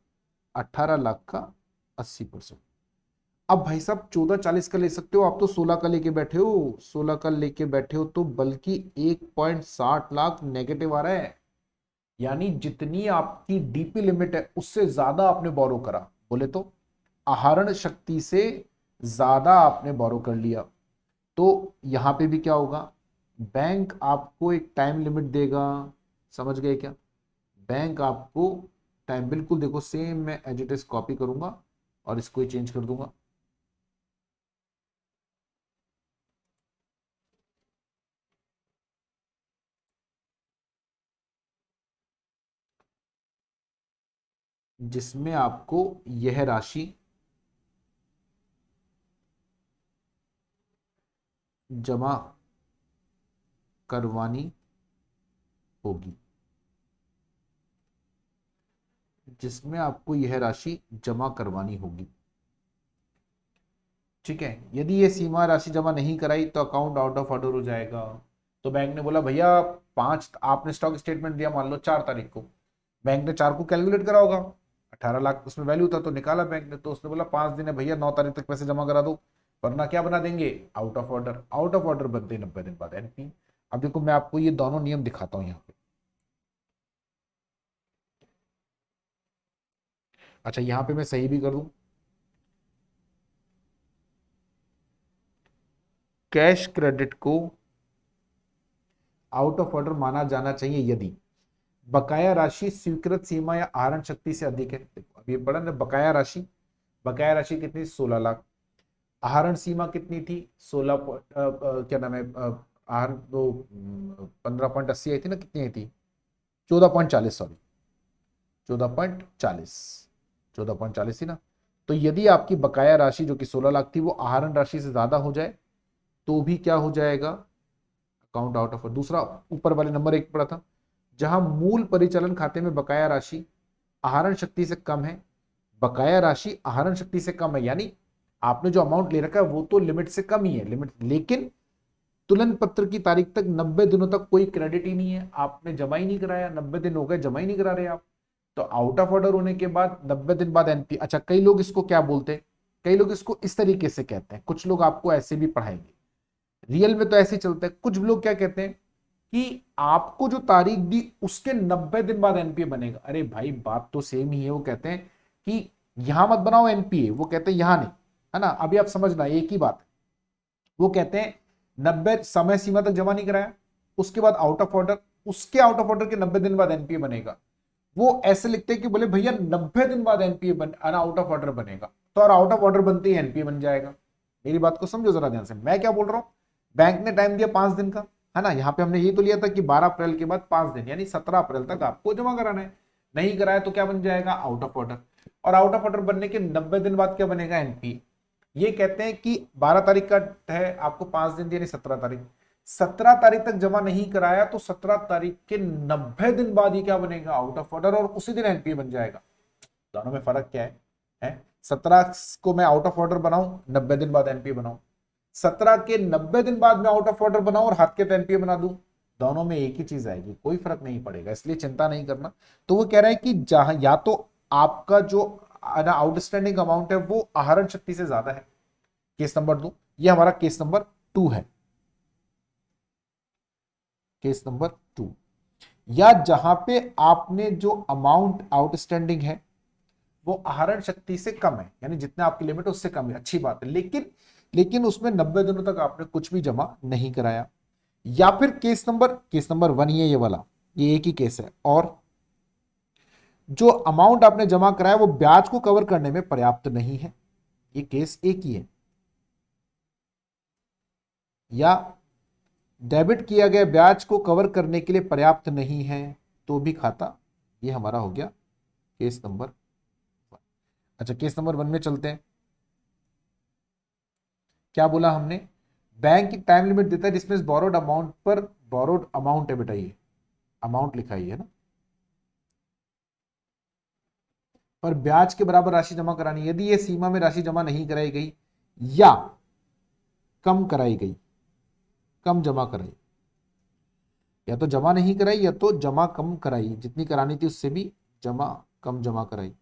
18 लाख का 80%। अब भाई साहब 14,40 का ले सकते हो, आप तो 16 का लेके बैठे हो, 16 का लेके बैठे हो तो बल्कि 1.60 लाख नेगेटिव आ रहा है। यानी जितनी आपकी डीपी लिमिट है उससे ज्यादा आपने बोरो करा, बोले तो आहरण शक्ति से ज्यादा आपने बोरो कर लिया। तो यहां पे भी क्या होगा, बैंक आपको एक टाइम लिमिट देगा। समझ गए क्या? बैंक आपको टाइम, बिल्कुल देखो सेम मैं एज इट इज कॉपी करूंगा और इसको ही चेंज कर दूंगा। जिसमें आपको यह राशि जमा करवानी होगी, जिसमें आपको यह राशि जमा करवानी होगी। ठीक है, यदि ये सीमा राशि जमा नहीं कराई तो अकाउंट आउट ऑफ ऑर्डर हो जाएगा। तो बैंक ने बोला भैया 5, आपने स्टॉक स्टेटमेंट दिया मान लो 4 तारीख को, बैंक ने 4 को कैलकुलेट करा होगा, 18 लाख उसमें वैल्यू था तो निकाला बैंक ने, तो उसने बोला 5 दिन है भैया, 9 तारीख तक पैसे जमा करा दो, वरना क्या बना देंगे, out of order. Out of order बनते ही 90 दिन बाद एनपी। अब देखो मैं आपको ये दोनों नियम दिखाता हूं यहाँ पे। अच्छा यहाँ पे मैं सही भी कर दूं, कैश क्रेडिट को आउट ऑफ ऑर्डर माना जाना चाहिए यदि बकाया राशि स्वीकृत सीमा या आहरण शक्ति से अधिक है। देखो अब ये पढ़ा ना, बकाया राशि, बकाया राशि कितनी, 16 लाख। आहरण सीमा कितनी थी, 16 क्या नाम है, आहरण वो 15.80 आई थी ना, कितनी आई थी, 14.40, सॉरी 14.40, 14.40 थी ना। तो यदि आपकी बकाया राशि जो कि 16 लाख थी वो आहरण राशि से ज्यादा हो जाए तो भी क्या हो जाएगा, अकाउंट आउट ऑफ। दूसरा ऊपर वाले नंबर 1 पड़ा था, जहां मूल परिचालन खाते में बकाया राशि आहरण शक्ति से कम है, बकाया राशि आहरण शक्ति से कम है, यानी आपने जो अमाउंट ले रखा है वो तो लिमिट से कम ही है, लिमिट, लेकिन तुलन पत्र की तारीख तक 90 दिनों तक कोई क्रेडिट ही नहीं है, आपने जमा ही नहीं कराया, 90 दिन हो गए जमा ही नहीं करा रहे आप, तो आउट ऑफ ऑर्डर होने के बाद 90 दिन बाद एनपी। अच्छा कई लोग इसको क्या बोलते हैं, कई लोग इसको इस तरीके से कहते हैं, कुछ लोग आपको ऐसे भी पढ़ाएंगे, रियल में तो ऐसे ही चलता है। कुछ लोग क्या कहते हैं कि आपको जो तारीख दी उसके 90 दिन बाद एनपीए बनेगा। अरे भाई बात तो सेम ही है, वो कहते हैं कि यहां मत बनाओ एनपीए, वो कहते हैं यहां नहीं, है ना, अभी आप समझना एक ही बात है। वो कहते हैं 90 समय सीमा तक जमा नहीं कराया, उसके बाद आउट ऑफ ऑर्डर, उसके आउट ऑफ ऑर्डर के 90 दिन बाद एनपीए बनेगा। वो ऐसे लिखते हैं कि बोले भैया 90 दिन बाद एनपीए बन, आउट ऑफ ऑर्डर बनेगा, तो और आउट ऑफ ऑर्डर बनते ही एनपीए बन जाएगा। मेरी बात को समझो जरा ध्यान से, मैं क्या बोल रहा हूं, बैंक ने टाइम दिया 5 दिन का, है ना, यहाँ पे हमने ये तो लिया था कि 12 अप्रैल के बाद 5 दिन, यानी 17 अप्रैल तक आपको जमा कराना है, नहीं कराया तो क्या बन जाएगा, आउट ऑफ ऑर्डर। और आउट ऑफ ऑर्डर बनने के 90 दिन बाद क्या बनेगा, एनपी। ये कहते हैं कि 12 तारीख का है, आपको 5 दिन दिए, 17 तारीख, 17 तारीख तक जमा नहीं कराया तो 17 तारीख के 90 दिन बाद ये क्या बनेगा, आउट ऑफ ऑर्डर, और उसी दिन एनपीए बन जाएगा। दोनों में फर्क क्या है? 17 को मैं आउट ऑफ ऑर्डर बनाऊं, 90 दिन बाद एनपीए बनाऊं, 17 के 90 दिन बाद में आउट ऑफ ऑर्डर बनाऊं और हाथ के एनपीए बना दूं, दोनों में एक ही चीज आएगी, कोई फर्क नहीं पड़ेगा, इसलिए चिंता नहीं करना। तो वो कह रहा है कि जहां या तो आपका जो आउटस्टैंडिंग अमाउंट है वो आहरण शक्ति से ज्यादा है, केस नंबर 2, ये हमारा केस नंबर 2 है, केस नंबर 2, या जहां पे आपने जो अमाउंट आउटस्टैंडिंग है वो आहरण शक्ति से कम है, यानी जितना आपकी लिमिट है उससे कम है, अच्छी बात है, लेकिन उसमें 90 दिनों तक आपने कुछ भी जमा नहीं कराया। या फिर केस नंबर 1 ही है ये वाला, ये एक ही केस है, और जो अमाउंट आपने जमा कराया वो ब्याज को कवर करने में पर्याप्त नहीं है, ये केस एक ही है। या डेबिट किया गया ब्याज को कवर करने के लिए पर्याप्त नहीं है, तो भी खाता, ये हमारा हो गया केस नंबर 1। अच्छा केस नंबर 1 में चलते हैं। क्या बोला हमने, बैंक एक टाइम लिमिट देता है जिसमें बोरोड अमाउंट पर, बोरोड अमाउंट है बेटा, ये अमाउंट लिखा ही है ना, पर ब्याज के बराबर राशि जमा करानी, यदि ये सीमा में राशि जमा नहीं कराई गई, या कम कराई गई, कम जमा कराई, या तो जमा नहीं कराई या तो जमा कम कराई, जितनी करानी थी उससे भी जमा कम जमा कराई,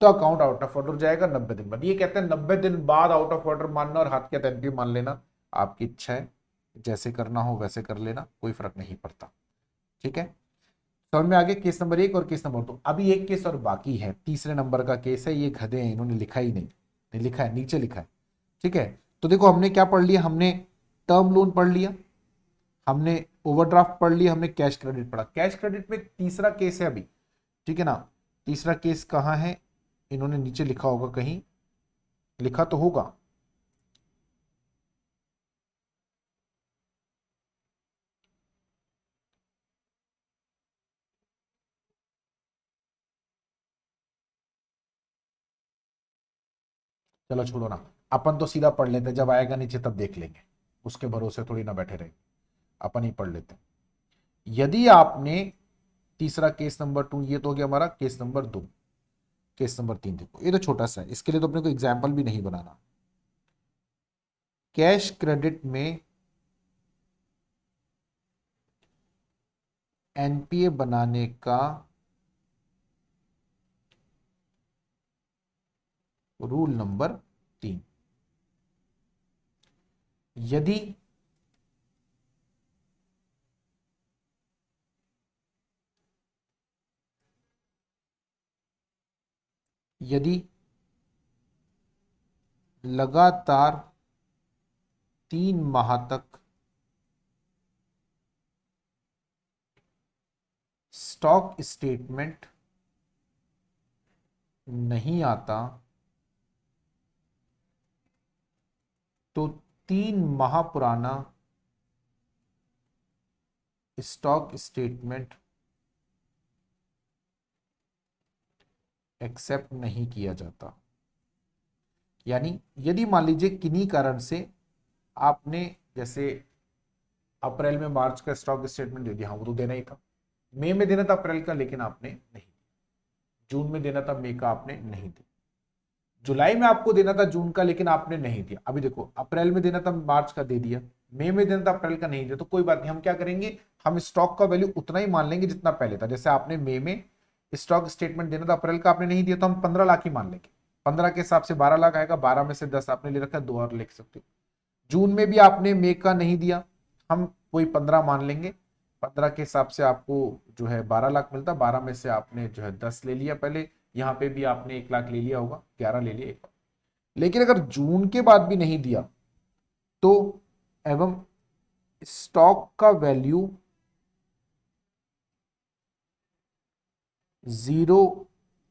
तो अकाउंट आउट ऑफ ऑर्डर जाएगा 90 दिन बाद। ये कहते हैं 90 दिन बाद आउट ऑफ ऑर्डर मानना और हाथ के एनपीए मान लेना, आपकी इच्छा है, जैसे करना हो वैसे कर लेना, कोई फर्क नहीं पड़ता। ठीक है, समझ में आगे केस नंबर 1 और केस नंबर 2। अभी एक केस और बाकी है, तीसरे नंबर का केस है। ये गधे हैं, इन्होंने लिखा ही नहीं लिखा है, नीचे लिखा है। ठीक है, तो देखो हमने क्या पढ़ लिया, हमने टर्म लोन पढ़ लिया, हमने ओवरड्राफ्ट पढ़ लिया, हमने कैश क्रेडिट पढ़ा। कैश क्रेडिट में तीसरा केस है अभी, ठीक है ना। तीसरा केस कहाँ है, इन्होंने नीचे लिखा होगा, कहीं लिखा तो होगा। चलो छोड़ो ना, अपन तो सीधा पढ़ लेते हैं, जब आएगा नीचे तब देख लेंगे, उसके भरोसे थोड़ी ना बैठे रहे, अपन ही पढ़ लेते हैं। यदि आपने तीसरा केस नंबर 2, ये तो हो गया हमारा केस नंबर 2। केस नंबर 3 देखो, ये तो छोटा सा है, इसके लिए तो अपने को एग्जाम्पल भी नहीं बनाना। कैश क्रेडिट में एनपीए बनाने का रूल नंबर 3, यदि यदि लगातार 3 माह तक स्टॉक स्टेटमेंट नहीं आता तो 3 माह पुराना स्टॉक स्टेटमेंट एक्सेप्ट नहीं किया जाता। यानी यदि मान लीजिए किन्हीं कारण से आपने जैसे अप्रैल में मार्च का स्टॉक स्टेटमेंट दे दिया, हाँ वो तो देना ही था, मई में देना था अप्रैल का लेकिन आपने नहीं, जून में देना था मई का आपने नहीं दिया, जुलाई में आपको देना था जून का लेकिन आपने नहीं दिया। अभी देखो अप्रैल में देना था मार्च का दे दिया, मई में देना था अप्रैल का नहीं दिया, तो कोई बात नहीं, हम क्या करेंगे, हम स्टॉक का वैल्यू उतना ही मान लेंगे जितना पहले था। जैसे आपने मई में स्टॉक स्टेटमेंट देना था, अप्रैल का आपने नहीं दिया, तो हम 15 लाख ही मान लेंगे, 15 के हिसाब से 12 लाख आएगा, 12 में से 10 आपने ले रखा है, 2 और लिख सकते हो। जून में भी आपने मई का नहीं दिया, हम वही 15 मान लेंगे, 15 के हिसाब से आपको जो है 12 लाख मिलता, 12 में से आपने जो है 10 ले लिया पहले, यहाँ पे भी आपने 1 लाख ले लिया होगा, 11 ले लिया। लेकिन अगर जून के बाद भी नहीं दिया तो एवं स्टॉक का वैल्यू 0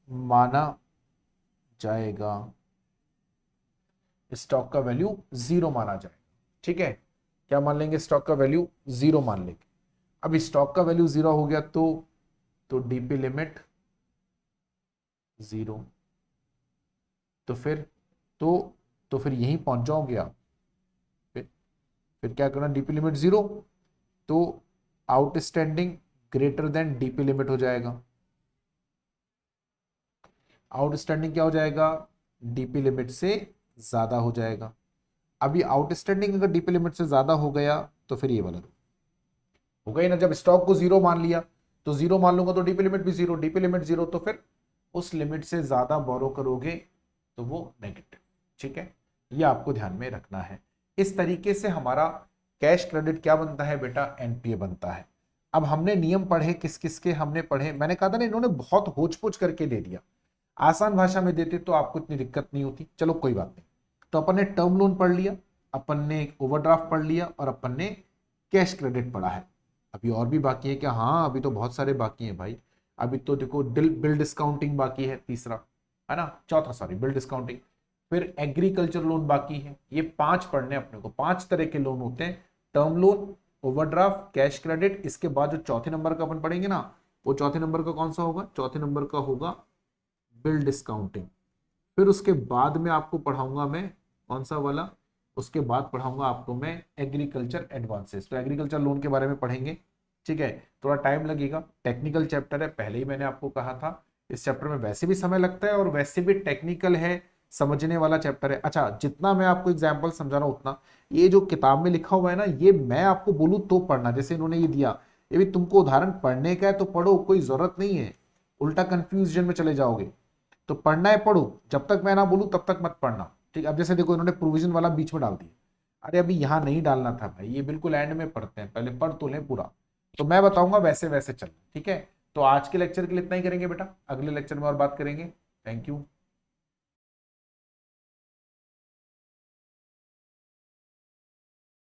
माना जाएगा, स्टॉक का वैल्यू 0 माना जाएगा। ठीक है, क्या मान लेंगे, स्टॉक का वैल्यू 0 मान लेंगे। अब स्टॉक का वैल्यू 0 हो गया तो डीपी लिमिट 0, तो फिर तो फिर यहीं पहुंच जाओगे आप। फिर क्या करना, डीपी लिमिट 0, तो outstanding greater than DP limit हो जाएगा। आउटस्टैंडिंग क्या हो जाएगा, डीपी लिमिट से ज्यादा हो जाएगा। अभी आउटस्टैंडिंग अगर डीपी लिमिट से ज्यादा हो गया तो फिर ये वाला हो गई ना, जब स्टॉक को 0 मान लिया तो 0 मान लूंगा तो डीपी लिमिट भी 0, डीपी लिमिट 0, तो फिर उस लिमिट से ज्यादा बोरो करोगे तो वो नेगेटिव। ठीक है, ये आपको ध्यान में रखना है। इस तरीके से हमारा कैश क्रेडिट क्या बनता है बेटा, एनपीए बनता है। अब हमने नियम पढ़े, किस किस के हमने पढ़े, मैंने कहा था ना इन्होंने बहुत होच पोच करके दे दिया, आसान भाषा में देते तो आपको इतनी दिक्कत नहीं होती। चलो कोई बात नहीं, तो अपन ने टर्म लोन पढ़ लिया, अपन ने ओवरड्राफ्ट पढ़ लिया और अपन ने कैश क्रेडिट पढ़ा है। अभी और भी बाकी है क्या, हाँ अभी तो बहुत सारे बाकी हैं भाई। अभी तो देखो बिल डिस्काउंटिंग बाकी है, तीसरा है ना, चौथा सॉरी बिल डिस्काउंटिंग, फिर एग्रीकल्चर लोन बाकी है। ये 5 पढ़ने अपने को, 5 तरह के लोन होते हैं, term loan, overdraft, cash credit. इसके बाद जो चौथे नंबर का अपन पढ़ेंगे ना, वो चौथे नंबर का कौन सा होगा, चौथे नंबर का होगा बिल डिस्काउंटिंग। फिर उसके बाद में आपको पढ़ाऊंगा मैं कौन सा वाला, उसके बाद पढ़ाऊंगा आपको मैं एग्रीकल्चर एडवांसेस। तो एग्रीकल्चर लोन के बारे में पढ़ेंगे, ठीक है, थोड़ा टाइम लगेगा, टेक्निकल चैप्टर है, पहले ही मैंने आपको कहा था। इस चैप्टर में वैसे भी समय लगता है और वैसे भी टेक्निकल है, समझने वाला चैप्टर है। अच्छा, जितना मैं आपको एग्जाम्पल समझा रहा हूं उतना, ये जो किताब में लिखा हुआ है ना, ये मैं आपको बोलूं तो पढ़ना, जैसे इन्होंने ये दिया, ये भी तुमको उदाहरण पढ़ने का है तो पढ़ो, कोई जरूरत नहीं है उल्टा कंफ्यूजन में चले जाओगे। तो पढ़ना है पढ़ो, जब तक मैं ना बोलूं तब तक मत पढ़ना, ठीक। अब जैसे देखो इन्होंने प्रोविजन वाला बीच में डाल दिया, अरे अभी यहाँ नहीं डालना था भाई, ये बिल्कुल एंड में पढ़ते हैं, पहले पढ़ तो लें पूरा। तो मैं बताऊंगा वैसे वैसे चलना, ठीक है। तो आज के लेक्चर के लिए इतना ही करेंगे बेटा, अगले लेक्चर में और बात करेंगे। Thank you.